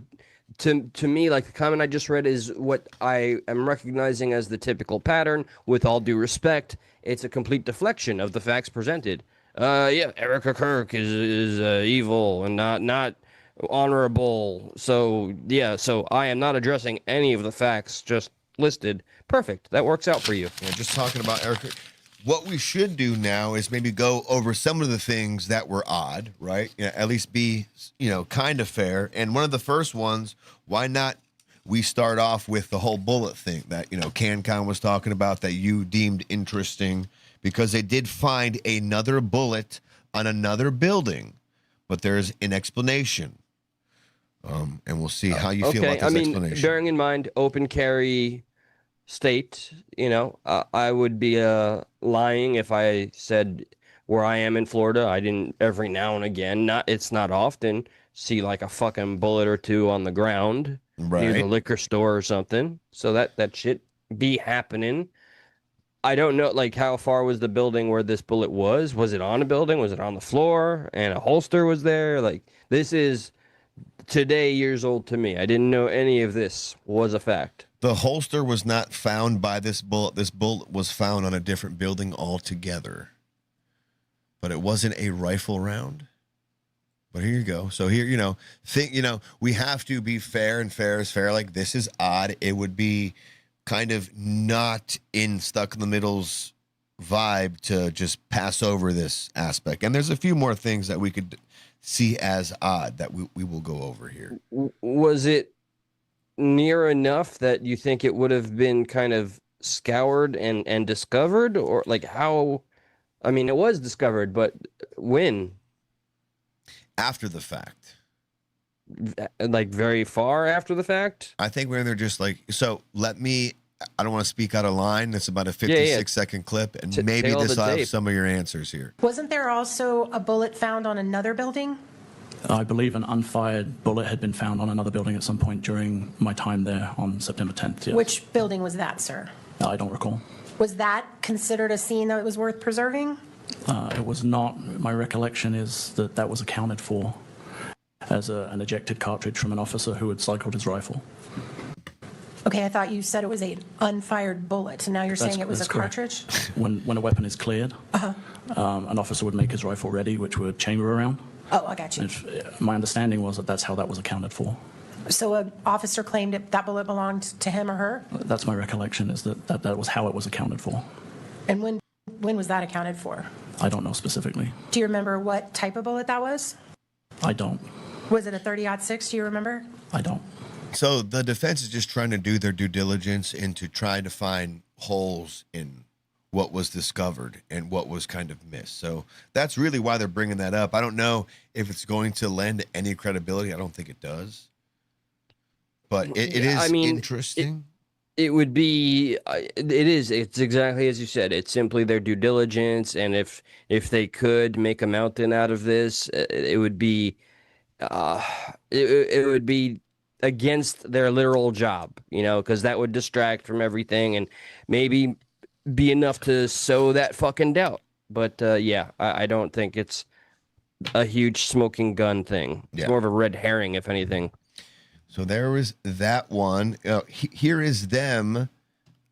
to me, like the comment I just read is what I am recognizing as the typical pattern. With all due respect, it's a complete deflection of the facts presented. Erica Kirk is evil and not honorable. So I am not addressing any of the facts just listed. Perfect. That works out for you.
Yeah, just talking about Erica. What we should do now is maybe go over some of the things that were odd, right? At least be, kind of fair. And one of the first ones, why not we start off with the whole bullet thing that, CanCon was talking about that you deemed interesting. Because they did find another bullet on another building, but there's an explanation. And we'll see how you feel about this explanation.
Bearing in mind, open carry state, I would be lying if I said where I am in Florida. I didn't every now and again. It's not often see like a fucking bullet or two on the ground near the liquor store or something. So that shit be happening. I don't know, like, how far was the building where this bullet was? Was it on a building? Was it on the floor? And a holster was there? Like, this is today years old to me. I didn't know any of this was a fact.
The holster was not found by this bullet. This bullet was found on a different building altogether. But it wasn't a rifle round. But here you go. So here, we have to be fair, and fair is fair. Like, this is odd. It would be kind of not in Stuck in the Middle's vibe to just pass over this aspect. And there's a few more things that we could see as odd that we will go over here.
Was it near enough that you think it would have been kind of scoured and discovered? Or like how, I mean, it was discovered, but when?
After the fact.
Like very far after the fact?
I think when they're just like, so I don't want to speak out of line. It's about a 56-second clip, and maybe this will have some of your answers here.
Wasn't there also a bullet found on another building?
I believe an unfired bullet had been found on another building at some point during my time there on September 10th. Yes.
Which building was that, sir?
I don't recall.
Was that considered a scene that was worth preserving?
It was not. My recollection is that was accounted for as an ejected cartridge from an officer who had cycled his rifle.
Okay, I thought you said it was an unfired bullet, and now you're saying it was a cartridge?
When a weapon is cleared, an officer would make his rifle ready, which would chamber around.
Oh, I got you.
My understanding was that that's how that was accounted for.
So an officer claimed that bullet belonged to him or her?
That's my recollection, is that was how it was accounted for.
And when was that accounted for?
I don't know specifically.
Do you remember what type of bullet that was?
I don't.
Was it a 30-06? Do you remember?
I don't.
So the defense is just trying to do their due diligence into trying to find holes in what was discovered and what was kind of missed. So that's really why they're bringing that up. I don't know if it's going to lend any credibility. I don't think it does. But it is interesting.
It would be, it's exactly as you said. It's simply their due diligence. And if they could make a mountain out of this, it would be, it would be against their literal job, because that would distract from everything and maybe be enough to sow that fucking doubt. But I don't think it's a huge smoking gun thing. It's more of a red herring, if anything.
So there was that one. Here is them.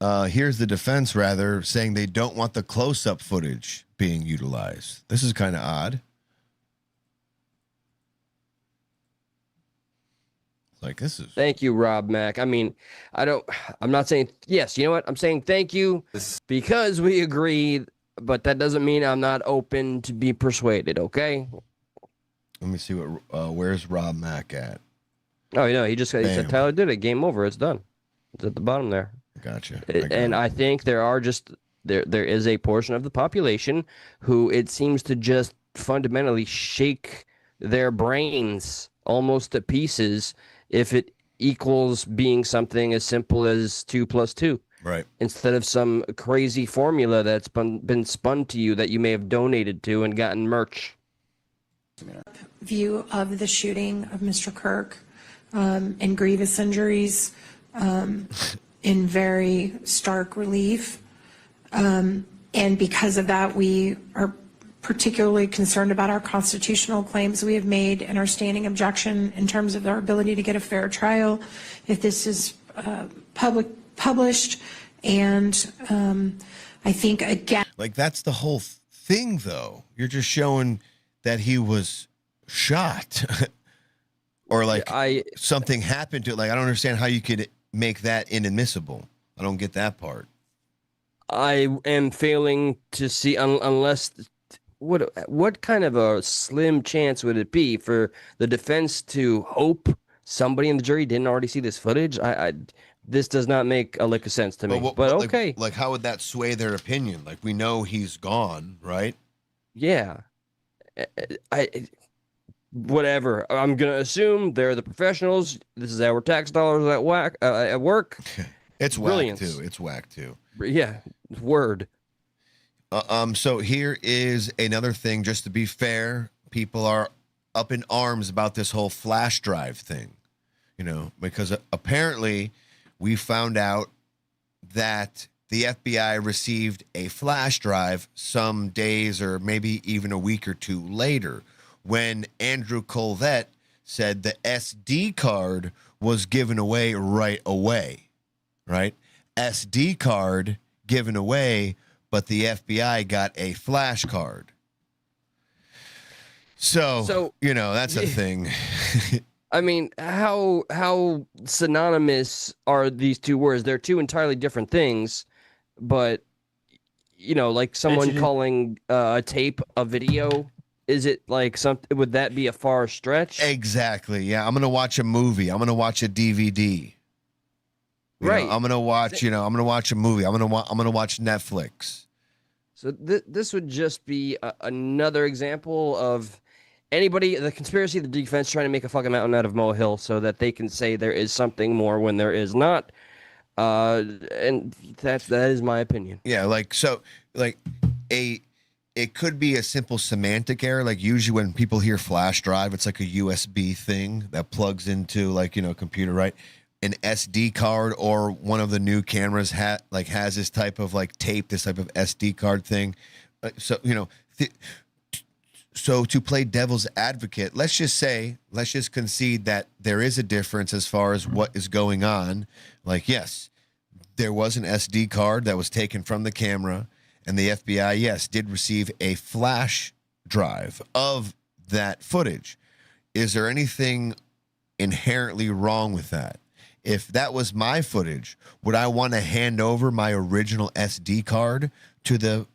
Here's the defense, rather, saying they don't want the close-up footage being utilized. This is kind of odd. Like, this is.
Thank you, Rob Mack. I mean, I'm not saying yes. You know what? I'm saying thank you because we agree, but that doesn't mean I'm not open to be persuaded. Okay.
Let me see where's Rob Mack at?
Oh, he said Tyler did it. Game over. It's done. It's at the bottom there.
Gotcha.
I think there is a portion of the population who it seems to just fundamentally shake their brains almost to pieces if it equals being something as simple as 2 + 2.
Right.
Instead of some crazy formula that's been spun to you that you may have donated to and gotten merch.
View of the shooting of Mr. Kirk and grievous injuries in very stark relief. And because of that, we are particularly concerned about our constitutional claims we have made and our standing objection in terms of our ability to get a fair trial if this is published. And I think, again,
like, that's the whole thing, though. You're just showing that he was shot or like something happened to it. Like, I don't understand how you could make that inadmissible. I don't get that part.
I am failing to see unless what kind of a slim chance would it be for the defense to hope somebody in the jury didn't already see this footage? This does not make a lick of sense to me. But okay.
Like, how would that sway their opinion? Like, we know he's gone, right?
Yeah. Whatever. I'm going to assume they're the professionals. This is our tax dollars at work.
It's
Brilliance.
whack, too. It's whack, too.
Yeah. Word.
So here is another thing, just to be fair. People are up in arms about this whole flash drive thing, you know, because apparently we found out that the FBI received a flash drive some days or maybe even a week or two later when Andrew Colvett said the SD card was given away right away, right? SD card given away, but the FBI got a flash card. So you know, that's a thing.
I mean, how synonymous are these two words? They're two entirely different things, but you know, like someone calling a tape a video. Is it like something? Would that be a far stretch?
Exactly. Yeah, I'm gonna watch a movie. I'm gonna watch a DVD.
Right.
I'm gonna watch. I'm gonna watch a movie. I'm gonna watch Netflix.
So this would just be another example of anybody, the conspiracy, the defense, trying to make a fucking mountain out of molehill so that they can say there is something more when there is not. And that is my opinion.
Yeah, it could be a simple semantic error. Like usually when people hear flash drive, it's like a USB thing that plugs into a computer, right? An SD card or one of the new cameras has this type of tape, this type of SD card thing. So to play devil's advocate, let's just concede that there is a difference as far as what is going on. Like, yes, there was an SD card that was taken from the camera, and the FBI, yes, did receive a flash drive of that footage. Is there anything inherently wrong with that? If that was my footage, would I want to hand over my original SD card to the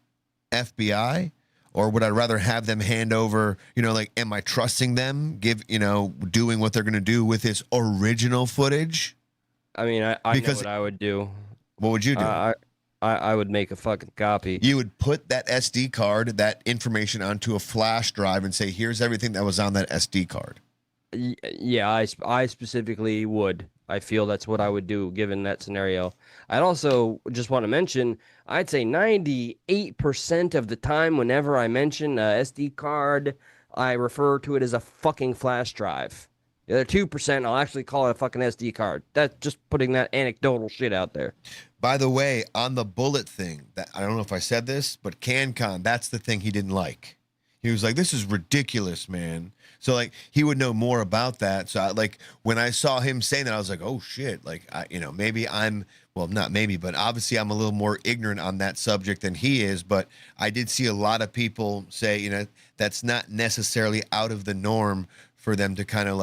FBI? Or would I rather have them hand over, am I trusting them, doing what they're going to do with this original footage?
I mean, I know what I would do.
What would you do?
I would make a fucking copy.
You would put that SD card, that information onto a flash drive and say, here's everything that was on that SD card.
Yeah, I specifically would. I feel that's what I would do given that scenario. I'd also just want to mention, I'd say 98% of the time whenever I mention a SD card, I refer to it as a fucking flash drive. The other 2%, I'll actually call it a fucking SD card. That's just putting that anecdotal shit out there.
By the way, on the bullet thing, that I don't know if I said this, but CanCon, that's the thing he didn't like. He was like, this is ridiculous, man. So he would know more about that. So when I saw him saying that, I was like, oh shit. Maybe not maybe, but obviously I'm a little more ignorant on that subject than he is. But I did see a lot of people say, that's not necessarily out of the norm for them to kind of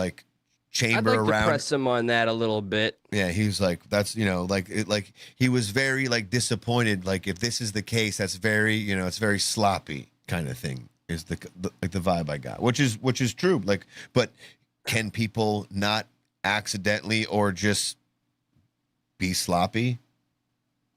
chamber
I'd like
around.
To press him on that a little bit.
Yeah, he was like, that's he was very disappointed. If this is the case, that's very it's very sloppy kind of thing. Is the vibe I got, which is true. But can people not accidentally or just be sloppy?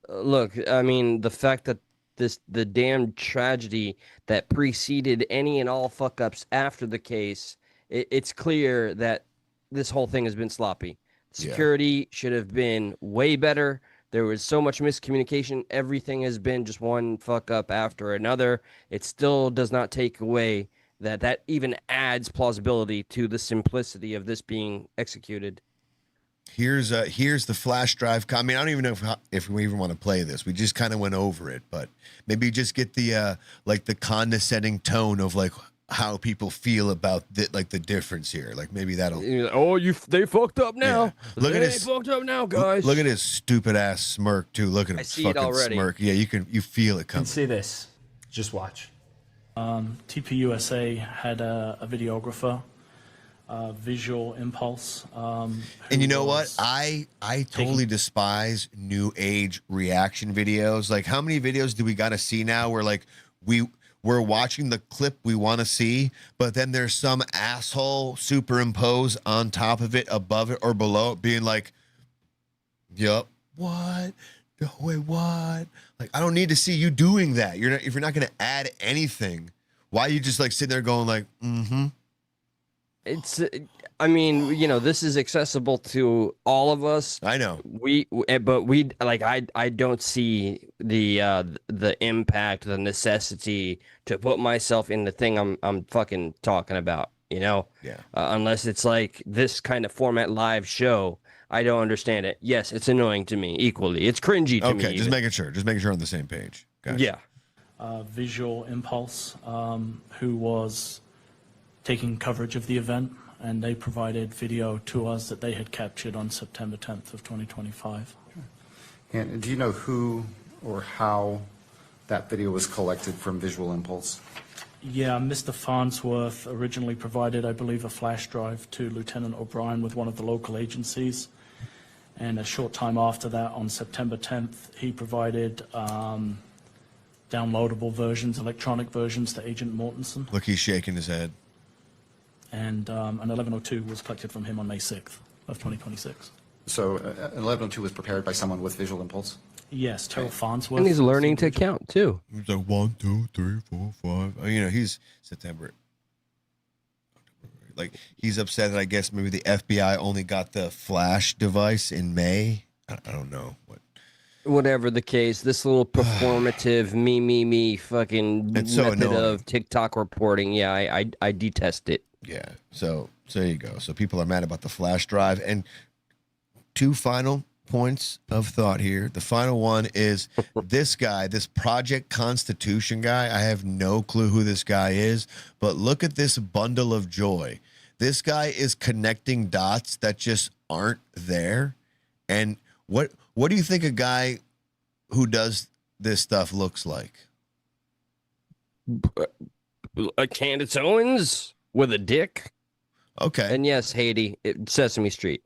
Look, I mean, the fact that the damn tragedy that preceded any and all fuck ups after the case, it's clear that this whole thing has been sloppy. Security should have been way better. There was so much miscommunication. Everything has been just one fuck up after another. It still does not take away that even adds plausibility to the simplicity of this being executed.
Here's the flash drive. I mean, I don't even know if we even want to play this. We just kind of went over it, but maybe just get the the condescending tone of how people feel about the difference here. Maybe that'll.
Oh, they fucked up now.
Yeah. Look at his
fucked up now, guys.
Look at his stupid ass smirk too. Look at him fucking smirk. Yeah, you feel it coming.
You can see this. Just watch.
TPUSA had a videographer, Visual Impulse.
And you know what? I totally despise new age reaction videos. How many videos do we got to see now where we're watching the clip we want to see, but then there's some asshole superimposed on top of it, above it, or below it, being like, "Yup, what? No, wait, what?" I don't need to see you doing that. If you're not going to add anything, why are you just sitting there going "Mm-hmm"?
It's, I mean, this is accessible to all of us.
I know.
I don't see the impact, the necessity to put myself in the thing I'm fucking talking about. You know,
Yeah.
Unless it's like this kind of format live show, I don't understand it. Yes, it's annoying to me equally. It's cringy to me.
Okay, just making sure. Just making sure on the same page. Gotcha.
Yeah.
Visual Impulse, who was taking coverage of the event, and they provided video to us that they had captured on September 10th of 2025.
And do you know who or how that video was collected from Visual Impulse?
Yeah, Mr. Farnsworth originally provided, I believe, a flash drive to Lieutenant O'Brien with one of the local agencies. And a short time after that, on September 10th, he provided downloadable versions, electronic versions to Agent Mortensen.
Look, he's shaking his head.
And an 1102 was collected from him on May 6th of 2026.
So 1102 was prepared by someone with Visual Impulse?
Yes, Terrell Farnsworth.
And he's learning to count, too.
He's like 1, 2, 3, 4, 5. You know, he's September. Like, he's upset that I guess maybe the FBI only got the flash device in May. I don't know what.
Whatever the case, this little performative me fucking
It's so
method
annoying.
of TikTok reporting. Yeah, I detest it.
Yeah. So there you go. So people are mad about the flash drive. And 2 final points of thought here. The final one is this guy, this Project Constitution guy. I have no clue who this guy is, but look at this bundle of joy. This guy is connecting dots that just aren't there. And what do you think a guy who does this stuff looks like?
Candace Owens with a dick.
Okay.
And yes, Haiti, Sesame Street.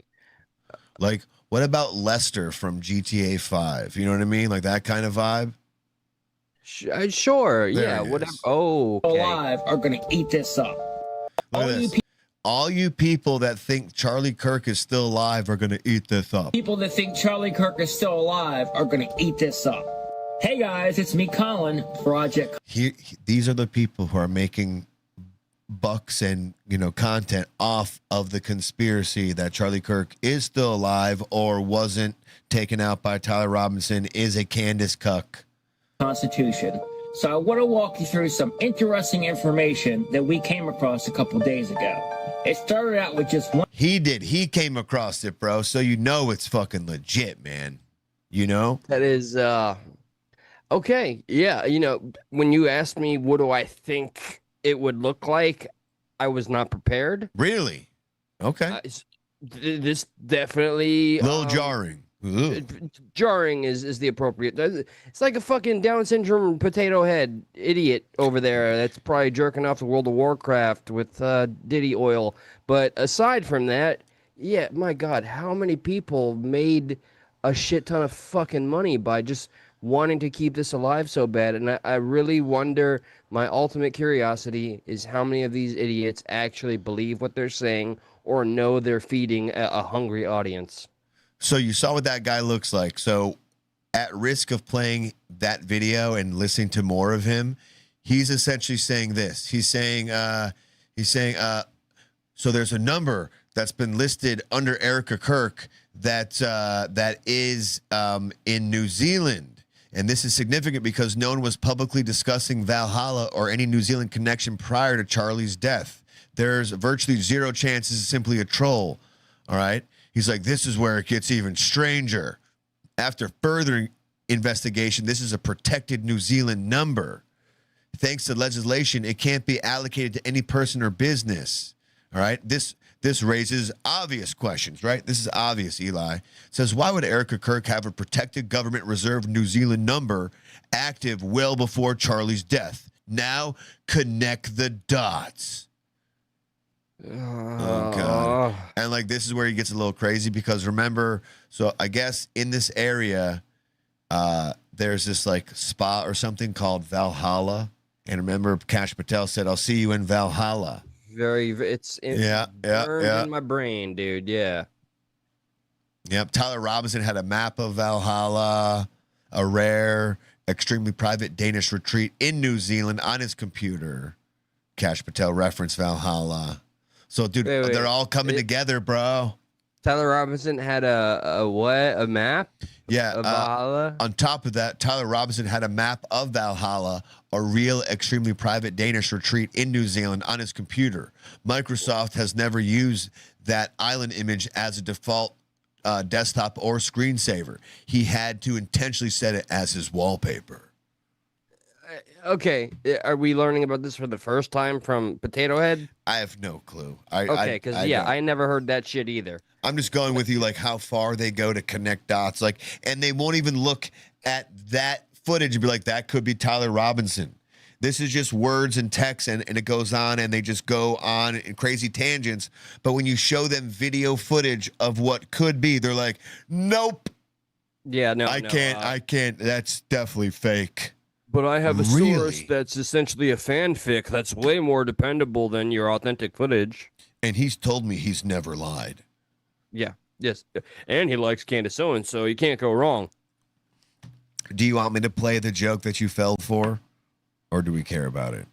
Like, what about Lester from GTA 5? You know what I mean? Like that kind of vibe?
Sure.
There
Yeah.
he
Whatever.
is.
Oh, okay.
Alive are going to eat this up.
Look at this. All you people that think Charlie Kirk is still alive are going to eat this up.
People that think Charlie Kirk is still alive are going to eat this up. Hey guys, it's me, Colin, Project.
These are the people who are making bucks and, content off of the conspiracy that Charlie Kirk is still alive or wasn't taken out by Tyler Robinson, is a Candace cuck.
Constitution. So I want to walk you through some interesting information that we came across a couple days ago. It started out with just one.
He did. He came across it, bro. So it's fucking legit, man.
That is okay. Yeah, when you asked me what do I think it would look like, I was not prepared.
Really? Okay.
This definitely
a little jarring.
Jarring is the appropriate. It's like a fucking Down syndrome potato head idiot over there that's probably jerking off to World of Warcraft with Diddy oil. But aside from that, yeah, my God, how many people made a shit ton of fucking money by just wanting to keep this alive so bad? And I really wonder, my ultimate curiosity is how many of these idiots actually believe what they're saying or know they're feeding a hungry audience.
So you saw what that guy looks like. So at risk of playing that video and listening to more of him, he's essentially saying this. He's saying, so there's a number that's been listed under Erica Kirk that is in New Zealand. And this is significant because no one was publicly discussing Valhalla or any New Zealand connection prior to Charlie's death. There's virtually zero chance this is simply a troll. All right. He's like, this is where it gets even stranger. After further investigation, this is a protected New Zealand number. Thanks to legislation, it can't be allocated to any person or business. All right. This raises obvious questions, right? This is obvious, Eli. It says, why would Erica Kirk have a protected government reserved New Zealand number active well before Charlie's death? Now connect the dots. Oh God. And this is where he gets a little crazy because remember, so I guess in this area, there's this spa or something called Valhalla. And remember, Kash Patel said, I'll see you in Valhalla.
It's burned in my brain, dude. Yeah.
Yep. Tyler Robinson had a map of Valhalla, a rare, extremely private Danish retreat in New Zealand on his computer. Kash Patel referenced Valhalla. So, dude,
wait.
they're all coming together, bro.
Tyler Robinson had a map?
Yeah.
Of Valhalla?
On top of that, Tyler Robinson had a map of Valhalla, a real extremely private Danish retreat in New Zealand, on his computer. Microsoft has never used that island image as a default desktop or screensaver. He had to intentionally set it as his wallpaper.
Okay, are we learning about this for the first time from Potato Head?
I have no clue.
Okay, because I never heard that shit either.
I'm just going with you, like how far they go to connect dots, like, and they won't even look at that footage and be like, that could be Tyler Robinson. This is just words and text, and it goes on, and they just go on in crazy tangents. But when you show them video footage of what could be, they're like, nope.
Yeah, no,
I can't. That's definitely fake.
But I have a
Really?
source that's essentially a fanfic that's way more dependable than your authentic footage.
And he's told me he's never lied.
Yeah, yes. And he likes Candace Owens, so you can't go wrong.
Do you want me to play the joke that you fell for? Or do we care about it?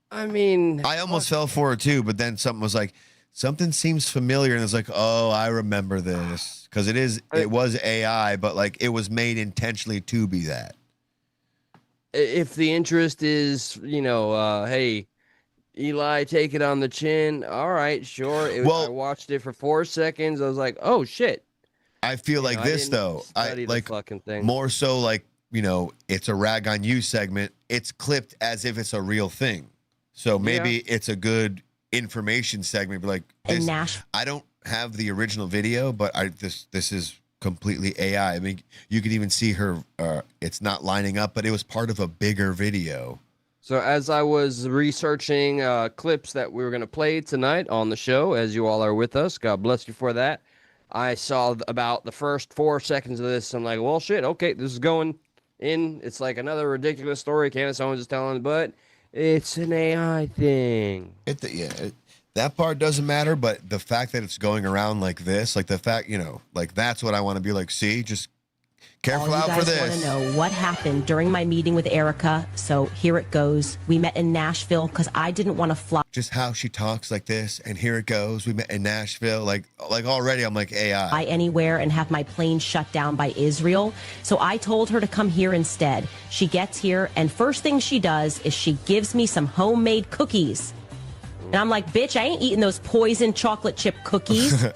I mean,
I almost fell for it too, but then something was like, something seems familiar, and it's like, oh, I remember this. Because it was AI, but like it was made intentionally to be that.
If the interest is, hey, Eli, take it on the chin. All right, sure. I watched it for 4 seconds. I was like, oh shit.
I feel like this though. I like
fucking thing.
More so like, it's a rag on you segment. It's clipped as if it's a real thing. So maybe it's a good information segment. Be like, this, I don't have the original video, but this is completely AI. I mean, you could even see her. It's not lining up, but it was part of a bigger video.
So as I was researching clips that we were going to play tonight on the show, as you all are with us, God bless you for that, I saw about the first 4 seconds of this. I'm like, well, shit, okay, this is going in. It's like another ridiculous story Candace Owens is telling, but it's an AI thing.
That part doesn't matter, but the fact that it's going around like this, like the fact, like that's what I want to be like, see, just careful out for this.
You guys want to know what happened during my meeting with Erica, so here it goes. We met in Nashville because I didn't want to fly.
Just how she talks like this, and here it goes. We met in Nashville. Like already I'm like AI.
Anywhere and have my plane shut down by Israel. So I told her to come here instead. She gets here, and first thing she does is she gives me some homemade cookies. And I'm like, bitch, I ain't eating those poison chocolate chip cookies.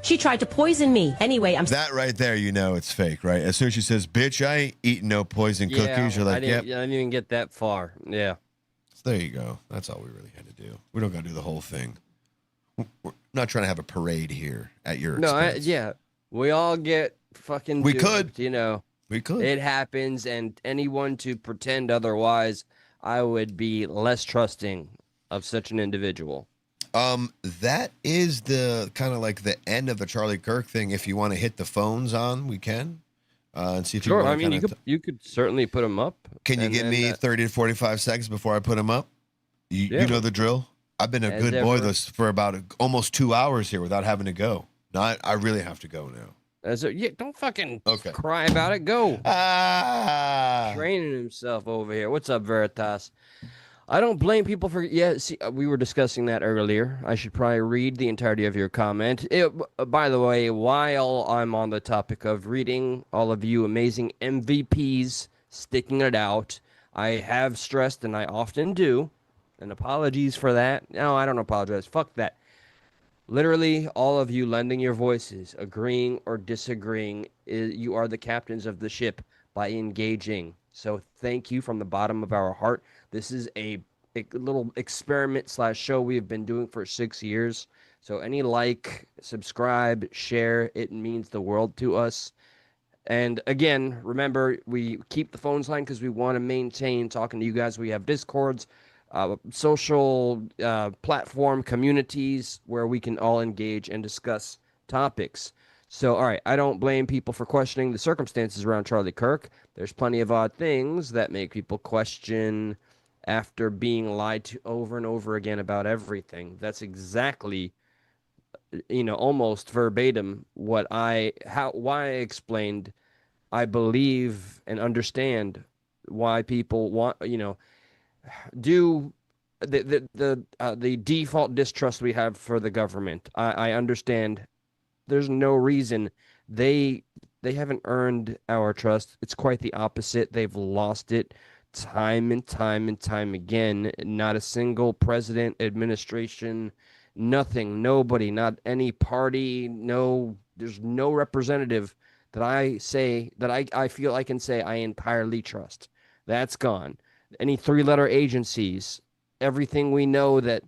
She tried to poison me. Anyway,
that right there, it's fake, right? As soon as she says, bitch, I ain't eating no poison cookies, you're like, yep.
I didn't even get that far. Yeah.
So there you go. That's all we really had to do. We don't got to do the whole thing. We're not trying to have a parade here at your expense.
We all get fucking
We
duped,
could. We could.
It happens, and anyone to pretend otherwise, I would be less trusting of such an individual.
That is the kind of like the end of the Charlie Kirk thing. If you want to hit the phones on, we can. And see if
sure.
you
I mean, you could certainly put them up.
Can you give me 30 to 45 seconds before I put them up? You know the drill. I've been a good boy for about almost 2 hours here without having to go. No, I really have to go now.
Don't fucking cry about it. Go. Training himself over here. What's up, Veritas? I don't blame people for... Yeah, see, we were discussing that earlier. I should probably read the entirety of your comment. By the way, while I'm on the topic of reading all of you amazing MVPs sticking it out, I have stressed, and I often do, and apologies for that. No, I don't apologize. Fuck that. Literally, all of you lending your voices, agreeing or disagreeing, you are the captains of the ship by engaging. So thank you from the bottom of our heart. This is a little experiment / show we have been doing for 6 years. So any subscribe, share, it means the world to us. And again, remember, we keep the phones line because we want to maintain talking to you guys. We have Discords, social platform communities where we can all engage and discuss topics. So, all right, I don't blame people for questioning the circumstances around Charlie Kirk. There's plenty of odd things that make people question after being lied to over and over again about everything. That's exactly, almost verbatim why I explained. I believe and understand why people want, do the default distrust we have for the government. I understand there's no reason they haven't earned our trust. It's quite the opposite. They've lost it time and time and time again. Not a single president, administration, nothing, nobody, not any party, no, there's no representative that I feel I can say I entirely trust. That's gone. Any three-letter agencies, everything we know that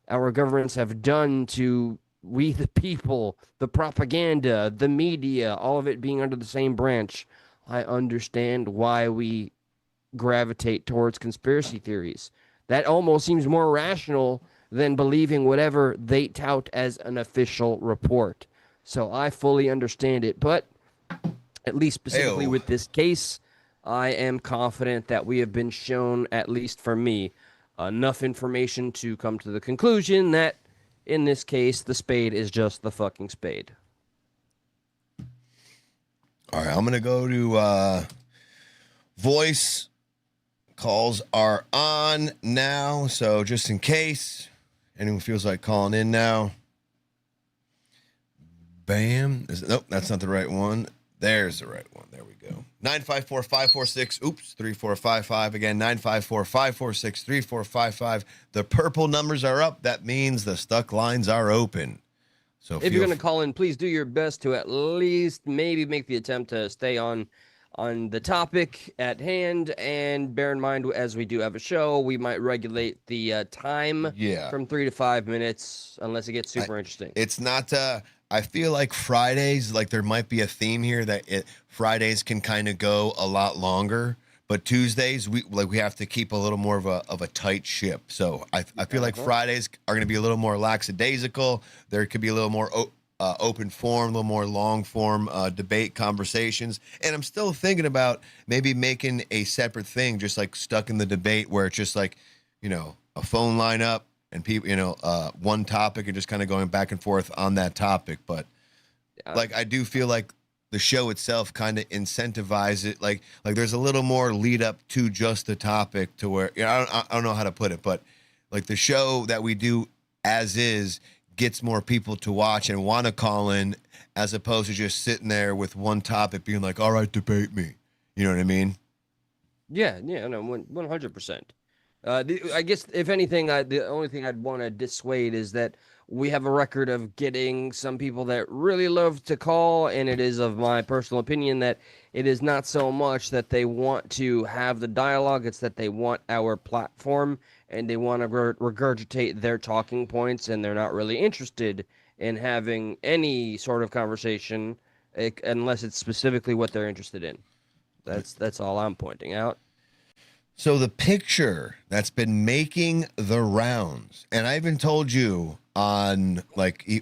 our governments have done to we the people, the propaganda, the media, all of it being under the same branch, I understand why we gravitate towards conspiracy theories. That almost seems more rational than believing whatever they tout as an official report. So I fully understand it, but at least specifically with this case, I am confident that we have been shown, at least for me, enough information to come to the conclusion that in this case, the spade is just the fucking spade.
All right, I'm going to go to voice. Calls are on now, so just in case anyone feels like calling in now. Bam. Nope, that's not the right one. There's the right one. There we go. 954-546-3455. Again, 954-546-3455. The purple numbers are up. That means the stuck lines are open. So
if you're going to call in, please do your best to at least maybe make the attempt to stay on the topic at hand. And bear in mind, as we do have a show, we might regulate the time from 3 to 5 minutes unless it gets super interesting.
It's not... I feel like Fridays, like there might be a theme here that Fridays can kind of go a lot longer, but Tuesdays we have to keep a little more of a tight ship. So I feel like Fridays are going to be a little more lackadaisical. There could be a little more open form, a little more long form debate conversations. And I'm still thinking about maybe making a separate thing, just like Stuck in the Debate, where it's just like, a phone line up. And people, one topic and just kind of going back and forth on that topic. But like, I do feel like the show itself kind of incentivizes it. Like there's a little more lead up to just the topic to where, I don't know how to put it, but like the show that we do as is gets more people to watch and want to call in as opposed to just sitting there with one topic being like, all right, debate me. You know what I mean?
Yeah, no, 100%. I guess, if anything, the only thing I'd want to dissuade is that we have a record of getting some people that really love to call, and it is of my personal opinion that it is not so much that they want to have the dialogue, it's that they want our platform, and they want to regurgitate their talking points, and they're not really interested in having any sort of conversation unless it's specifically what they're interested in. That's all I'm pointing out.
So the picture that's been making the rounds, and I even told you on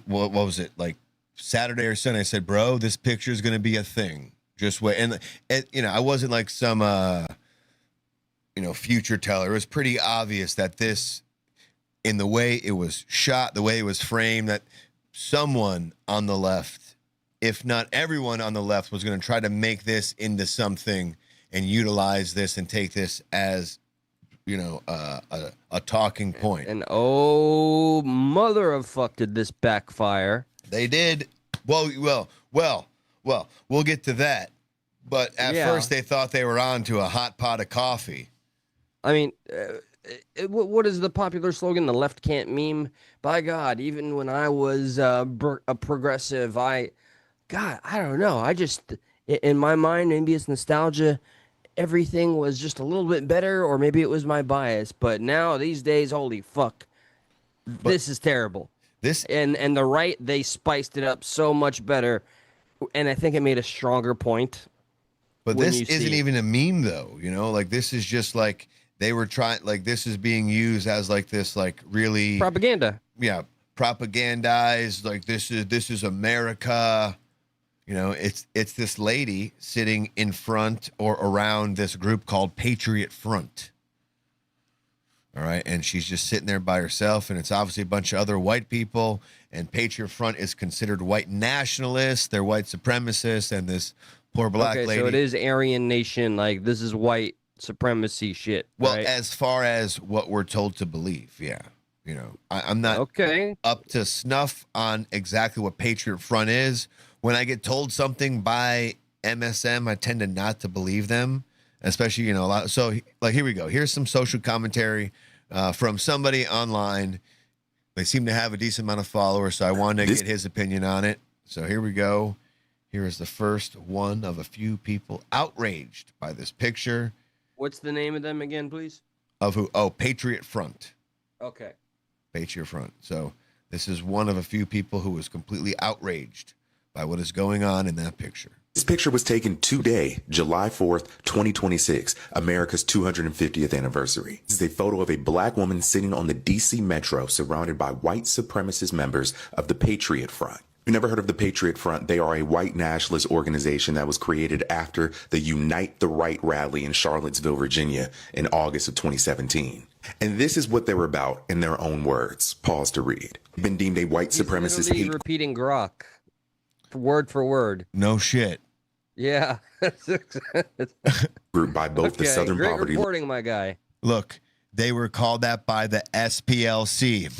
what was it, like Saturday or Sunday, I said, bro, this picture is going to be a thing. Just wait. And I wasn't like some, future teller. It was pretty obvious that this, in the way it was shot, the way it was framed, that someone on the left, if not everyone on the left, was going to try to make this into something and utilize this and take this as, a talking point.
And mother of fuck, did this backfire?
They did. Well, we'll get to that. But at first they thought they were on to a hot pot of coffee.
I mean, what is the popular slogan? The left can't meme. By God, even when I was a progressive, I don't know. I just, in my mind, maybe it's nostalgia. Everything was just a little bit better, or maybe it was my bias. But now, these days, holy fuck, this is terrible. And the right, they spiced it up so much better, and I think it made a stronger point.
But this isn't even a meme, though. Like this is just like they were trying. Like this is being used as like this, like really
propaganda.
Yeah, propagandized. Like this is America. It's this lady sitting in front or around this group called Patriot Front. All right. And she's just sitting there by herself. And it's obviously a bunch of other white people. And Patriot Front is considered white nationalists. They're white supremacists. And this poor black lady.
So it is Aryan Nation. Like, this is white supremacy shit.
Well,
right?
as far as what we're told to believe. Yeah. You know, I'm not up to snuff on exactly what Patriot Front is. When I get told something by MSM, I tend to not to believe them, especially, you know, a lot. So, like, here we go. Here's some social commentary from somebody online. They seem to have a decent amount of followers, so I wanted to get his opinion on it. So here we go. Here is the first one of a few people outraged by this picture.
What's the name of them again, please?
Of who? Oh, Patriot Front.
Okay.
Patriot Front. So this is one of a few people who was completely outraged by what is going on in that picture.
This picture was taken today, July 4th, 2026, America's 250th anniversary. This is a photo of a black woman sitting on the DC Metro surrounded by white supremacist members of the Patriot Front. If you've never heard of the Patriot Front, they are a white nationalist organization that was created after the Unite the Right rally in Charlottesville, Virginia in August of 2017. And this is what they're about in their own words. Pause to read. Been deemed a white supremacist hate
repeating Grok. Word for word.
No shit.
Yeah.
Group by both the Southern
great
Poverty.
reporting, my guy.
Look, they were called that by the SPLC.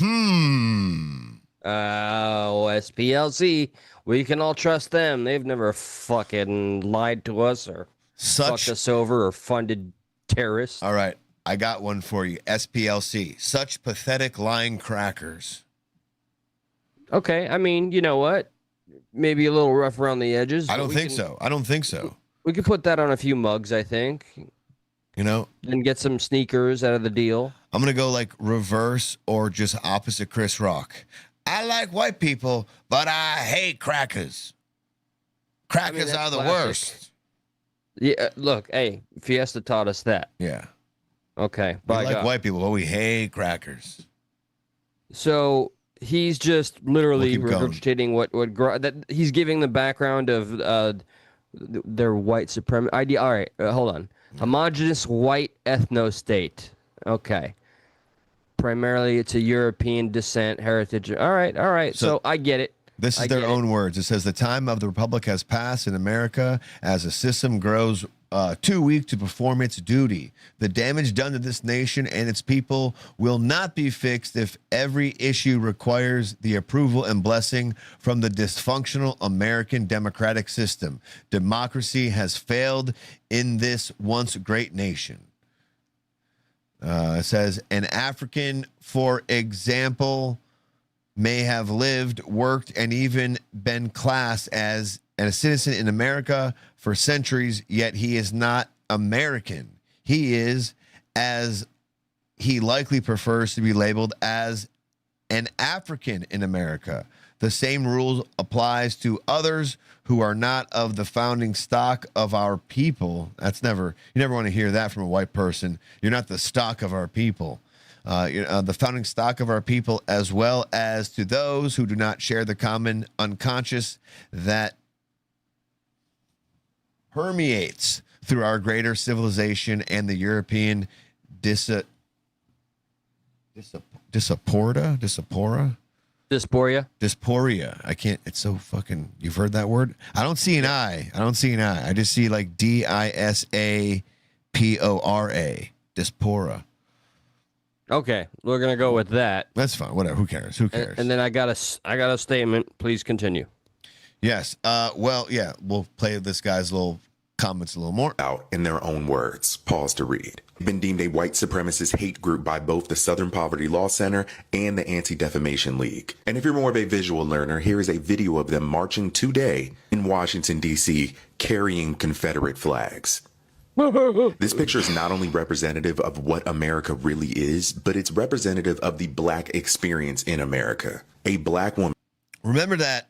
Oh, SPLC. We can all trust them. They've never fucking lied to us or fucked us over or funded terrorists.
All right. I got one for you. SPLC. Such pathetic lying crackers.
Okay. I mean, you know what? Maybe a little rough around the edges.
I don't think so. I don't think so.
We could put that on a few mugs, I think.
You know?
And get some sneakers out of the deal.
I'm going to go like reverse or just opposite Chris Rock. I like white people, but I hate crackers. Crackers are the worst.
Yeah, look, hey, Fiesta taught us that.
Yeah.
Okay.
We like white people, but we hate crackers.
So he's just literally
We'll keep
regurgitating that he's giving the background of their white supremacy idea. All right, hold on. Homogenous white ethno state. Okay. Primarily, it's a European descent heritage. All right. So I get it.
This is their own words. It says the time of the republic has passed in America as the system grows too weak to perform its duty. The damage done to this nation and its people will not be fixed if every issue requires the approval and blessing from the dysfunctional American democratic system. Democracy has failed in this once great nation. It says an African, for example, may have lived, worked, and even been classed as a citizen in America for centuries, yet he is not American. He is, as he likely prefers to be labeled, as an African in America. The same rule applies to others who are not of the founding stock of our people. You never want to hear that from a white person. You're not the stock of our people. The founding stock of our people, as well as to those who do not share the common unconscious that permeates through our greater civilization and the European dysphoria. I can't. It's so fucking. You've heard that word? I don't see an I. I just see like DISAPORA. Dyspora.
Okay, we're gonna go with that.
That's fine. Whatever. Who cares?
And then I got a statement. Please continue.
Yes. Well, yeah. We'll play this guy's little comments a little more.
Out in their own words. Pause to read. Been deemed a white supremacist hate group by both the Southern Poverty Law Center and the Anti-Defamation League. And if you're more of a visual learner, here is a video of them marching today in Washington, D.C., carrying Confederate flags. This picture is not only representative of what America really is, but it's representative of the black experience in America. A black woman.
Remember that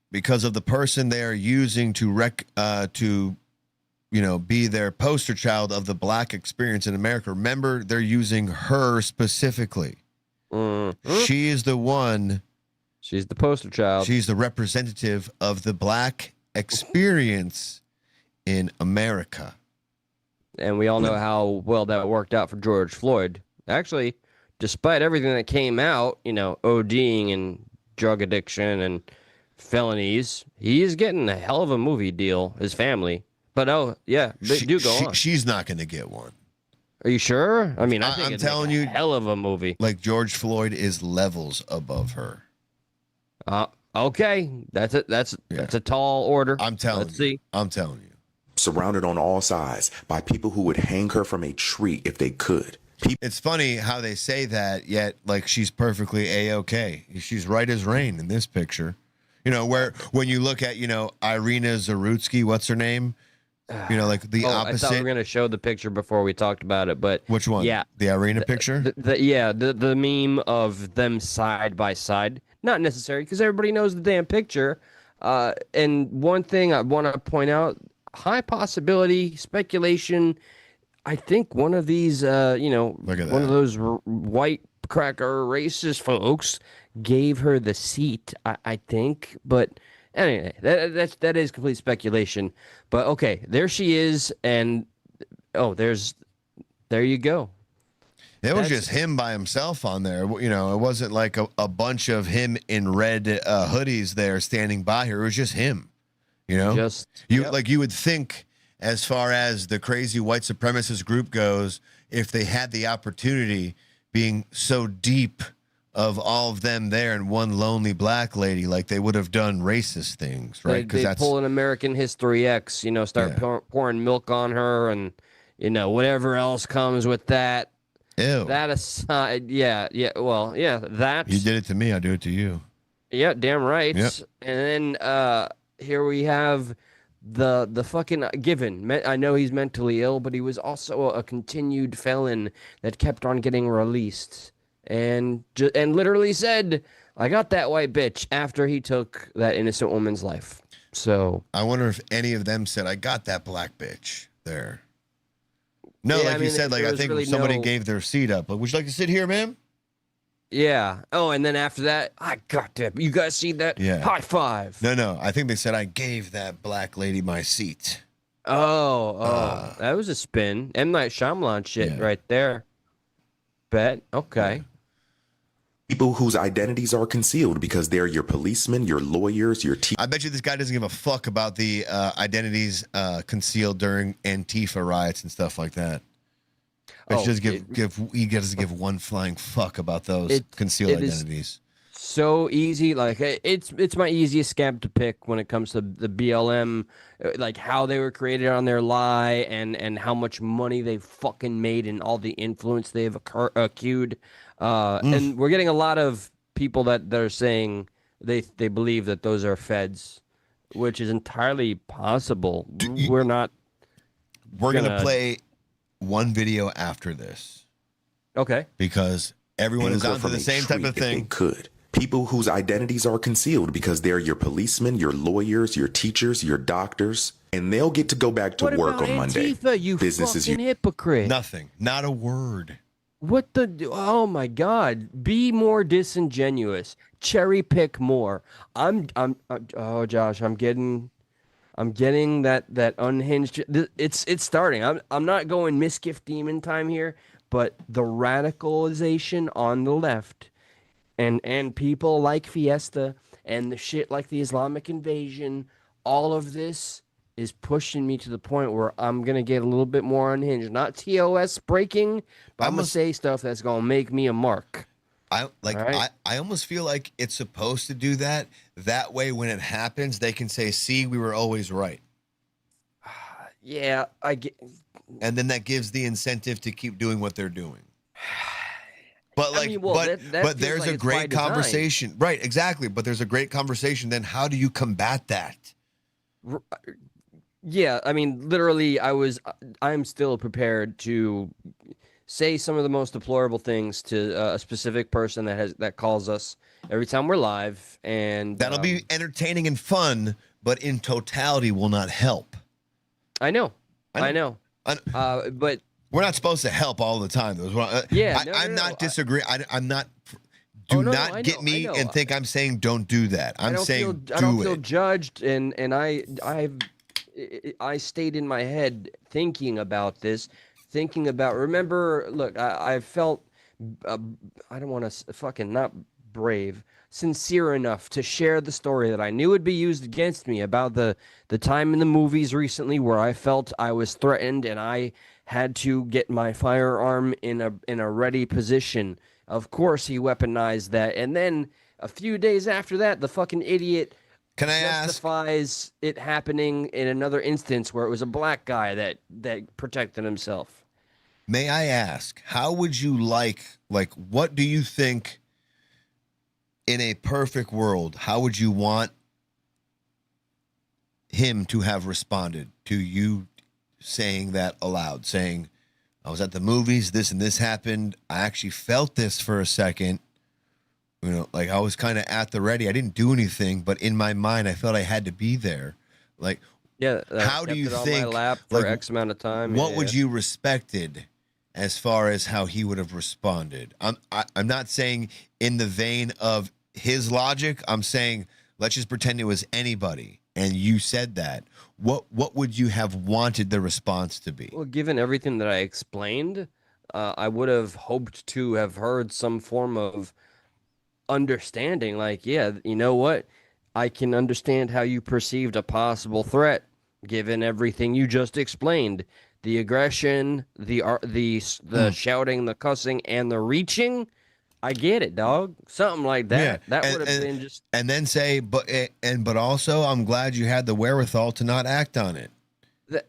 because of the person they are using to be their poster child of the black experience in America. Remember, they're using her specifically.
Mm-hmm.
She is the one.
She's the poster child.
She's the representative of the black experience in America.
And we all know how well that worked out for George Floyd. Actually, despite everything that came out, ODing and drug addiction and felonies, he is getting a hell of a movie deal, his family. But do go on.
She's not going to get one.
Are you sure? I mean, I think
I'm
it's
telling you,
hell of a movie.
Like George Floyd is levels above her.
Okay, that's a tall order.
I'm telling you. I'm telling you.
Surrounded on all sides by people who would hang her from a tree if they could.
It's funny how they say that, yet like she's perfectly A-okay. She's right as rain in this picture. You know, where when you look at, you know, Irina Zarutsky, what's her name? You know, like the opposite.
I thought we were going to show the picture before we talked about it, but
which one?
Yeah,
the Irina picture.
The meme of them side by side. Not necessary because everybody knows the damn picture. And one thing I want to point out: high possibility speculation. I think one of these, one of those white cracker racist folks gave her the seat. I think, but. Anyway, that is complete speculation, but okay, there she is, and there you go.
It was just him by himself on there. You know, it wasn't like a bunch of him in red hoodies there standing by her. It was just him. You know, like you would think, as far as the crazy white supremacist group goes, if they had the opportunity, being so deep of all of them there and one lonely black lady, like they would have done racist things, right?
Because they pull an American History X, you know, start pouring milk on her, and you know whatever else comes with that.
Ew.
That aside, that
you did it to me, I do it to you.
Yeah, damn right.
Yep.
And then here we have the fucking Given. I know he's mentally ill, but he was also a continued felon that kept on getting released. And literally said, "I got that white bitch," after he took that innocent woman's life. So
I wonder if any of them said, "I got that black bitch there." No,
Yeah,
like you said, like I think
really
somebody gave their seat up. Like, would you like to sit here, ma'am?
Yeah. Oh, and then after that, I got that. You guys see that?
Yeah.
High five.
No. I think they said I gave that black lady my seat.
Oh, that was a spin. M. Night Shyamalan shit right there. Bet. Okay.
People whose identities are concealed because they're your policemen, your lawyers, your
I bet you this guy doesn't give a fuck about the identities concealed during Antifa riots and stuff like that. He doesn't give one flying fuck about those concealed identities.
So easy, like it's my easiest scab to pick when it comes to the BLM, like how they were created on their lie and how much money they fucking made and all the influence they've accrued. And we're getting a lot of people that are saying they believe that those are feds, which is entirely possible. We're
gonna play one video after this.
Okay.
Because everyone is
Hang her
onto
from
the
a
same type
tree
of
if they
thing.
could. People whose identities are concealed because they're your policemen, your lawyers, your teachers, your doctors, and they'll get to go back to
What
work
about
on Monday.
Antifa, you fucking hypocrite.
Nothing. Not a word.
What the? Oh my God! Be more disingenuous. Cherry pick more. Oh, Josh, I'm getting that unhinged. It's starting. I'm not going misgift demon time here, but the radicalization on the left, and people like Fiesta and the shit like the Islamic invasion. All of this is pushing me to the point where I'm going to get a little bit more unhinged. Not TOS breaking, but I'm going to say stuff that's going to make me a mark.
I almost feel like it's supposed to do that. That way, when it happens, they can say, "See, we were always right."
Yeah, I get.
And then that gives the incentive to keep doing what they're doing. But but there's
like
a great conversation. Right, exactly. But there's a great conversation. Then how do you combat that?
Yeah, I mean, literally, I'm still prepared to say some of the most deplorable things to a specific person that calls us every time we're live, and
that'll be entertaining and fun, but in totality will not help.
I know. But
we're not supposed to help all the time. I'm not disagreeing. I'm not. Do not get me and think I'm saying don't do that. I don't
feel judged, and I stayed in my head thinking about this, remember, look, I felt, I don't want to fucking not brave, sincere enough to share the story that I knew would be used against me about the time in the movies recently where I felt I was threatened and I had to get my firearm in a ready position. Of course, he weaponized that, and then a few days after that, the fucking idiot justifies it happening in another instance where it was a black guy that protected himself.
May I ask, how would you like, what do you think in a perfect world, how would you want him to have responded to you saying that aloud, saying, I was at the movies, this and this happened. I actually felt this for a second. You know, like I was kind of at the ready. I didn't do anything, but in my mind, I felt I had to be there. Like,
yeah,
how do you think,
on my lap for X amount of time?
What would you respected as far as how he would have responded? I'm not saying in the vein of his logic. I'm saying, let's just pretend it was anybody. And you said that. What would you have wanted the response to be?
Well, given everything that I explained, I would have hoped to have heard some form of understanding. Like, yeah, you know what? I can understand how you perceived a possible threat, given everything you just explained. The aggression, the shouting, the cussing, and the reaching. I get it, dog. Something like that.
Yeah.
That would have been just.
And then say, but also, I'm glad you had the wherewithal to not act on it.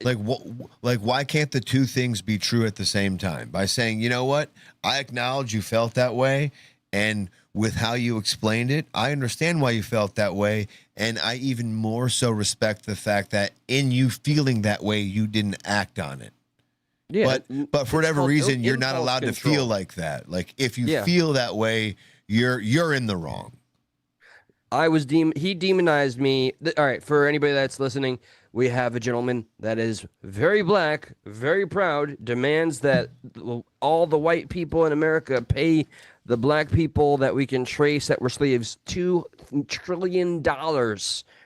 Why can't the two things be true at the same time? By saying, you know what, I acknowledge you felt that way, and with how you explained it, I understand why you felt that way, and I even more so respect the fact that in you feeling that way, you didn't act on it.
Yeah,
but for whatever reason, you're not allowed to feel like that. Like if you feel that way, you're in the wrong.
He demonized me. All right, for anybody that's listening, we have a gentleman that is very black, very proud, demands that all the white people in America pay the black people that we can trace that were slaves $2 trillion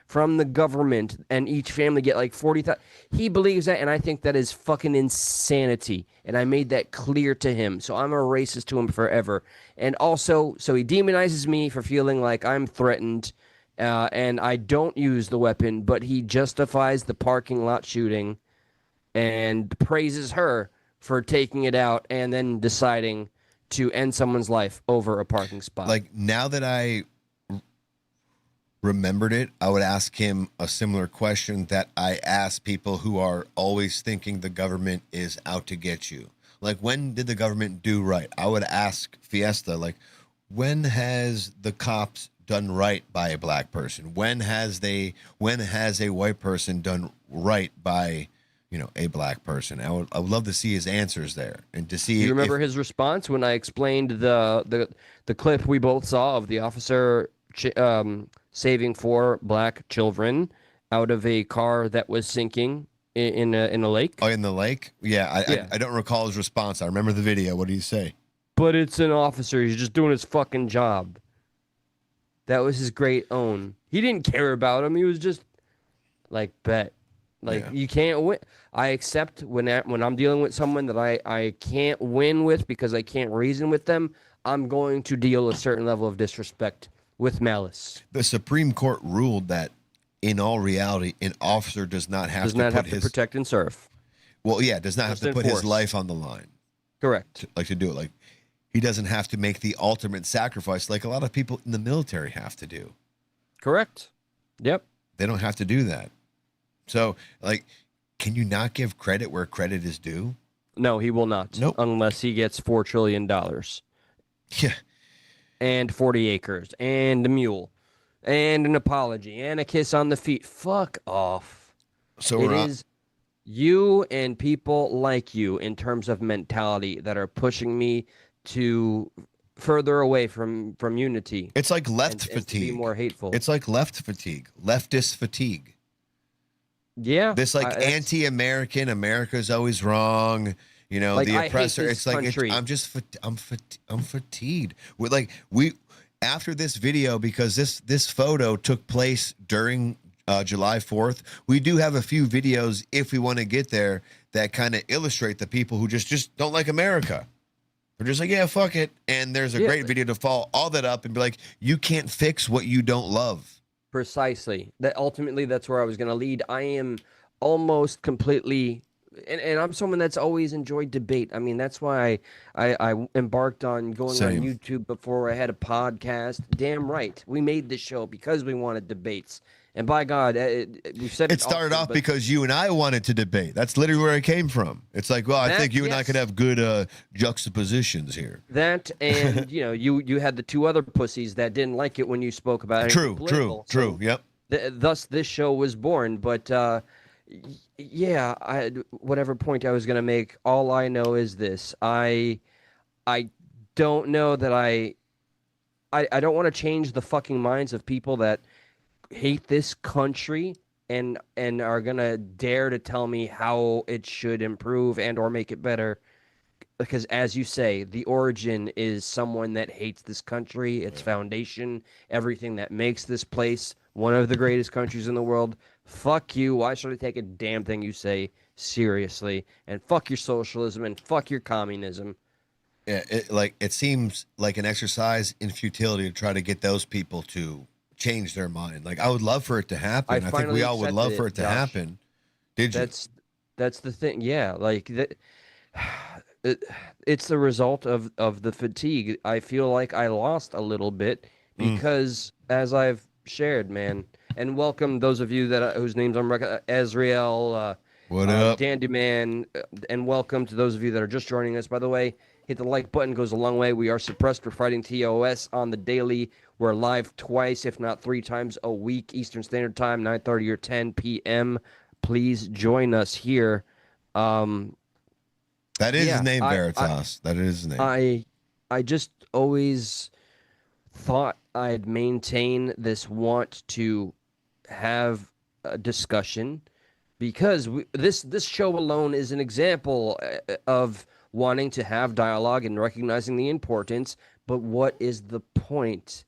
from the government, and each family get like 40,000. He believes that, and I think that is fucking insanity. And I made that clear to him. So I'm a racist to him forever. And also, so he demonizes me for feeling like I'm threatened, and I don't use the weapon, but he justifies the parking lot shooting and praises her for taking it out and then deciding to end someone's life over a parking spot.
Like, now that I remembered it, I would ask him a similar question that I ask people who are always thinking the government is out to get you. Like, when did the government do right? I would ask Fiesta, like, when has the cops done right by a black person? When has a white person done right by, a black person? I would love to see his answers there, and to see.
You remember his response when I explained the clip we both saw of the officer saving 4 black children out of a car that was sinking in a lake?
Oh, in the lake? Yeah, I don't recall his response. I remember the video. What did he say?
But it's an officer. He's just doing his fucking job. That was his great own. He didn't care about him. He was just like, bet. Like, you can't win. I accept when I'm dealing with someone that I can't win with because I can't reason with them, I'm going to deal a certain level of disrespect with malice.
The Supreme Court ruled that, in all reality, an officer does not have to
protect and serve.
Well, yeah, does not have to put his life on the line.
Correct.
To do it. Like, he doesn't have to make the ultimate sacrifice like a lot of people in the military have to do.
Correct. Yep.
They don't have to do that. So, like, can you not give credit where credit is due?
No, he will not.
Nope.
Unless he gets $4 trillion.
Yeah.
And 40 acres. And a mule. And an apology. And a kiss on the feet. Fuck off.
So
it is you and people like you in terms of mentality that are pushing me to further away from unity.
It's like left fatigue.
To be more hateful.
It's like left fatigue. Leftist fatigue.
Yeah.
This anti-American, America's always wrong.
Like,
the oppressor.
It's like
I'm fatigued. After this video, because this photo took place during July 4th, we do have a few videos, if we want to get there, that kind of illustrate the people who just don't like America. They're just like, yeah, fuck it. And there's a great video to follow all that up and be like, you can't fix what you don't love.
Precisely. That's where I was going to lead. I am almost completely and I'm someone that's always enjoyed debate. I mean, that's why I embarked on going
Same.
on YouTube before I had a podcast. Damn right. We made this show because we wanted debates. And by God, we've said
It started
often,
off
but
because you and I wanted to debate. That's literally where it came from. It's like, well, I
That-
think you and I
yes.
could have good juxtapositions here.
that and you had the two other pussies that didn't like it when you spoke about it.
True.
So
Yep.
thus this show was born. But yeah, whatever point I was going to make, all I know is this: I don't know that I don't want to change the fucking minds of people that hate this country and are going to dare to tell me how it should improve and or make it better. Because as you say, the origin is someone that hates this country, its foundation, everything that makes this place one of the greatest countries in the world. Fuck you. Why should I take a damn thing you say seriously? And fuck your socialism and fuck your communism.
Yeah, it seems like an exercise in futility to try to get those people to change their mind. Like, I would love for it to happen. I think
finally
we all would love
accepted
for it to
Josh.
happen. Did you?
That's the thing. Yeah, like that. It's the result of the fatigue. I feel like I lost a little bit because, as I've shared, man, and welcome those of you that whose names I'm Azrael,
What up?
Dandyman, and welcome to those of you that are just joining us. By the way, hit the like button, goes a long way. We are suppressed for fighting TOS on the daily. We're live twice, if not 3 times a week, Eastern Standard Time, 9:30 or 10 p.m. Please join us here.
That is
yeah,
his name, Veritas. That is his name.
I just always thought I'd maintain this want to have a discussion because this show alone is an example of wanting to have dialogue and recognizing the importance. But what is the point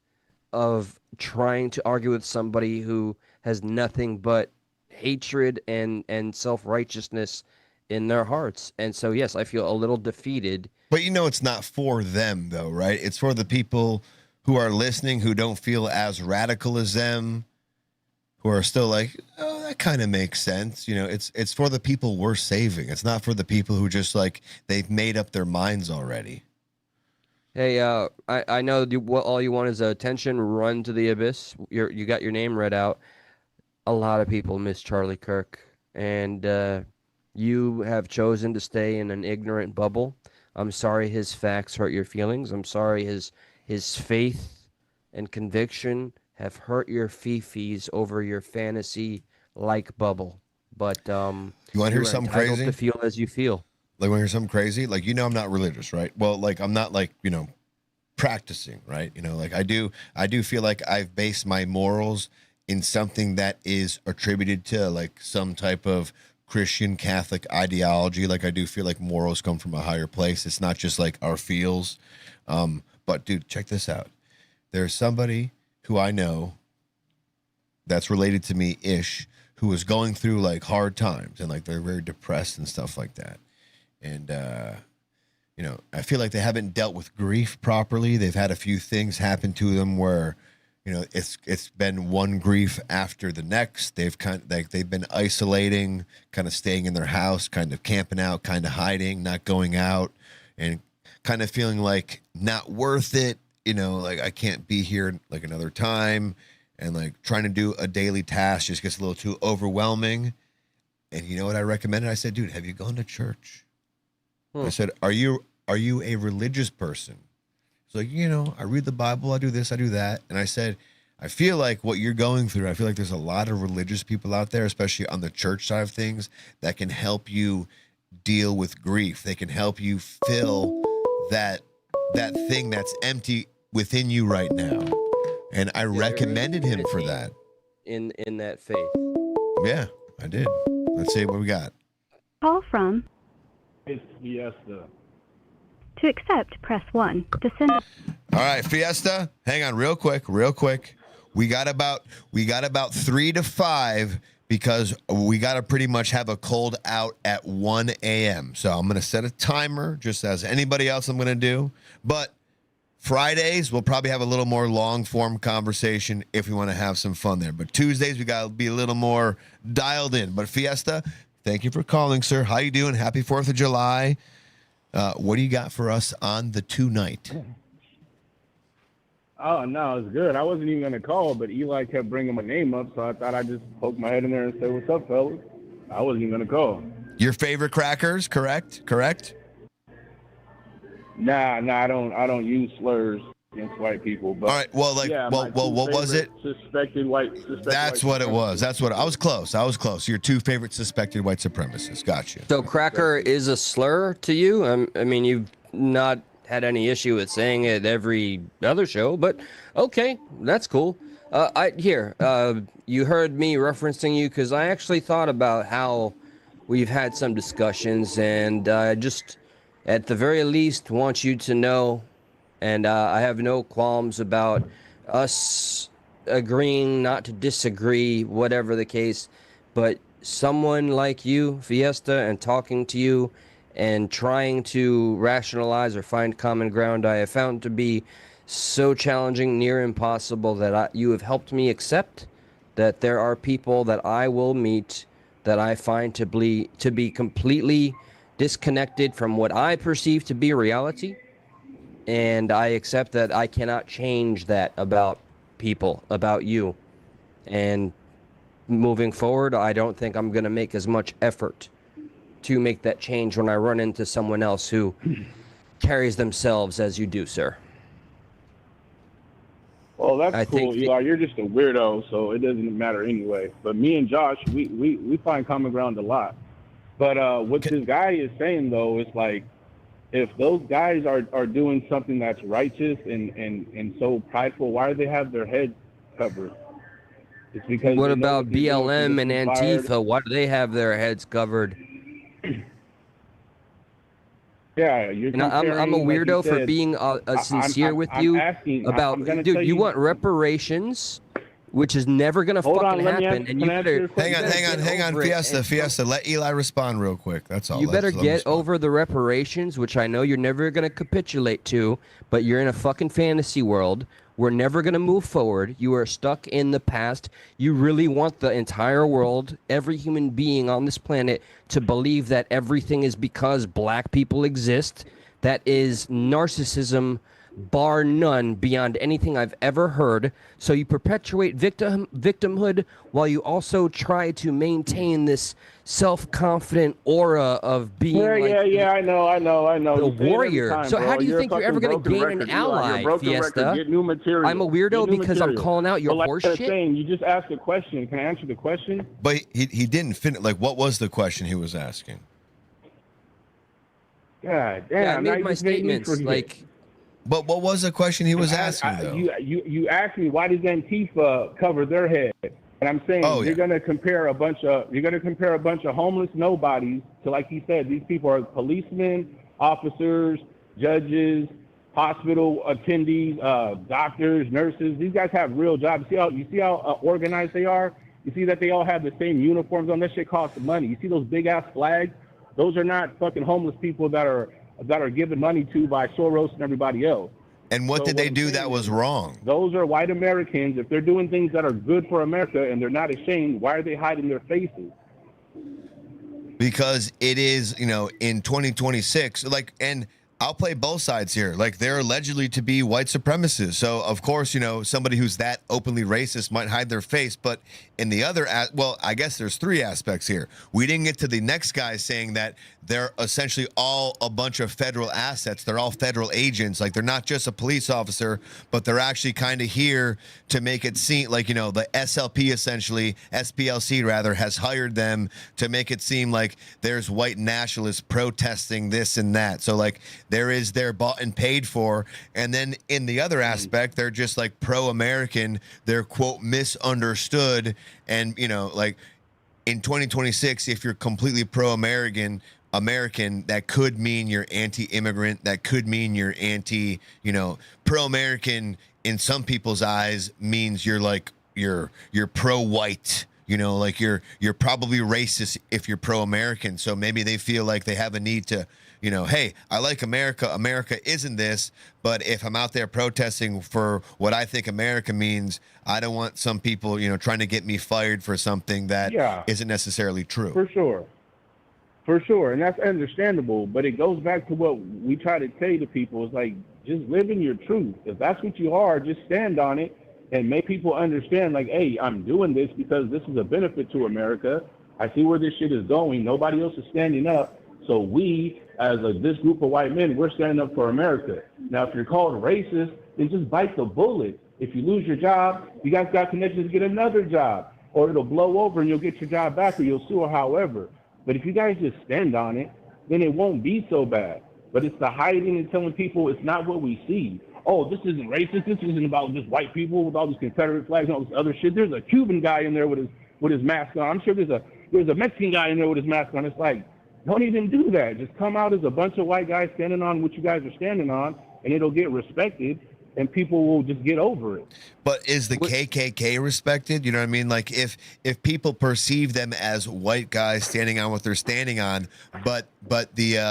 of trying to argue with somebody who has nothing but hatred and self-righteousness in their hearts? And so, yes, I feel a little defeated.
But it's not for them, though, right? It's for the people who are listening, who don't feel as radical as them, who are still like, oh, that kind of makes sense. It's for the people we're saving. It's not for the people who just like they've made up their minds already.
Hey, I know what all you want is attention. Run to the abyss. You got your name read out. A lot of people miss Charlie Kirk, and you have chosen to stay in an ignorant bubble. I'm sorry his facts hurt your feelings. I'm sorry his faith and conviction have hurt your fifis over your fantasy-like bubble. But
you want to hear something crazy?
To feel as you feel.
Like, want to hear something crazy? Like, I'm not religious, right? Well, like, I'm not like, practicing, right? Like I do feel like I've based my morals in something that is attributed to like some type of Christian Catholic ideology. Like, I do feel like morals come from a higher place. It's not just like our feels. But dude, check this out. There's somebody who I know that's related to me ish who is going through like hard times and like they're very depressed and stuff like that. And, I feel like they haven't dealt with grief properly. They've had a few things happen to them where, it's been one grief after the next. They've they've been isolating, kind of staying in their house, kind of camping out, kind of hiding, not going out, and kind of feeling like not worth it. Like I can't be here like another time, and like trying to do a daily task just gets a little too overwhelming. And you know what I recommended? I said, dude, have you gone to church? I said, are you a religious person? It's like, I read the Bible, I do this, I do that. And I said, I feel like what you're going through, I feel like there's a lot of religious people out there, especially on the church side of things, that can help you deal with grief. They can help you fill that thing that's empty within you right now. And I recommended him for that.
In that faith.
Yeah, I did. Let's see what we got.
Call from
Fiesta.
To accept, press 1. To send.
All right, Fiesta. Hang on, real quick. We got about 3 to 5 because we got to pretty much have a cold out at 1 a.m. So I'm going to set a timer, just as anybody else I'm going to do. But Fridays we'll probably have a little more long form conversation if we want to have some fun there. But Tuesdays we got to be a little more dialed in. But Fiesta, Thank you for calling, sir. How you doing? Happy 4th of July. What do you got for us on the tonight?
Oh, no, it's good. I wasn't even going to call, but Eli kept bringing my name up, so I thought I'd just poke my head in there and say, what's up, fellas? I wasn't even going to call.
Your favorite crackers, correct?
Nah, I don't use slurs against white people. But
all right, well, like,
yeah,
well, what was it?
Suspected white.
That's what it was. That's what I was close. Your two favorite suspected white supremacists. Got you.
So cracker is a slur to you? I mean, you've not had any issue with saying it every other show, but okay, that's cool. You heard me referencing you because I actually thought about how we've had some discussions, and just at the very least want you to know, and I have no qualms about us agreeing not to disagree, whatever the case, but someone like you, Fiesta, and talking to you and trying to rationalize or find common ground, I have found to be so challenging, near impossible, that you have helped me accept that there are people that I will meet that I find to be completely disconnected from what I perceive to be reality, and I accept that I cannot change that about people, about you. And moving forward, I don't think I'm going to make as much effort to make that change when I run into someone else who carries themselves as you do, sir.
Well, that's cool, Eli. You're just a weirdo, so it doesn't matter anyway. But me and Josh, we find common ground a lot. But what this guy is saying, though, is like, if those guys are doing something that's righteous and so prideful, why do they have their head covered? It's because.
What about BLM and Antifa? Why do they have their heads covered?
Yeah, you're.
I'm a weirdo
like
for being sincere with you about. Dude, you want reparations, which is never gonna fucking happen. And you better
hang on, Fiesta. Let Eli respond real quick. That's all.
You better get over the reparations, which I know you're never gonna capitulate to, but you're in a fucking fantasy world. We're never going to move forward. You are stuck in the past. You really want the entire world, every human being on this planet, to believe that everything is because black people exist. That is narcissism, bar none, beyond anything I've ever heard. So you perpetuate victimhood while you also try to maintain this self-confident aura of being
I know.
The warrior. So how do you think you're ever going to gain an ally, Fiesta?
Get new material.
I'm a weirdo because I'm calling out your horse shit.
Saying, you just asked a question. Can I answer the question?
But he didn't finish. Like, what was the question he was asking?
God damn.
Yeah, I made my statements.
But what was the question he was asking, though?
You asked me, why does Antifa cover their head? And I'm saying you're going to compare a bunch of homeless nobodies to, like he said, these people are policemen, officers, judges, hospital attendees, doctors, nurses. These guys have real jobs. You see how organized they are? You see that they all have the same uniforms on. That shit costs money. You see those big ass flags? Those are not fucking homeless people that are given money to by Soros and everybody else.
And what did they do that was wrong?
Those are white Americans. If they're doing things that are good for America and they're not ashamed, why are they hiding their faces?
Because it is, in 2026, and I'll play both sides here. Like, they're allegedly to be white supremacists. So, of course, somebody who's that openly racist might hide their face. But in the other, I guess there's three aspects here. We didn't get to the next guy saying that they're essentially all a bunch of federal assets. They're all federal agents. Like, they're not just a police officer, but they're actually kind of here to make it seem like, the SLP essentially, SPLC rather, has hired them to make it seem like there's white nationalists protesting this and that. So, like, they're bought and paid for. And then in the other aspect, they're just like pro-American. They're, quote, misunderstood. And, like, in 2026, if you're completely pro-American, that could mean you're anti-immigrant. That could mean you're pro-American in some people's eyes means you're like, you're pro-white. Like you're probably racist if you're pro-American. So maybe they feel like they have a need to, hey, I like America. America isn't this. But if I'm out there protesting for what I think America means, I don't want some people, trying to get me fired for something that isn't necessarily true.
For sure. For sure, and that's understandable, but it goes back to what we try to say to people. It's like, just live in your truth. If that's what you are, just stand on it and make people understand, like, hey, I'm doing this because this is a benefit to America. I see where this shit is going. Nobody else is standing up. So we, as this group of white men, we're standing up for America. Now, if you're called racist, then just bite the bullet. If you lose your job, you guys got connections to get another job, or it'll blow over and you'll get your job back, or you'll sue, or however. But if you guys just stand on it, then it won't be so bad. But it's the hiding and telling people it's not what we see. Oh, this isn't racist. This isn't about just white people with all these Confederate flags and all this other shit. There's a Cuban guy in there with his mask on. I'm sure there's a Mexican guy in there with his mask on. It's like, don't even do that. Just come out as a bunch of white guys standing on what you guys are standing on, and it'll get respected, and people will just get over it.
But is the KKK respected? You know what I mean? Like if people perceive them as white guys standing on what they're standing on, but the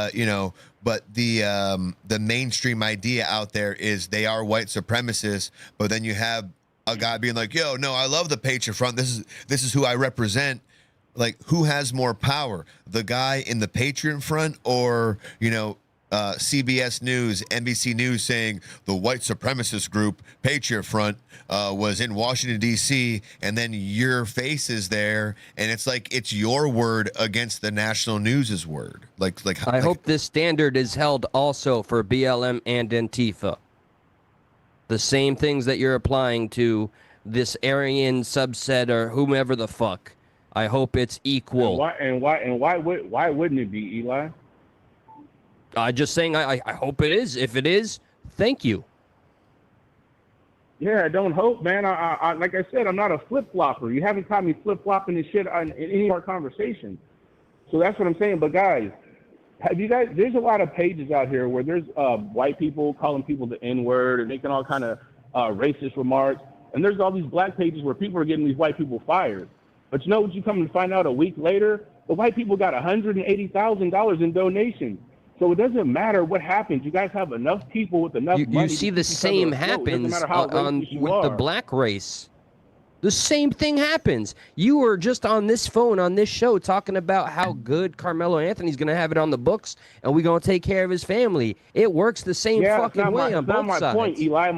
mainstream idea out there is they are white supremacists, but then you have a guy being like, yo, no, I love the Patriot Front. This is who I represent. Like, who has more power, the guy in the Patriot Front, or CBS News, NBC News saying the white supremacist group Patriot Front was in Washington D.C. and then your face is there, and it's like it's your word against the national news's word. I
hope this standard is held also for BLM and Antifa. The same things that you're applying to this Aryan subset or whomever the fuck. I hope it's equal.
Why wouldn't it be, Eli?
Just saying, I hope it is. If it is, thank you.
Yeah, don't hope, man. I like I said, I'm not a flip-flopper. You haven't caught me flip-flopping this shit in any of our conversations. So that's what I'm saying. But guys, there's a lot of pages out here where there's white people calling people the N-word and making all kind of racist remarks. And there's all these black pages where people are getting these white people fired. But you know what you come to find out a week later? The white people got $180,000 in donations. So it doesn't matter what happens. You guys have enough people with enough money.
You see the same happens with the black race. The same thing happens. You were just on this phone on this show talking about how good Carmelo Anthony's going to have it on the books, and we're going to take care of his family. It works the same fucking way on both sides.
That's not my point, Eli.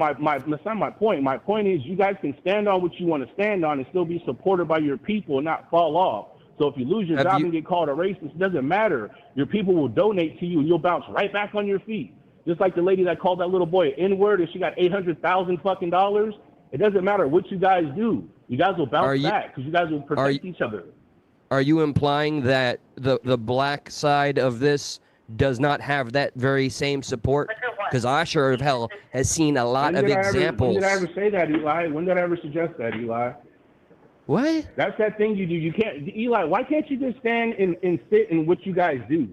That's not my point. My point is you guys can stand on what you want to stand on and still be supported by your people and not fall off. So if you lose your job and get called a racist, it doesn't matter. Your people will donate to you, and you'll bounce right back on your feet. Just like the lady that called that little boy an N-word, and she got $800,000 fucking dollars. It doesn't matter what you guys do. You guys will bounce back because you guys will protect each other.
Are you implying that the black side of this does not have that very same support? Because I sure as hell has seen a lot of examples.
When did I ever say that, Eli? When did I ever suggest that, Eli?
What?
That's that thing you do. You can't, Eli. Why can't you just stand and sit in what you guys do?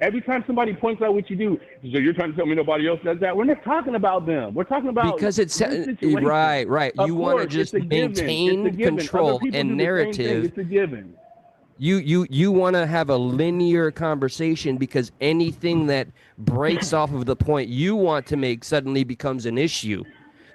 Every time somebody points out what you do, so you're trying to tell me nobody else does that. We're not talking about them. We're talking about
because it's right. You want to just maintain control and narrative.
It's a given.
You want to have a linear conversation because anything that breaks off of the point you want to make suddenly becomes an issue.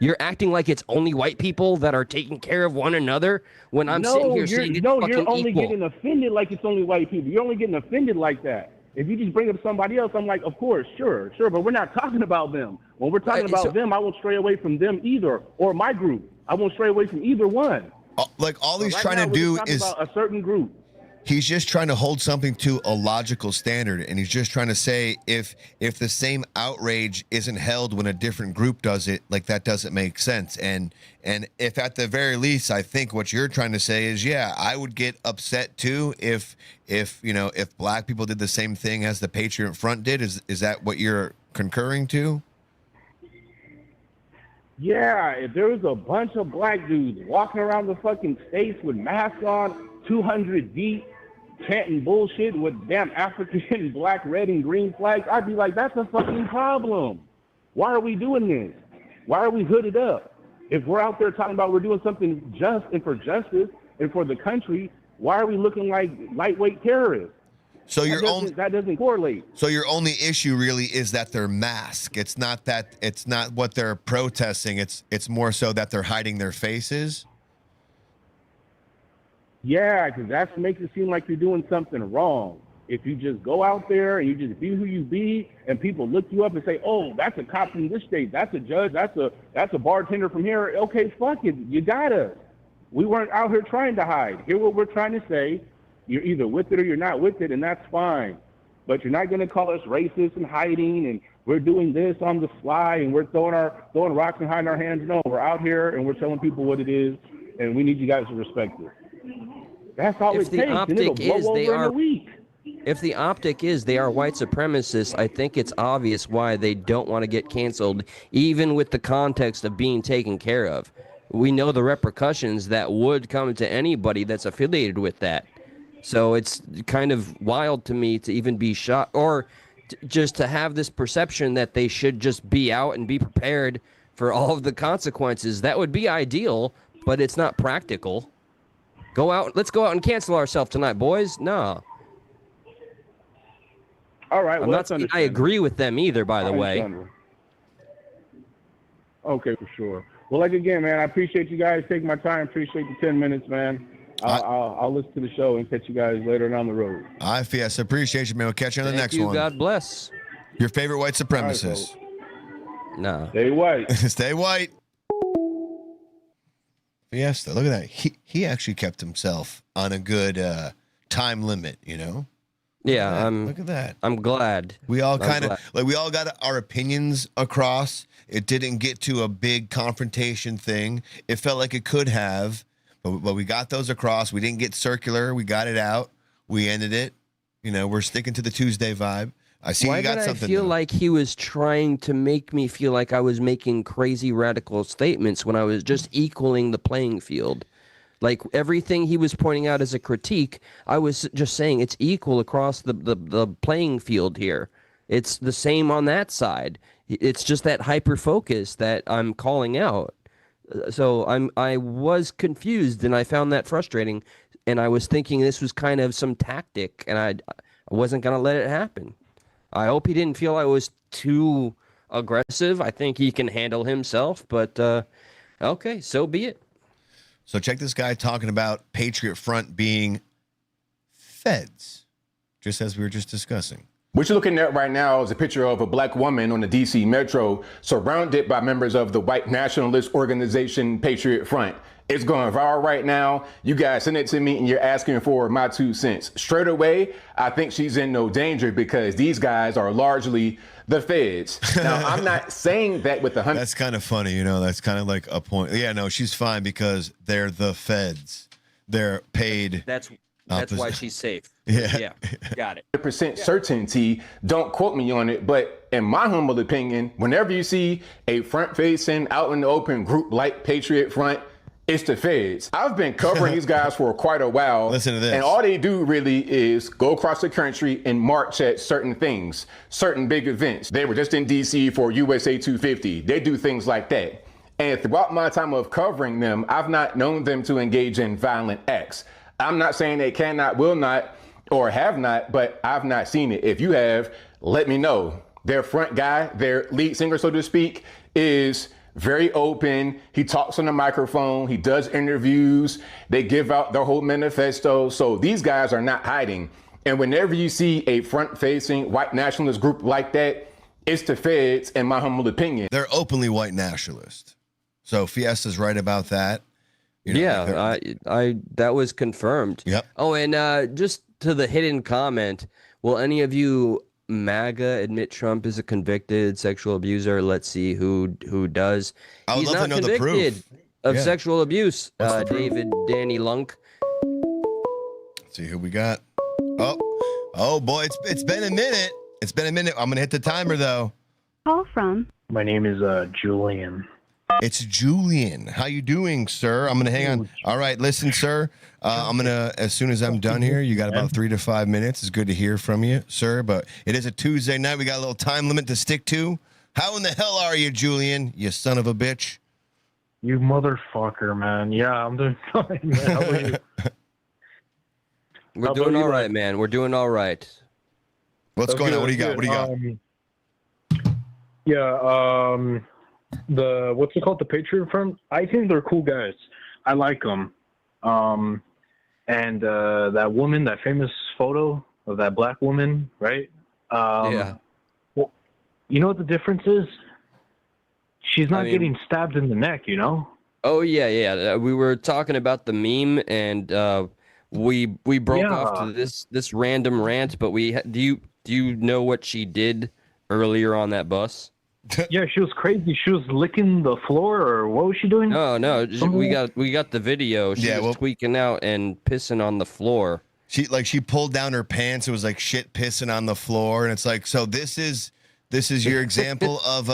You're acting like it's only white people that are taking care of one another when I'm sitting here saying it's fucking
you're only
equal.
getting offended like it's only white people. You're only getting offended like that. If you just bring up somebody else, I'm like, of course, sure, but we're not talking about them. When we're talking about them, I won't stray away from them either, or my group. I won't stray away from either one.
Like all he's trying to do is
about a certain group.
He's just trying to hold something to a logical standard, and he's just trying to say if the same outrage isn't held when a different group does it, like that doesn't make sense. And if at the very least, I think what you're trying to say is, yeah, I would get upset too if black people did the same thing as the Patriot Front did. Is that what you're concurring to?
Yeah, if there was a bunch of black dudes walking around the fucking states with masks on, 200 deep, chanting bullshit with damn African black, red, and green flags, I'd be like, that's a fucking problem. Why are we doing this? Why are we hooded up? If we're out there talking about we're doing something just and for justice and for the country, why are we looking like lightweight terrorists?
So
that doesn't correlate.
So your only issue really is that they're masked. It's not what they're protesting. It's more so that they're hiding their faces.
Yeah, because that makes it seem like you're doing something wrong. if you just go out there and you just be who you be, and people look you up and say, "Oh, that's a cop from this state. That's a judge. That's a bartender from here." Okay, fuck it. You got us. We weren't out here trying to hide. Hear what we're trying to say. You're either with it or you're not with it, and that's fine. But you're not going to call us racist and hiding, and we're doing this on the sly, and we're throwing rocks and hiding our hands. No, we're out here, and we're telling people what it is, and we need you guys to respect it. That's all it takes, and it'll blow over in a week.
If the optic is they are white supremacists, I think it's obvious why they don't want to get canceled, even with the context of being taken care of. We know the repercussions that would come to anybody that's affiliated with that. So it's kind of wild to me to even be shot, or just to have this perception that they should just be out and be prepared for all of the consequences. That would be ideal, but it's not practical. Go out. Let's go out and cancel ourselves tonight, boys. No.
All right.
I'm not saying I agree with them either, by the way.
Okay, for sure. Well, like again, man, I appreciate you guys taking my time. Appreciate the 10 minutes, man. I'll listen to the show and catch you guys later down the road.
All right, Fiesta. Appreciate you, man. We'll catch you on the next one.
God bless.
Your favorite white supremacist?
No.
Stay white.
Stay white. Fiesta. Look at that. He actually kept himself on a good time limit, you know?
Yeah,
look at that.
I'm glad.
We all we all got our opinions across. It didn't get to a big confrontation thing. It felt like it could have, but we got those across. We didn't get circular. We got it out. We ended it. You know, we're sticking to the Tuesday vibe. I see you got something.
I feel like he was trying to make me feel like I was making crazy radical statements when I was just equaling the playing field. Like everything he was pointing out as a critique, I was just saying it's equal across the playing field here. It's the same on that side. It's just that hyper focus that I'm calling out. So I was confused and I found that frustrating. And I was thinking this was kind of some tactic, and I wasn't gonna let it happen. I hope he didn't feel I was too aggressive. I think he can handle himself, but okay, so be it.
So check this guy talking about Patriot Front being feds, just as we were just discussing.
What you're looking at right now is a picture of a black woman on the DC Metro surrounded by members of the white nationalist organization Patriot Front. It's going viral right now. You guys send it to me and you're asking for my 2 cents. Straight away, I think she's in no danger because these guys are largely the feds. Now, I'm not saying that with 100.
That's kind of funny, you know, that's kind of like a point. Yeah, no, she's fine because they're the feds. They're paid.
That's why she's safe.
Yeah.
Got it.
% certainty, don't quote me on it, but in my humble opinion, whenever you see a front-facing, out in the open group like Patriot Front, it's the feds. I've been covering these guys for quite a while.
Listen to this.
And all they do really is go across the country and march at certain things, certain big events. They were just in DC for USA 250. They do things like that. And throughout my time of covering them, I've not known them to engage in violent acts. I'm not saying they cannot, will not, or have not, but I've not seen it. If you have, let me know. Their front guy, their lead singer, so to speak, is very open. He talks on the microphone. He does interviews. They give out their whole manifesto. So these guys are not hiding. And whenever you see a front-facing white nationalist group like that, it's the feds, in my humble opinion.
They're openly white nationalist. So Fiesta's right about that. You know,
yeah, I that was confirmed.
Yep.
Oh, and just to the hidden comment, will any of you MAGA admit Trump is a convicted sexual abuser? Let's see who does.
I would
He's
love
not
to know the
convicted
proof.
of
Yeah.
sexual abuse.
What's the proof?
David Danny Lunk.
Let's see who we got. Oh boy, it's been a minute. It's been a minute. I'm gonna hit the timer though.
Call from.
My name is Julian.
It's Julian. How you doing, sir? I'm gonna hang on. All right, listen, sir. I'm gonna, as soon as I'm done here, you got about 3 to 5 minutes. It's good to hear from you, sir. But it is a Tuesday night. We got a little time limit to stick to. How in the hell are you, Julian? You son of a bitch.
You motherfucker, man. Yeah, I'm doing fine, man. How about you?
We're doing all right, man. We're doing all right.
What's going on? What do you got? What do you got?
The what's it called? The Patriot Front. I think they're cool guys. I like them. And that woman, that famous photo of that black woman, right?
Yeah.
Well, you know what the difference is? She's not
I mean-
getting stabbed in the neck, you know?
Oh yeah. We were talking about the meme, and we broke off to this random rant. But do you know what she did earlier on that bus?
Yeah, she was crazy. She was licking the floor, or what was she doing?
No.
Something
We got the video. She was tweaking out and pissing on the floor.
She pulled down her pants. It was like shit pissing on the floor, and it's like, so this is your example of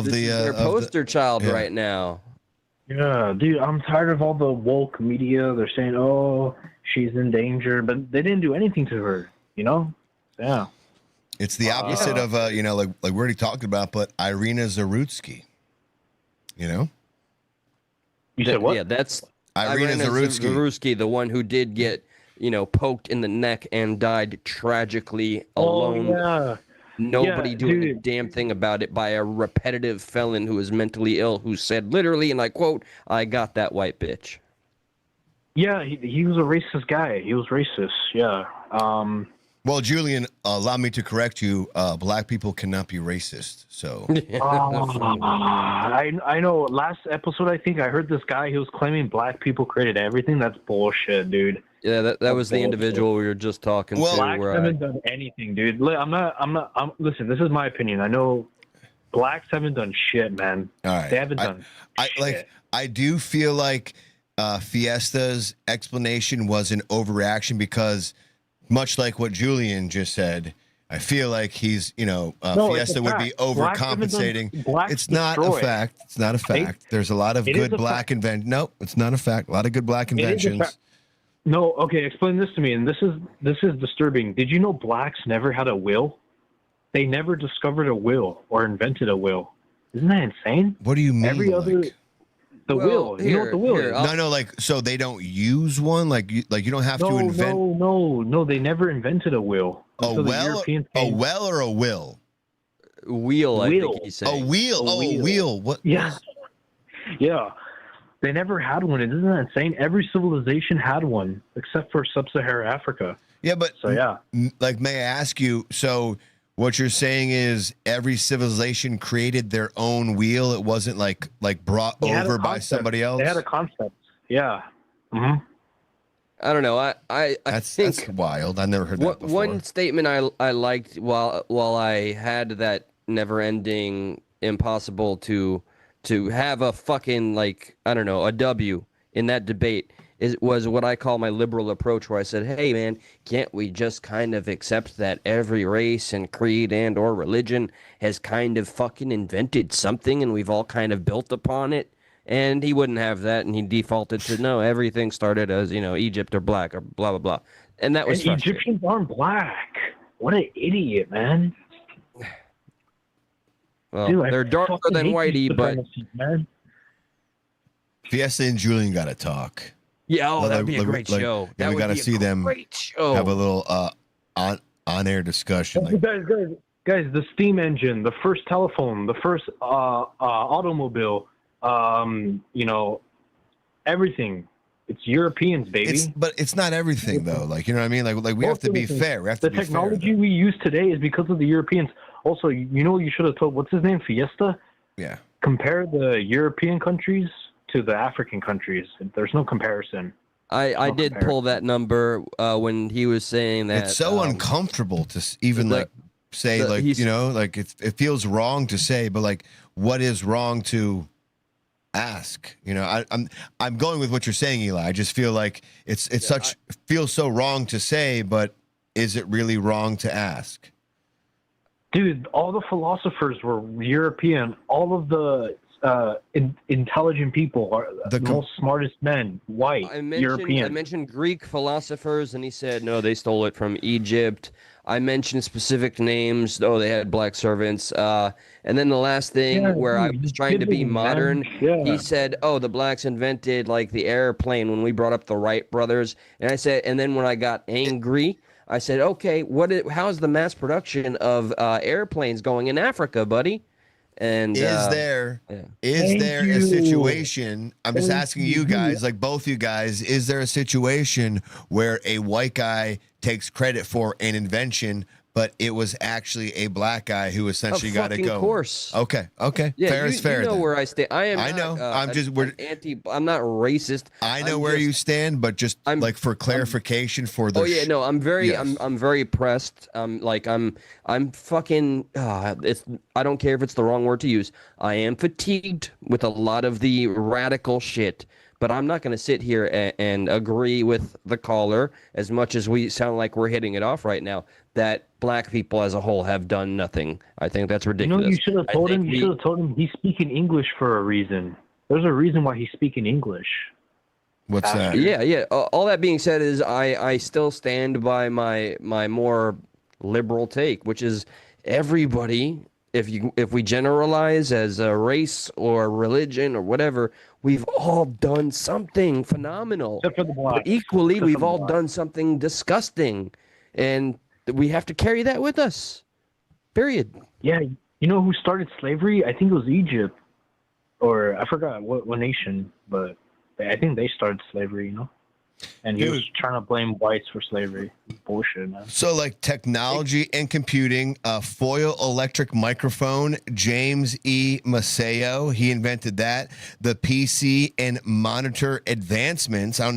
their poster child right now.
Yeah, dude, I'm tired of all the woke media. They're saying, "Oh, she's in danger," but they didn't do anything to her. You know? Yeah.
It's the opposite of like we already talked about, but Irina Zarutsky. You know?
You said what?
Yeah, that's
Irina Zarutsky,
the one who did get poked in the neck and died tragically alone.
Oh, yeah.
Nobody doing a damn thing about it by a repetitive felon who is mentally ill, who said literally, and I quote, "I got that white bitch."
Yeah, he was a racist guy. He was racist. Yeah.
Well, Julian, allow me to correct you. Black people cannot be racist. So
I know. Last episode, I think I heard this guy. He was claiming black people created everything. That's bullshit, dude.
Yeah, that was the individual we were just talking to.
Blacks haven't done anything, dude. Listen, this is my opinion. I know blacks haven't done shit, man.
All right.
They haven't done shit.
I do feel like Fiesta's explanation was an overreaction because, much like what Julian just said, I feel like he's, Fiesta would be overcompensating. It's not a fact. It's not a fact. There's a lot of good black inventions. No, it's not a fact. A lot of good black inventions.
No, okay, explain this to me, and this is disturbing. Did you know blacks never had a will? They never discovered a will or invented a will. Isn't that insane?
What do you mean?
Will. You know what the will is?
No, like, so they don't use one? Like you don't have to invent?
No, they never invented a will.
A well or a will?
Wheel, I think he said.
A wheel. A wheel. What?
Yeah. Yeah. They never had one. Isn't that insane? Every civilization had one, except for sub-Saharan Africa.
Yeah, but like, may I ask you? So, what you're saying is every civilization created their own wheel. It wasn't like brought over by somebody else.
They had a concept. Yeah. Mm-hmm.
I don't know. I think
that's wild. I never heard that before.
One statement I liked while I had that never-ending, impossible to have a fucking, like, I don't know, a W in that debate was what I call my liberal approach, where I said, hey, man, can't we just kind of accept that every race and creed and or religion has kind of fucking invented something and we've all kind of built upon it? And he wouldn't have that, and he defaulted to, no, everything started as, Egypt or black or blah, blah, blah. And that was
Egyptians aren't black. What an idiot, man.
Well, dude, they're darker than whitey, but...
Man.
Fiesta and Julian got to talk.
Yeah, that'd be a great show.
Yeah, we got to see them have a little on-air discussion.
Guys, the steam engine, the first telephone, the first automobile, everything. It's Europeans, baby.
But it's not everything, though. Like, you know what I mean? Like we have to be fair. We have to be fair.
The technology we use today is because of the Europeans. Also, you should have told, what's his name? Fiesta?
Yeah.
Compare the European countries to the African countries. There's no comparison.
I did pull that number when he was saying that.
It's so uncomfortable to even say it feels wrong to say, but like, what is wrong to ask? I'm going with what you're saying, Eli. I just feel like feels so wrong to say, but is it really wrong to ask?
Dude, all the philosophers were European. All of the intelligent people are the most smartest men, white, European.
I mentioned Greek philosophers, and he said, no, they stole it from Egypt. I mentioned specific names. Oh, they had black servants. And then the last thing I was trying to be modern, he said, oh, the blacks invented like the airplane when we brought up the Wright brothers. And I said, and then when I got angry, I said, okay, how's the mass production of airplanes going in Africa, buddy? And
is there a situation? I'm just asking you guys, like both you guys, is there a situation where a white guy takes credit for an invention, but it was actually a black guy who essentially got it going?
Of course.
Okay.
Yeah,
fair is fair.
You know
then.
where I stand.
I know. I'm
not racist.
I know where you stand, but just like for clarification for the.
Oh yeah, no, I'm very,
Yes.
I'm very pressed. I'm fucking. It's. I don't care if it's the wrong word to use. I am fatigued with a lot of the radical shit. But I'm not going to sit here and agree with the caller, as much as we sound like we're hitting it off right now, that black people as a whole have done nothing. I think that's ridiculous.
You should have told him. You should have told him he's speaking English for a reason. There's a reason why he's speaking English.
What's that?
Yeah. All that being said is I still stand by my more liberal take, which is everybody. If we generalize as a race or religion or whatever, we've all done something phenomenal.
Except for the blacks.
But equally,
Except for
we've
the
all
blacks.
done something disgusting, and we have to carry that with us. Period.
Yeah, you know who started slavery? I think it was Egypt, or I forgot what nation, but I think they started slavery. And he was trying to blame whites for slavery. Bullshit, man.
So, like technology and computing, foil electric microphone, James E. Maceo, he invented that. The PC and monitor advancements. I don't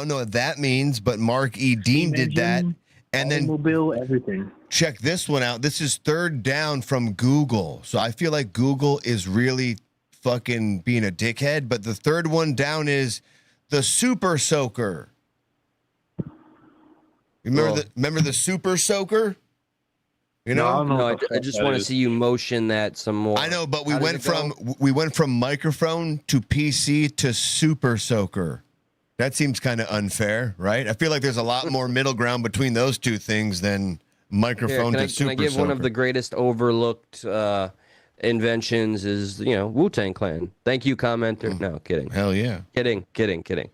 know what that means, but Mark E. Dean did that. And then
automobile, everything.
Check this one out. This is third down from Google. So I feel like Google is really fucking being a dickhead. But the third one down is the Super Soaker. Remember the Super Soaker? You know?
No, I just want to see you motion that some more.
I know, but we went from microphone to PC to Super Soaker. That seems kind of unfair, right? I feel like there's a lot more middle ground between those two things than microphone to Super Soaker.
Can I give one of the greatest overlooked inventions is, Wu-Tang Clan. Thank you, commenter. No, kidding.
Hell yeah.
Kidding.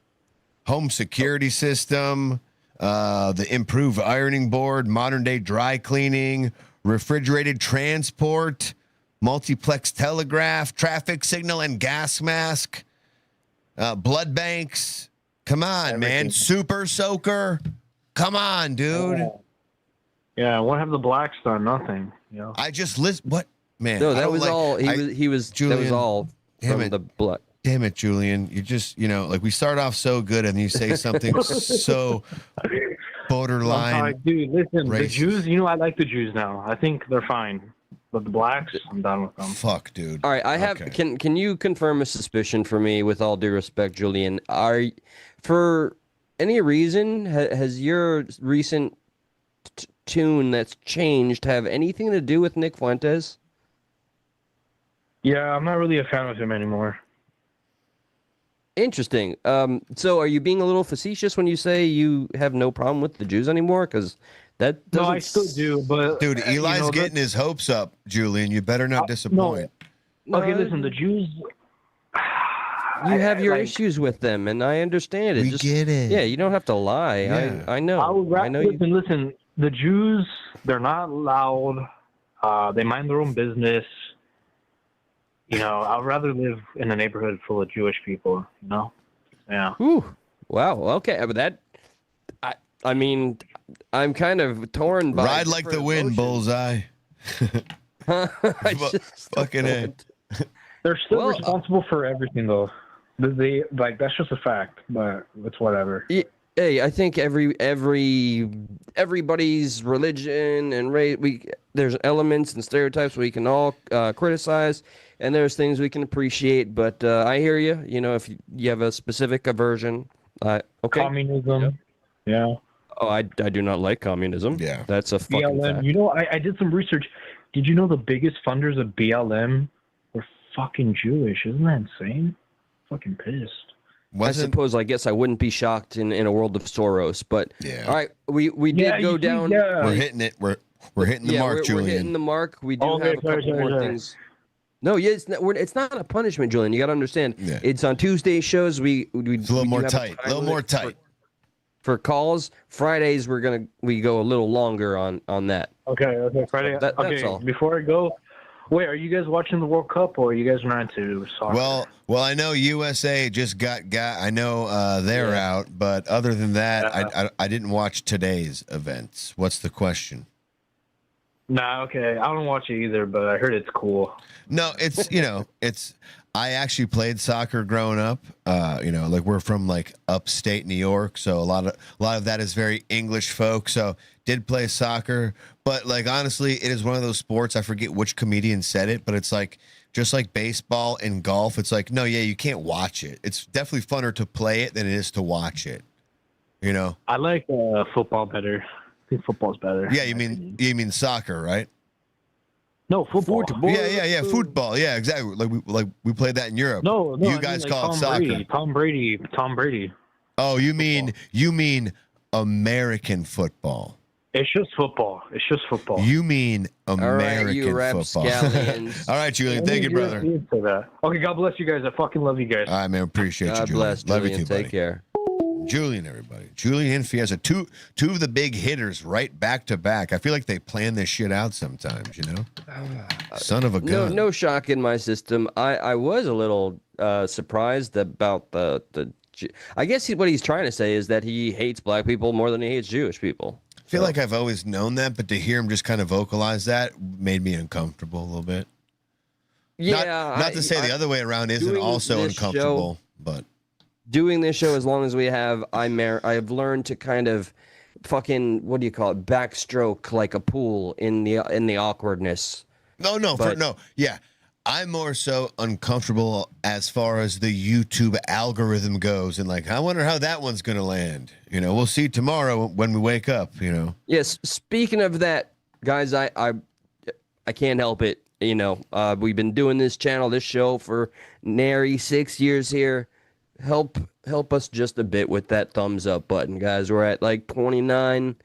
Home security system, the improved ironing board, modern day dry cleaning, refrigerated transport, multiplex telegraph, traffic signal and gas mask, blood banks. Come on, man. Super Soaker. Come on, dude.
Yeah, what have the blacks done? Nothing.
I just what? Man,
no, that was all. He was.
Julian,
that was all from the blood.
Damn it, Julian! You just, like we start off so good, and you say something so borderline.
Dude, listen,
racist.
The Jews. I like the Jews now. I think they're fine, but the blacks, I'm done with them.
Fuck, dude.
All right, I have. Okay. Can you confirm a suspicion for me? With all due respect, Julian, for any reason has your recent tune that's changed have anything to do with Nick Fuentes?
Yeah, I'm not really a fan of him anymore.
Interesting. So are you being a little facetious when you say you have no problem with the Jews anymore? Because that doesn't...
No, I still do, but...
Dude, Eli's getting his hopes up, Julian. You better not disappoint.
No. Okay, listen, the Jews...
You have your issues with them, and I understand it.
We get it.
Yeah, you don't have to lie.
Yeah.
I know.
Listen, the Jews, they're not loud. They mind their own business. I'd rather live in a neighborhood full of Jewish people, Yeah.
Ooh. Wow. Okay. But I mean, I'm kind of torn by...
Ride like the wind, Bullseye. Fucking it.
They're still responsible for everything, though. That's just a fact, but it's whatever.
Hey, I think everybody's religion and race, there's elements and stereotypes we can all criticize, and there's things we can appreciate. But I hear you. If you have a specific aversion, okay.
Communism. Yep. Yeah.
Oh, I do not like communism.
Yeah.
That's a fucking
BLM.
fact.
I did some research. Did you know the biggest funders of BLM were fucking Jewish? Isn't that insane? Fucking pissed.
I suppose. I guess I wouldn't be shocked in a world of Soros. But
yeah.
All right, we did go down.
Yeah. We're hitting it. We're hitting the mark, Julian.
We're hitting the mark. We do have a couple more things. No, yeah, it's not a punishment, Julian. You got to understand. Yeah. It's on Tuesday shows. It's
a little more tight. A little more tight.
For calls, Fridays we go a little longer on that.
Okay. Friday.
That's all.
Before I go, Wait, are you guys watching the World Cup, or are you guys not into soccer?
Well, I know USA just got. I know they're out, but other than that, I didn't watch today's events. What's the question?
Nah, okay. I don't watch it either, but I heard it's cool.
No, it's it's. I actually played soccer growing up. Like we're from like upstate New York, so a lot of that is very English folk. So did play soccer, but like honestly, it is one of those sports. I forget which comedian said it, but it's like just like baseball and golf. It's like you can't watch it. It's definitely funner to play it than it is to watch it.
I like football better. I think football's better.
Yeah, you mean soccer, right?
No, football.
Yeah, football. Yeah, exactly. Like we played that in Europe.
No,
you guys call it soccer.
Tom Brady.
Oh, you mean American football?
It's just football.
You mean American
you
football? All right, Julian. Thank you, brother.
Okay, God bless you guys. I fucking love you guys.
All right, man. Appreciate you, Julian.
God bless,
love
Julian.
you too,
Take
buddy.
care.
Julian, everybody. Julian Fiesta, two of the big hitters right back to back. I feel like they plan this shit out sometimes, Son of a gun.
No shock in my system. I was a little surprised about the. I guess what he's trying to say is that he hates black people more than he hates Jewish people.
I feel like I've always known that, but to hear him just kind of vocalize that made me uncomfortable a little bit.
Yeah,
not to say the other way around isn't also uncomfortable, but.
Doing this show as long as we have, I've learned to kind of fucking backstroke like a pool in the awkwardness.
Yeah, I'm more so uncomfortable as far as the YouTube algorithm goes, and like I wonder how that one's gonna land. We'll see tomorrow when we wake up.
Yes. Speaking of that, guys, I can't help it. We've been doing this show for nary 6 years here. Help us just a bit with that thumbs up button, guys. We're at like 29.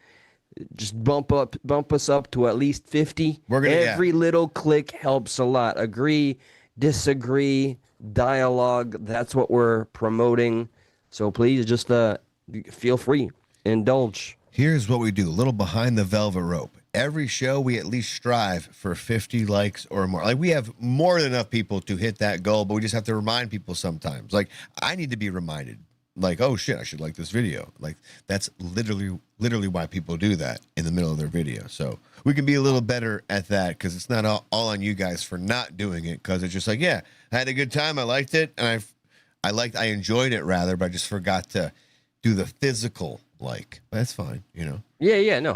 Just bump us up to at least 50. Every little click helps a lot. Agree, disagree, dialogue. That's what we're promoting. So please just feel free, indulge.
Here's what we do: a little behind the velvet rope. Every show, we at least strive for 50 likes or more. Like, we have more than enough people to hit that goal, but we just have to remind people sometimes. Like, I need to be reminded, like, oh, shit, I should like this video. Like, that's literally why people do that in the middle of their video. So we can be a little better at that, because it's not all on you guys for not doing it, because it's just like, yeah, I had a good time. I liked it, and I enjoyed it, rather, but I just forgot to do the physical like. That's fine,
Yeah, no,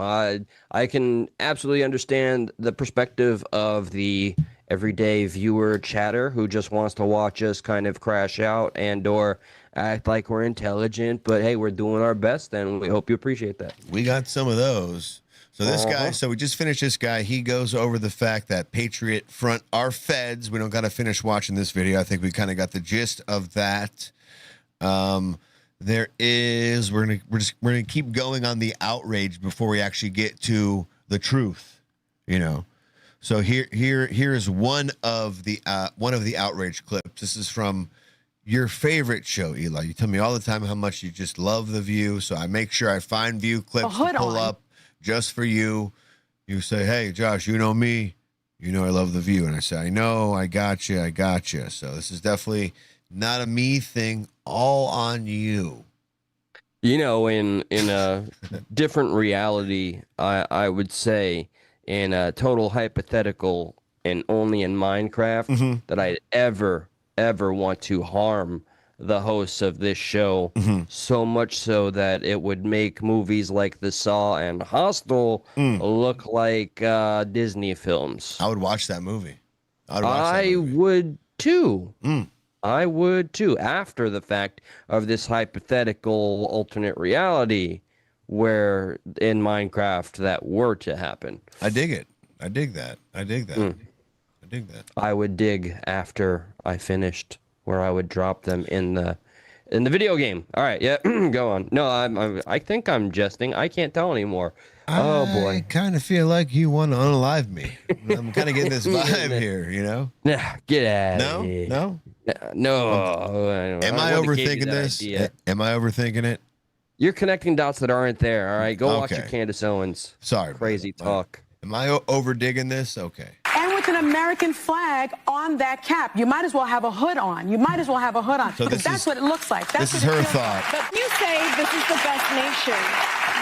I can absolutely understand the perspective of the everyday viewer chatter who just wants to watch us kind of crash out and or act like we're intelligent, but hey, we're doing our best, and we hope you appreciate that.
We got some of those. So this guy, so we just finished this guy. He goes over the fact that Patriot Front are feds. We don't got to finish watching this video. I think we kind of got the gist of that. We're gonna keep going on the outrage before we actually get to the truth, So here is one of the outrage clips. This is from your favorite show, Eli. You tell me all the time how much you just love The View, so I make sure I find View clips to pull up just for you. You say, hey, Josh, you know me, I love The View, and I say, I know, I got you. So this is definitely not a me thing. All on you.
In a different reality, I would say, in a total hypothetical and only in Minecraft, that I'd ever want to harm the hosts of this show, so much so that it would make movies like The Saw and Hostel look like Disney films.
I would watch that movie.
I would too. I would too, after the fact of this hypothetical alternate reality where in Minecraft that were to happen.
I dig it. I dig that.
I would dig after I finished, where I would drop them in the video game. All right, yeah, go on. No, I think I'm jesting. I can't tell anymore. Oh boy.
I kind of feel like you want to unalive me. I'm kind of getting this vibe here,
Nah, get out of here.
No?
No.
Am I overthinking this? Am I overthinking it?
You're connecting dots that aren't there, all right? Go watch your Candace Owens.
Sorry.
Crazy talk.
Am I over digging this? Okay.
And with with an American flag on that cap. You might as well have a hood on. You might as well have a hood on.
So
Because that's what it looks like. That's
This is
what it
her
feels
thought.
like.
But you say this is the best nation.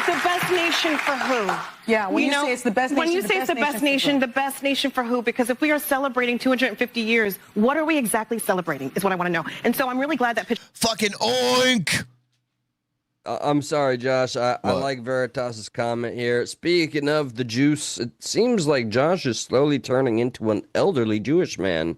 The best nation for who?
Yeah, when you say it's the best
When
nation,
you
the
say
best
it's the best
nation for
nation,
who?
the best nation for who? Because if we are celebrating 250 years, what are we exactly celebrating is what I want to know. And so I'm really glad that picture.
Fucking oink.
I'm sorry, Josh. I like Veritas's comment here. Speaking of the juice, it seems like Josh is slowly turning into an elderly Jewish man.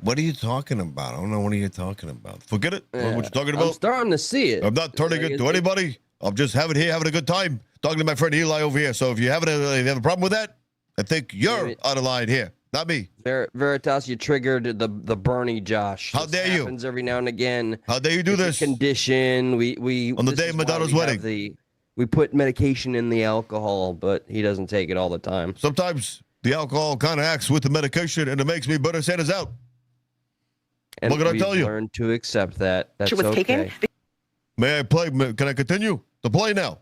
What are you talking about? I don't know what are you talking about. Forget it. I don't know what you're talking about.
I'm starting to see it.
I'm not turning it to anybody. I'm just having a good time talking to my friend Eli over here. So if you have a problem with that, I think you're out of line here, not me.
Veritas, you triggered the Bernie Josh.
How dare you?
Happens every now and again.
How dare you do
It's a
this?
Condition. We
on the
this
day
is
of
why
Madonna's
we have
wedding.
We put medication in the alcohol, but he doesn't take it all the time.
Sometimes the alcohol kind of acts with the medication, and it makes me better Santa's out.
And
what can I
we've
tell you?
learned to accept that. That's
was
okay.
taken.
May I play? Can I continue to play now?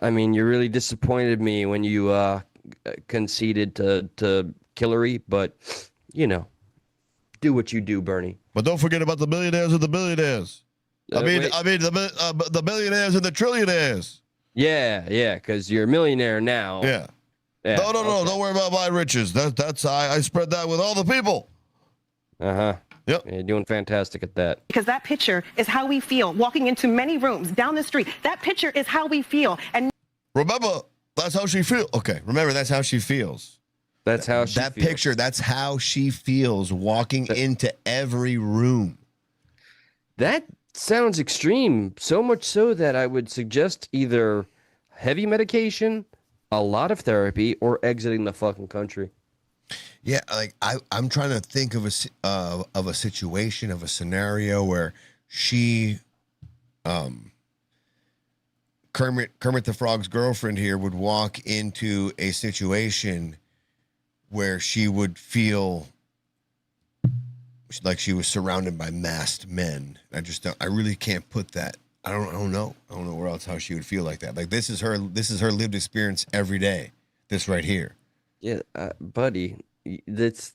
I mean, you really disappointed me when you conceded to Hillary, but you know, do what you do, Bernie.
But don't forget about the millionaires and the billionaires. I mean
wait.
the millionaires and the trillionaires.
Yeah, because you're a millionaire now.
Yeah.
Yeah,
No, don't worry about my riches. That's I spread that with all the people.
Yep. You're doing fantastic at that.
Because that picture is how we feel walking into many rooms down the street. That picture is how we feel. And
Remember, that's how she feels. Okay, remember, that's how she feels.
That's how she
that
feels.
picture, that's how she feels walking into every room.
That sounds extreme. So much so that I would suggest either heavy medication, a lot of therapy, or exiting the fucking country.
Yeah, like I'm trying to think of a situation, of a scenario where she, Kermit the Frog's girlfriend here would walk into a situation where she would feel like she was surrounded by masked men. I really can't put that. I don't know where else how she would feel like that. Like this is her lived experience every day. This right here.
Yeah, buddy, that's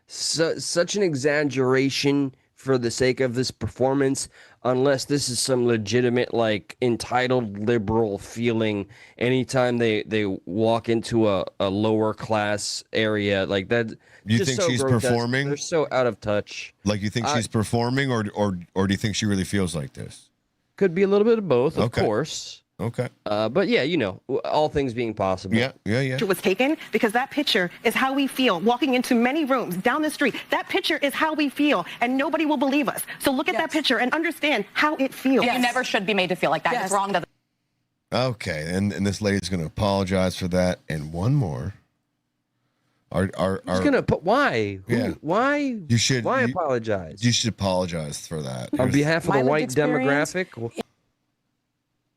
such an exaggeration for the sake of this performance, unless this is some legitimate, like, entitled liberal feeling anytime they walk into a lower class area like that.
You think she's performing?
They're so out of touch.
Like you think she's performing, or do you think she really feels like this?
Could be a little bit of both, of course.
Okay.
But yeah, you know, all things being possible.
Yeah.
It was taken because that picture is how we feel walking into many rooms down the street. That picture is how we feel, and nobody will believe us. So look at that picture and understand how it feels.
You never should be made to feel like that. It's wrong to.
Okay, and this lady's going to apologize for that, and one more.
Who's gonna put why?
Yeah.
Why?
You should.
Why apologize?
You should apologize for that.
On behalf of the white demographic.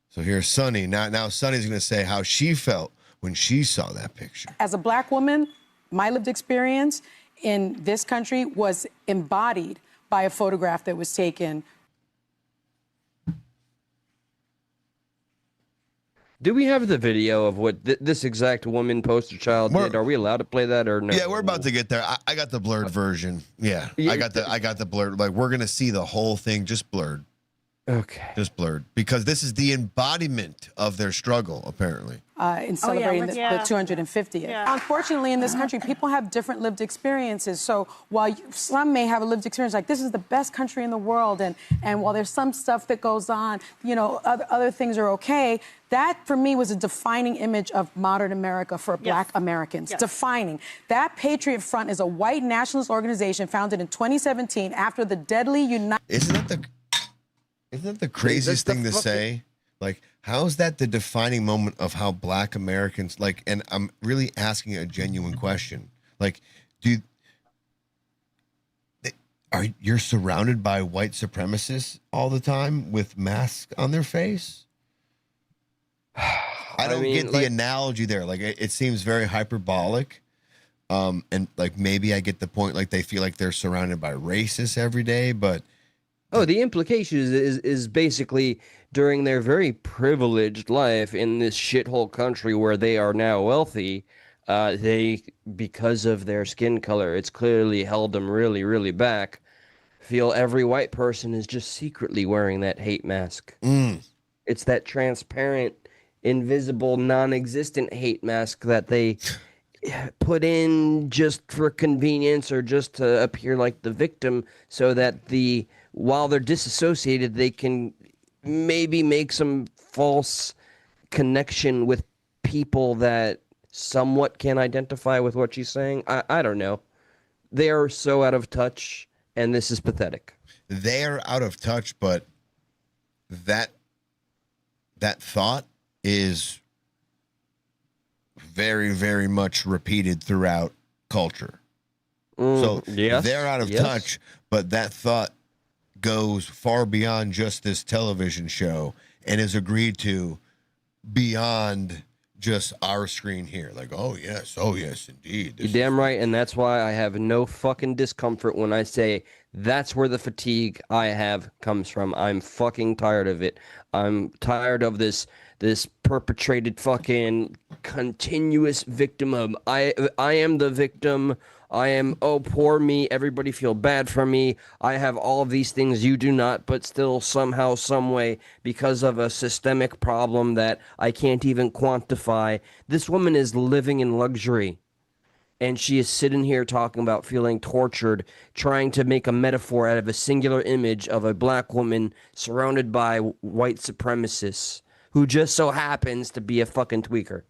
So here's Sunny. Now Sunny's going to say how she felt when she saw that picture.
As a black woman, my lived experience in this country was embodied by a photograph that was taken.
Do we have the video of what this exact woman poster child did? Are we allowed to play that or no?
Yeah, we're about to get there. I got the blurred version. Yeah, I got the blurred. Like we're gonna see the whole thing just blurred.
Okay.
Just blurred because this is the embodiment of their struggle, apparently.
In celebrating the 250th. Unfortunately, in this country, people have different lived experiences. So while some may have a lived experience like this is the best country in the world, and while there's some stuff that goes on, you know, other things are okay. That for me was a defining image of modern America for Black Americans. Defining. That Patriot Front is a white nationalist organization founded in 2017 after the deadly
Isn't that the craziest thing to say? Like, how is that the defining moment of how Black Americans, like, and I'm really asking a genuine question. Like, you're surrounded by white supremacists all the time with masks on their face? I don't get the analogy there. Like, it seems very hyperbolic. And like, maybe I get the point, like they feel like they're surrounded by racists every day, but
oh, the implication is basically during their very privileged life in this shithole country where they are now wealthy, they, because of their skin color, it's clearly held them really, really back. Feel every white person is just secretly wearing that hate mask. It's that transparent, invisible, non-existent hate mask that they put in just for convenience or just to appear like the victim, so that while they're disassociated, they can maybe make some false connection with people that somewhat can identify with what she's saying. I don't know. They are so out of touch, and this is pathetic.
They're out of touch, but that thought is very, very much repeated throughout culture. So
yes,
they're out of touch, but that thought goes far beyond just this television show and is agreed to beyond just our screen here. Like, oh yes, indeed.
You're damn right, and that's why I have no fucking discomfort when I say that's where the fatigue I have comes from. I'm fucking tired of it. I'm tired of this perpetrated fucking continuous victim of I am the victim. I am, oh, poor me. Everybody feel bad for me. I have all of these things you do not, but still somehow, some way, because of a systemic problem that I can't even quantify. This woman is living in luxury. And she is sitting here talking about feeling tortured, trying to make a metaphor out of a singular image of a black woman surrounded by white supremacists who just so happens to be a fucking tweaker.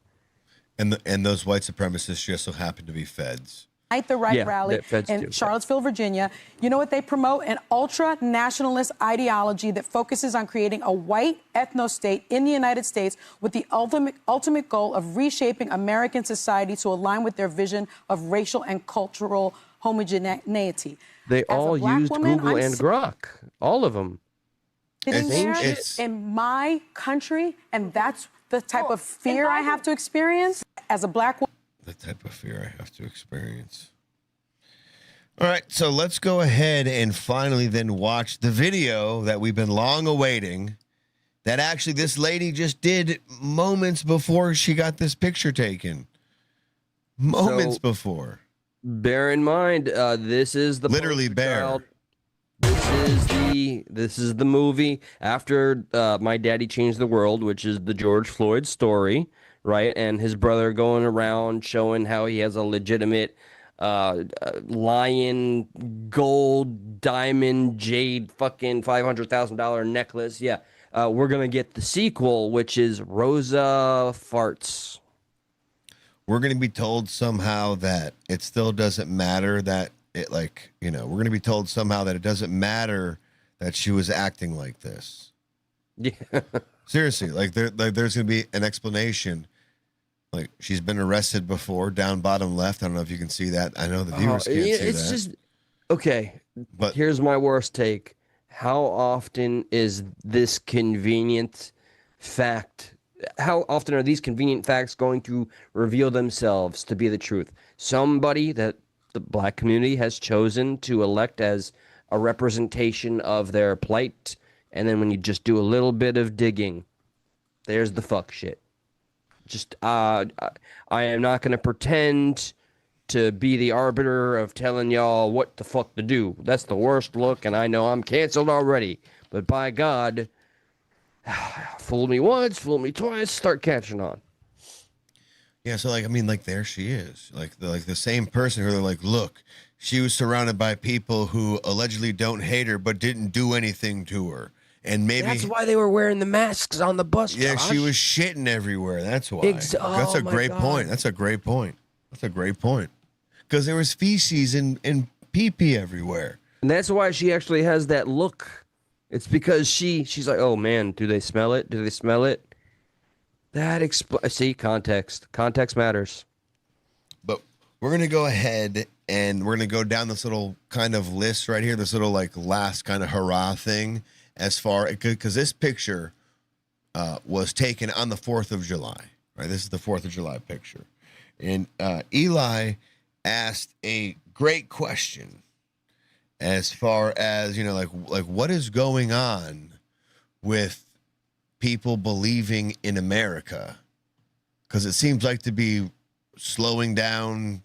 And those white supremacists just so happen to be feds.
The right rally in Charlottesville, Virginia. You know what they promote? An ultra-nationalist ideology that focuses on creating a white ethno-state in the United States with the ultimate goal of reshaping American society to align with their vision of racial and cultural homogeneity.
They all used Google and Grok. All of them.
Sitting there in my country, and that's the type of fear I have to experience as a black woman.
The type of fear I have to experience. All right, so let's go ahead and finally then watch the video that we've been long awaiting, that actually this lady just did moments before she got this picture taken. Moments before.
Bear in mind, this is the
literally bear.
This is the movie after My Daddy Changed the World, which is the George Floyd story. Right, and his brother going around showing how he has a legitimate lion, gold, diamond, jade, fucking $500,000 necklace. Yeah, we're gonna get the sequel, which is Rosa Farts.
We're gonna be told somehow that it still doesn't matter that it, like, you know, we're gonna be told somehow that it doesn't matter that she was acting like this.
Yeah,
seriously, there's gonna be an explanation. Like, she's been arrested before, down bottom left. I don't know if you can see that. I know the viewers can't see that.
It's just, okay, but here's my worst take. How often is this convenient fact, how often are these convenient facts going to reveal themselves to be the truth? Somebody that the black community has chosen to elect as a representation of their plight, and then when you just do a little bit of digging, there's the fuck shit. Just, I am not going to pretend to be the arbiter of telling y'all what the fuck to do. That's the worst look, and I know I'm canceled already. But by God, fool me once, fool me twice, start catching on.
Yeah, so, like, I mean, like, there she is. Like the same person who they're like, look, she was surrounded by people who allegedly don't hate her but didn't do anything to her. And maybe
that's why they were wearing the masks on the bus.
Yeah,
Josh.
She was shitting everywhere. That's why. That's a great point. That's a great point. That's a great point. Because there was feces and pee-pee everywhere.
And that's why she actually has that look. It's because she's like, oh man, do they smell it? Do they smell it? That see, context. Context matters.
But we're gonna go ahead and we're gonna go down this little kind of list right here. This little like last kind of hurrah thing. As far because this picture was taken on the 4th of July, right? This is the 4th of July picture. And Eli asked a great question as far as, you know, like what is going on with people believing in America? Because it seems like to be slowing down,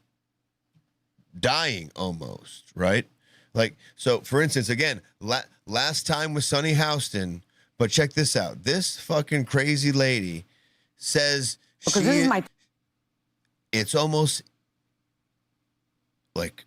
dying almost, right? Like, so for instance, again, last time was Sunny Houston, but check this out. This fucking crazy lady says it's almost like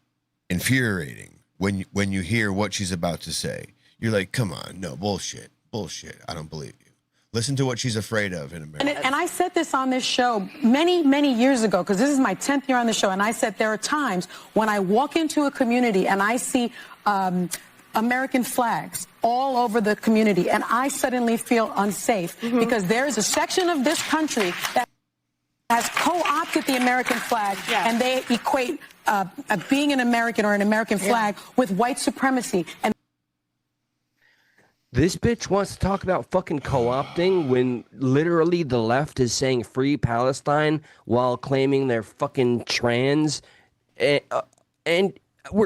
infuriating when you hear what she's about to say. You're like, come on, no, bullshit. I don't believe you. Listen to what she's afraid of in America.
And I said this on this show many, many years ago, because this is my 10th year on the show, and I said there are times when I walk into a community and I see American flags all over the community, and I suddenly feel unsafe because there is a section of this country that has co-opted the American flag, and they equate being an American or an American flag with white supremacy. And
this bitch wants to talk about fucking co-opting when literally the left is saying free Palestine while claiming they're fucking trans. And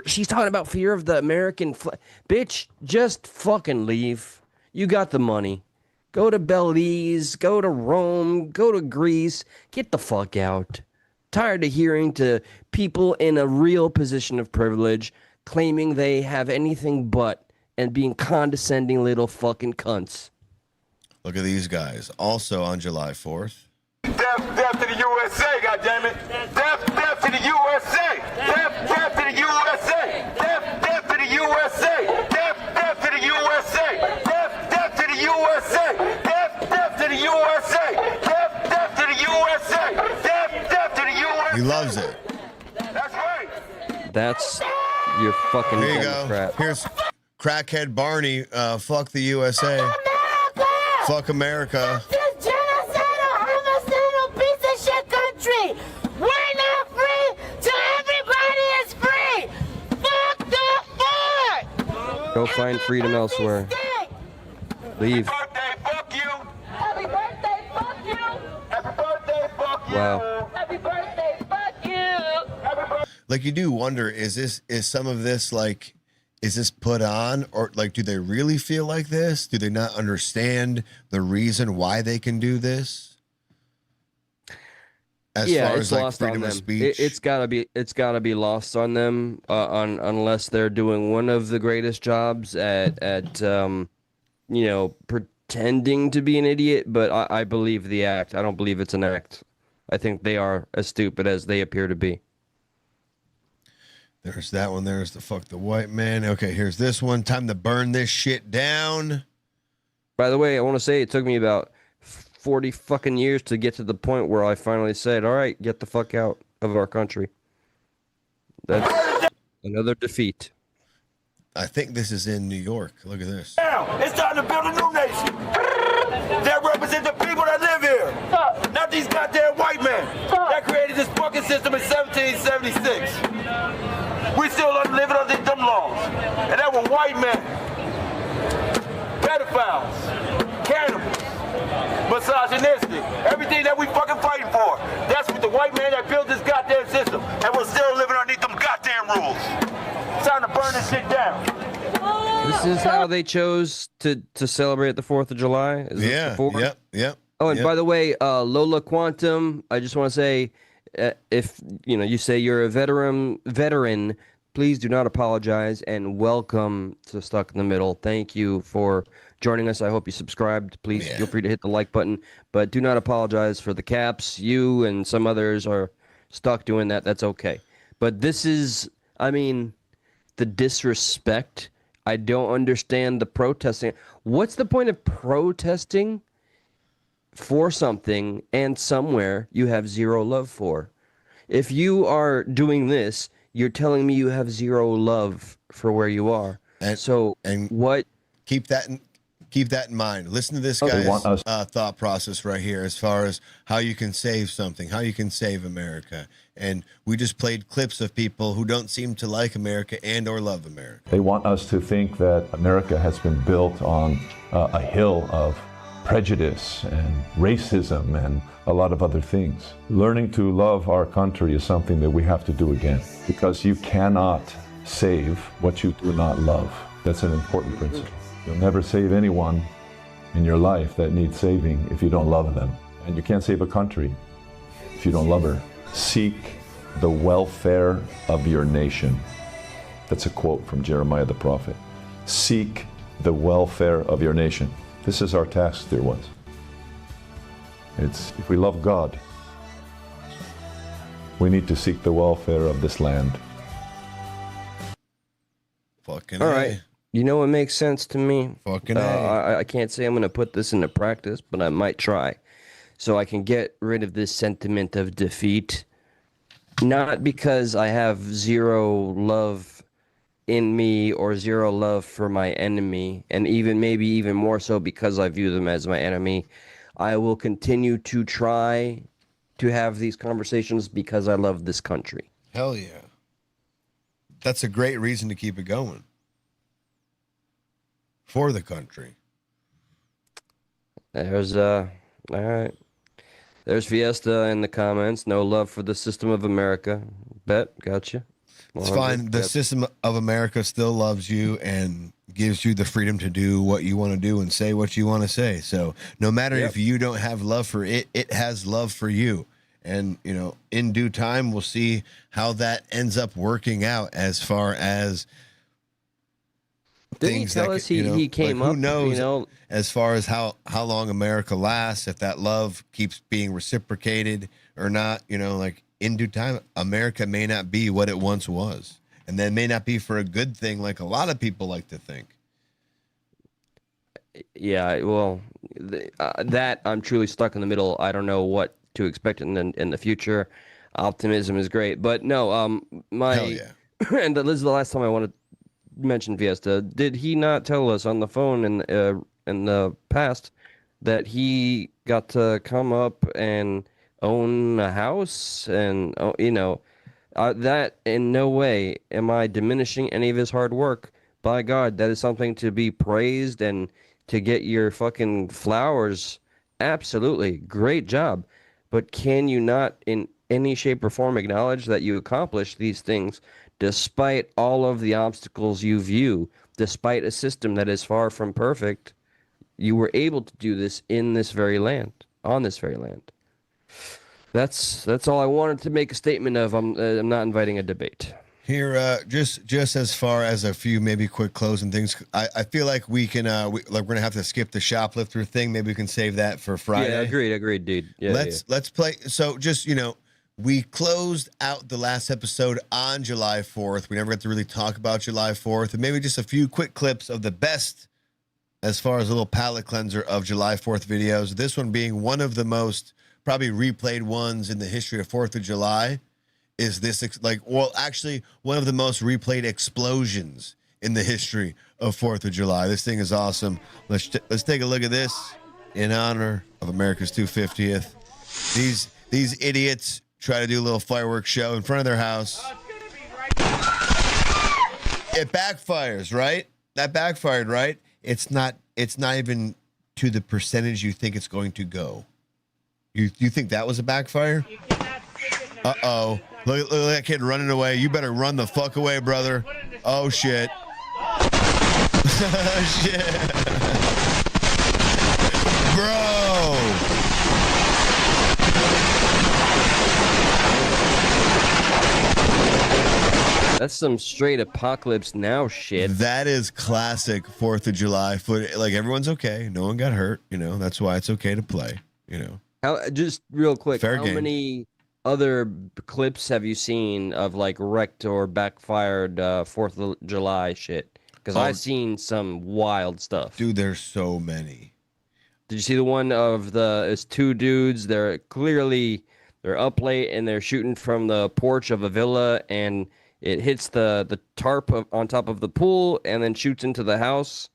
she's talking about fear of the American flag. Bitch, just fucking leave. You got the money. Go to Belize, go to Rome, go to Greece. Get the fuck out. Tired of hearing to people in a real position of privilege claiming they have anything but and being condescending little fucking cunts.
Look at these guys. Also on July 4th.
Death to the USA, goddammit. Death to the USA. Death to the USA. Death to the USA. Death to the USA. Death to the USA. Death to the USA. Death to the USA. Death to the USA.
He loves it.
That's right.
That's your fucking
Here you go.
Democrat.
Here's crackhead Barney. Fuck the USA. Fuck America.
This genocidal, homicidal piece of shit country. We're not free till everybody is free. Fuck the fuck.
Go find freedom elsewhere. Leave.
Happy birthday, fuck you. Happy birthday, fuck you.
Wow.
Happy birthday, fuck you.
Like, you do wonder, is some of this like, is this put on, or like, do they really feel like this? Do they not understand the reason why they can do this? As far as like freedom of speech,
It's gotta be lost on them, unless they're doing one of the greatest jobs at pretending to be an idiot. But I believe the act. I don't believe it's an act. I think they are as stupid as they appear to be.
There's that one. There's the fuck the white man. Okay, here's this one. Time to burn this shit down.
By the way, I want to say it took me about 40 fucking years to get to the point where I finally said, all right, get the fuck out of our country. That's another defeat.
I think this is in New York. Look at this.
Now, it's time to build a new nation that represents the people that live here. Not these goddamn white men that created this fucking system in 1776. We still living under them laws. And that were white men. Pedophiles. Cannibals. Misogynistic. Everything that we fucking fighting for. That's what the white man that built this goddamn system. And we're still living underneath them goddamn rules. It's time to burn this shit down.
This is how they chose to celebrate the 4th of July? Is this the 4th?
Yep.
Oh, and by the way, Lola Quantum, I just want to say, if you say you're a veteran, please do not apologize, and welcome to Stuck in the Middle. Thank you for joining us. I hope you subscribed. Please feel free to hit the like button, but do not apologize for the caps. You and some others are stuck doing that. That's okay. But this is, the disrespect. I don't understand the protesting. What's the point of protesting for something and somewhere you have zero love for? If you are doing this, you're telling me you have zero love for where you are. And what?
Keep that in mind. Listen to this guy's thought process right here as far as how you can save something, how you can save America. And we just played clips of people who don't seem to like America and or love America.
They want us to think that America has been built on a hill of prejudice and racism and a lot of other things. Learning to love our country is something that we have to do again, because you cannot save what you do not love. That's an important principle. You'll never save anyone in your life that needs saving if you don't love them. And you can't save a country if you don't love her. Seek the welfare of your nation. That's a quote from Jeremiah the prophet. Seek the welfare of your nation. This is our task, dear ones. It's, if we love God, we need to seek the welfare of this land.
Fucking
all
A.
right. You know what makes sense to me?
Fucking
I can't say I'm going to put this into practice, but I might try. So I can get rid of this sentiment of defeat. Not because I have zero love in me or zero love for my enemy, and maybe even more so because I view them as my enemy. I will continue to try to have these conversations because I love this country.
Hell yeah. That's a great reason to keep it going. For the country.
There's all right. There's Fiesta in the comments. No love for the system of America. Bet, gotcha.
It's fine. The system of America still loves you and gives you the freedom to do what you want to do and say what you want to say. So no matter if you don't have love for it, it has love for you. And, you know, in due time, we'll see how that ends up working out as far as
Didn't he tell us he came up,
who knows,
you know,
as far as how long America lasts, if that love keeps being reciprocated or not, you know, like in due time, America may not be what it once was. And that may not be for a good thing, like a lot of people like to think.
Yeah, well, that I'm truly stuck in the middle. I don't know what to expect in the future. Optimism is great, but no,
Hell yeah.
And this is the last time I want to mention Fiesta. Did he not tell us on the phone in the past that he got to come up and own a house? And you know, that in no way am I diminishing any of his hard work. By God, that is something to be praised and to get your fucking flowers. Absolutely, great job. But can you not in any shape or form acknowledge that you accomplished these things despite all of the obstacles you view, despite a system that is far from perfect? You were able to do this in this very land, on this very land. That's all I wanted to make a statement of. I'm not inviting a debate.
Here, just as far as a few maybe quick closing things, I feel like we can we're gonna have to skip the shoplifter thing. Maybe we can save that for Friday.
Yeah, agreed, dude. Yeah,
let's play. So just, you know, we closed out the last episode on July 4th. We never got to really talk about July 4th, and maybe just a few quick clips of the best, as far as a little palate cleanser of July 4th videos. This one being one of the most probably replayed ones in the history of 4th of July. Is this actually one of the most replayed explosions in the history of 4th of July. This thing is awesome. Let's take a look at this in honor of America's 250th. These idiots try to do a little fireworks show in front of their house. It backfires, right? That backfired, right? It's not even to the percentage you think it's going to go. You think that was a backfire? Uh-oh. Look at that kid running away. You better run the fuck away, brother. Oh, shit. Shit. Bro.
That's some straight Apocalypse Now shit.
That is classic 4th of July footage. Like, everyone's okay. No one got hurt. You know, that's why it's okay to play, you know.
Just real quick,
Fair
how
game.
many other clips have you seen of like wrecked or backfired 4th of July shit? Because I've seen some wild stuff.
Dude, there's so many.
Did you see the one of it's two dudes? They're up late and they're shooting from the porch of a villa, and it hits the tarp on top of the pool and then shoots into the house.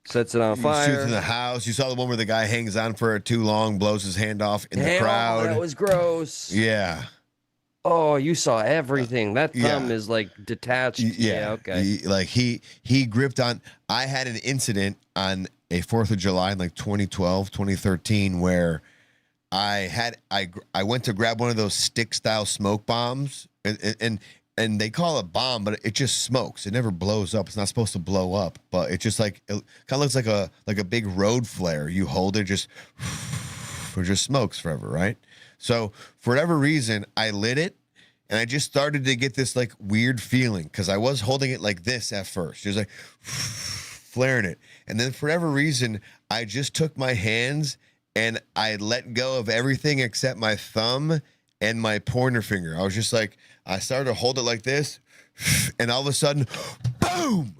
Sets it on fire.
Shoots in the house. You saw the one where the guy hangs on for it too long, blows his hand off in the crowd.
That was gross.
Yeah.
Oh, you saw everything. That thumb is like detached.
Yeah.
Okay.
He gripped on. I had an incident on a 4th of July in like 2012, 2013, where I went to grab one of those stick style smoke bombs, and they call it bomb, but it just smokes. It never blows up. It's not supposed to blow up, but it just like it kind of looks like a big road flare. You hold it, it just smokes forever, right? So for whatever reason, I lit it, and I just started to get this like weird feeling because I was holding it like this at first. It was like flaring it. And then for whatever reason, I just took my hands and I let go of everything except my thumb and my pointer finger. I was just like, I started to hold it like this, and all of a sudden, boom,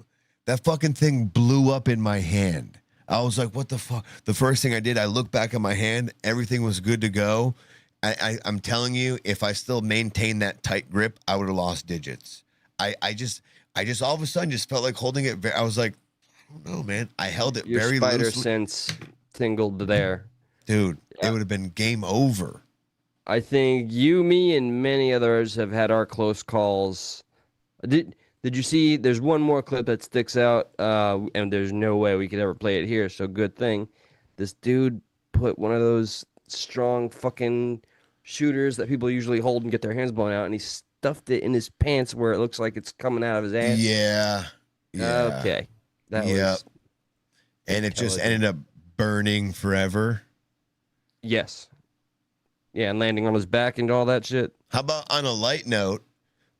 that fucking thing blew up in my hand. I was like, what the fuck? The first thing I did, I looked back at my hand. Everything was good to go. I'm telling you, if I still maintained that tight grip, I would have lost digits. I just all of a sudden just felt like holding it. I was like, I don't know, man. I held it
Your
very
spider
loosely.
sense tingled there.
Dude, it would have been game over.
I think you, me, and many others have had our close calls. Did you see? There's one more clip that sticks out, and there's no way we could ever play it here. So good thing, this dude put one of those strong fucking shooters that people usually hold and get their hands blown out, and he stuffed it in his pants where it looks like it's coming out of his ass.
Yeah.
Okay. That was.
And it just ended up burning forever.
Yes. Yeah, and landing on his back and all that shit.
How about on a light note?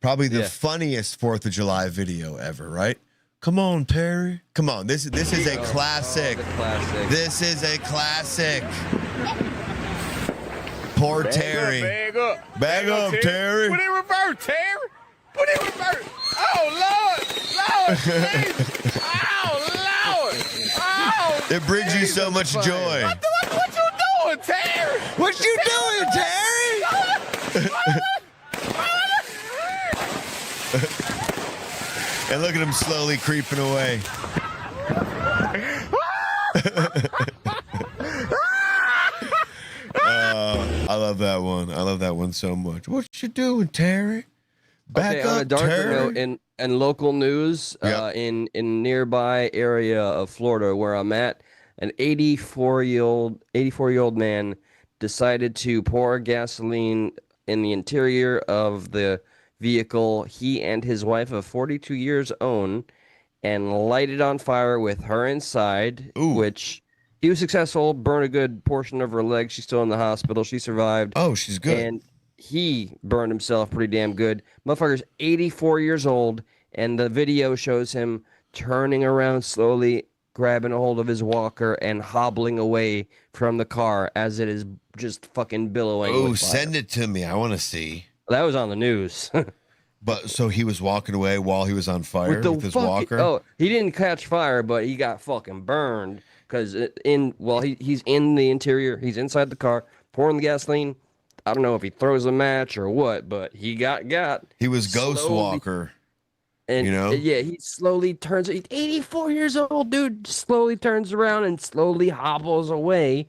Probably the funniest 4th of July video ever, right? Come on, Terry. Come on. This is a classic.
Classic.
This is a classic. Poor Terry. Bag up, Terry.
Put it in reverse, Terry. Put it in reverse. Oh, Lord. Jesus. Oh, Lord. Oh,
It brings you so much joy.
What you doing, Terry?
What you doing, Terry? And look at him slowly creeping away. I love that one. I love that one so much. What you doing, Terry? Back
Okay,
up,
on a darker
Terry.
note, in local news, in nearby area of Florida where I'm at, an 84-year-old man decided to pour gasoline in the interior of the vehicle he and his wife of 42 years own, and light it on fire with her inside. Which he was successful, burned a good portion of her leg. She's still in the hospital. She survived.
Oh, she's good.
And he burned himself pretty damn good. Motherfucker's 84 years old, and the video shows him turning around slowly, grabbing a hold of his walker, and hobbling away from the car as it is just fucking billowing.
Oh,
with fire.
send it to me. I want to see.
That was on the news.
But so he was walking away while he was on fire with his walker?
Oh, he didn't catch fire, but he got fucking burned because he's in the interior. He's inside the car pouring the gasoline. I don't know if he throws a match or what, but he got.
He was Ghost
slowly,
Walker.
And
you know?
Yeah, he slowly turns. He's 84 years old, dude. Slowly turns around and slowly hobbles away.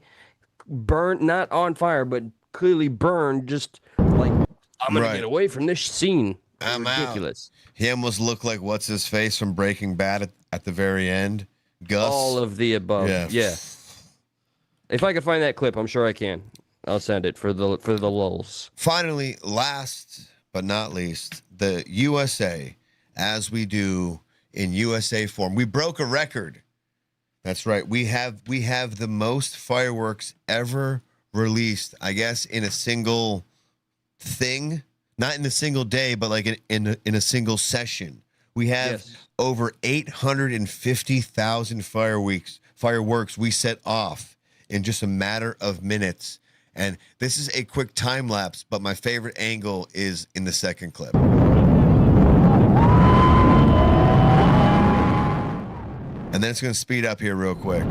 Burned, not on fire, but clearly burned. Just like, I'm gonna get away from this scene.
I'm
ridiculous.
out. He almost looked like what's his face from Breaking Bad at the very end. Gus.
All of the above. Yeah. If I can find that clip, I'm sure I can. I'll send it for the lulz.
Finally, last but not least, the USA, as we do in USA form. We broke a record. That's right. We have the most fireworks ever released, I guess, in a single thing. Not in a single day, but like in a single session. We have over 850,000 fireworks we set off in just a matter of minutes. And this is a quick time lapse, but my favorite angle is in the second clip. And then it's going to speed up here real quick.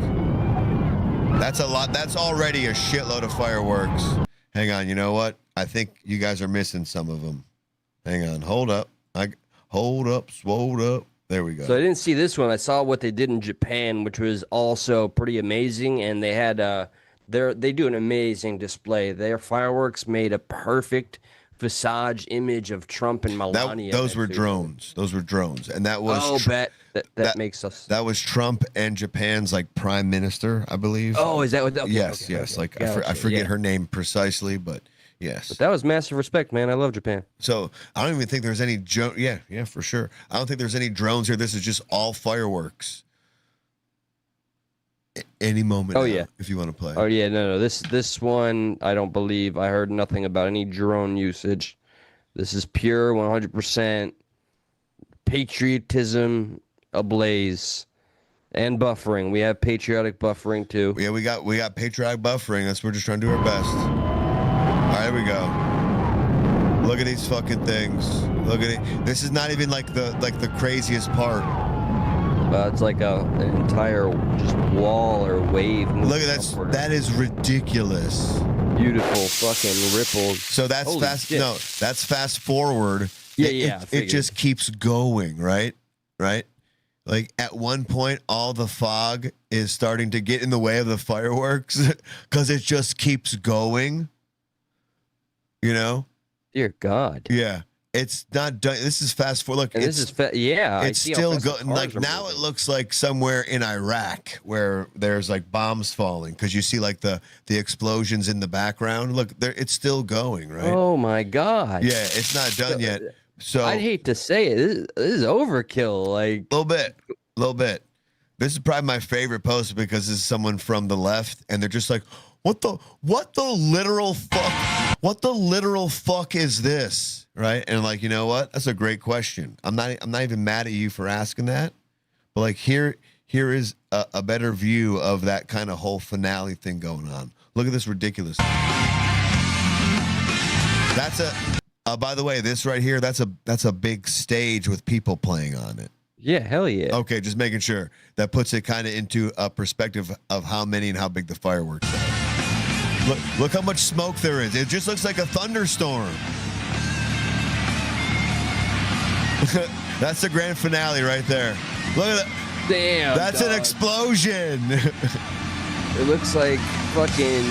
That's a lot. That's already a shitload of fireworks. Hang on. You know what? I think you guys are missing some of them. Hang on. Hold up. Hold up. Swolled up. There we go.
So I didn't see this one. I saw what they did in Japan, which was also pretty amazing. And they had they do an amazing display. Their fireworks made a perfect visage image of Trump and Melania.
Those were drones. Those were drones. And that was
that makes us.
That was Trump and Japan's like prime minister, I believe.
Oh, is that what? Okay,
yes,
okay,
yes.
okay.
Like
Gotcha,
I forget
yeah.
her name precisely, but yes.
But that was massive respect, man. I love Japan.
So I don't even think there's any yeah, for sure. I don't think there's any drones here. This is just all fireworks. any moment.
Oh,
now,
yeah.
if you want to play.
Oh yeah, no. This one, I don't believe. I heard nothing about any drone usage. This is pure 100% patriotism ablaze and buffering. We have patriotic buffering too.
Yeah, we got patriotic buffering. We're just trying to do our best. All right, here we go. Look at these fucking things. Look at it. This is not even like the craziest part.
It's like an entire just wall or wave.
Look at that. That is ridiculous.
Beautiful fucking ripples.
So that's
Holy
fast.
shit.
No, that's fast forward.
Yeah,
It just keeps going, right? Right. Like at one point, all the fog is starting to get in the way of the fireworks because it just keeps going. You know?
Dear God.
Yeah. It's not done. This is fast forward. Look,
And this is yeah.
It's still going. Like now, it looks like somewhere in Iraq where there's like bombs falling because you see like the explosions in the background. Look, it's still going, right?
Oh my God.
Yeah, it's not done yet. So
I'd hate to say it. This is overkill. Like
a little bit. This is probably my favorite post because this is someone from the left, and they're just like, what the literal fuck is this? Right? And like, you know what? That's a great question. I'm not even mad at you for asking that. But like here is a better view of that kind of whole finale thing going on. Look at this ridiculous. That's by the way, this right here, that's a big stage with people playing on it.
Yeah, hell yeah.
Okay, just making sure. That puts it kind of into a perspective of how many and how big the fireworks are. Look how much smoke there is. It just looks like a thunderstorm. That's the grand finale right there. Look at that.
Damn.
That's an explosion.
It looks like fucking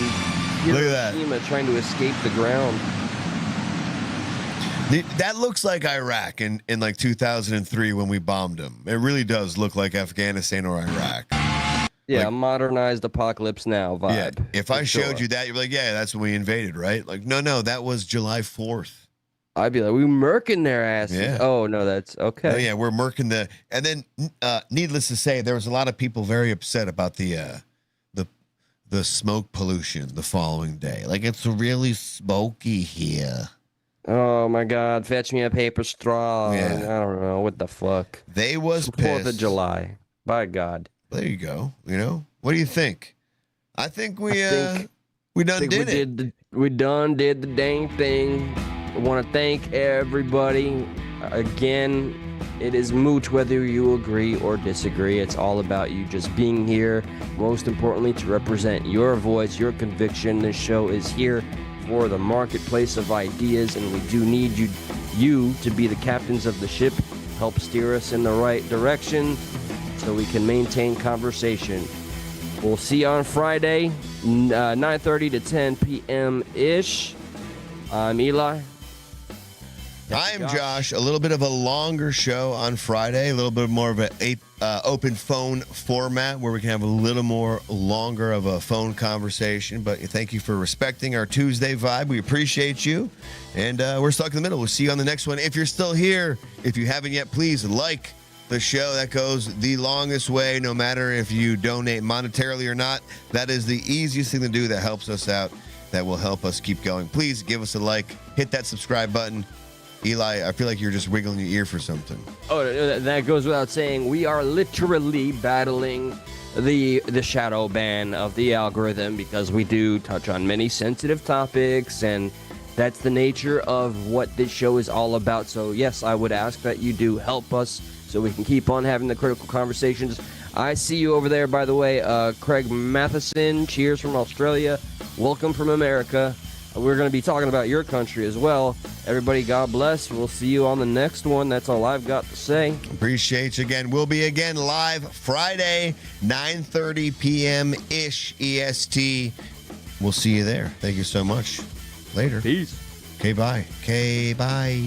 Look at
Hiroshima trying to escape the ground.
That looks like Iraq in like 2003 when we bombed them. It really does look like Afghanistan or Iraq.
Yeah,
like,
modernized apocalypse now vibe.
Yeah, if I showed you that, you're like, yeah, that's when we invaded, right? Like, no, that was July 4th.
I'd be like, we murking their asses.
Yeah.
Oh, no, that's okay.
Oh, yeah, we're murking and then needless to say, there was a lot of people very upset about the smoke pollution the following day. Like, it's really smoky here.
Oh my God! Fetch me a paper straw.
Yeah.
I don't know what the fuck.
They was
It's 4th of
pissed.
July. By God.
There you go. You know, what do you think? I think we done did it.
We done did the dang thing. I want to thank everybody again. It is moot whether you agree or disagree. It's all about you just being here. Most importantly, to represent your voice, your conviction. This show is here for the marketplace of ideas, and we do need you to be the captains of the ship, help steer us in the right direction so we can maintain conversation. We'll see you on Friday, 9:30 to 10 p.m. ish. I'm Eli.
I am Josh. A little bit of a longer show on Friday, a little bit more of an open phone format where we can have a little more longer of a phone conversation. But thank you for respecting our Tuesday vibe. We appreciate you. And we're stuck in the middle. We'll see you on the next one. If you're still here, if you haven't yet, please like the show. That goes the longest way, no matter if you donate monetarily or not. That is the easiest thing to do that helps us out, that will help us keep going. Please give us a like, hit that subscribe button. Eli, I feel like you're just wiggling your ear for something.
Oh, that goes without saying. We are literally battling the shadow ban of the algorithm because we do touch on many sensitive topics, and that's the nature of what this show is all about. So, yes, I would ask that you do help us so we can keep on having the critical conversations. I see you over there, by the way, Craig Matheson. Cheers from Australia. Welcome from America. We're going to be talking about your country as well. Everybody, God bless. We'll see you on the next one. That's all I've got to say.
Appreciate you again. We'll be again live Friday, 9:30 p.m.-ish EST. We'll see you there. Thank you so much. Later.
Peace.
Okay, bye. Okay, bye.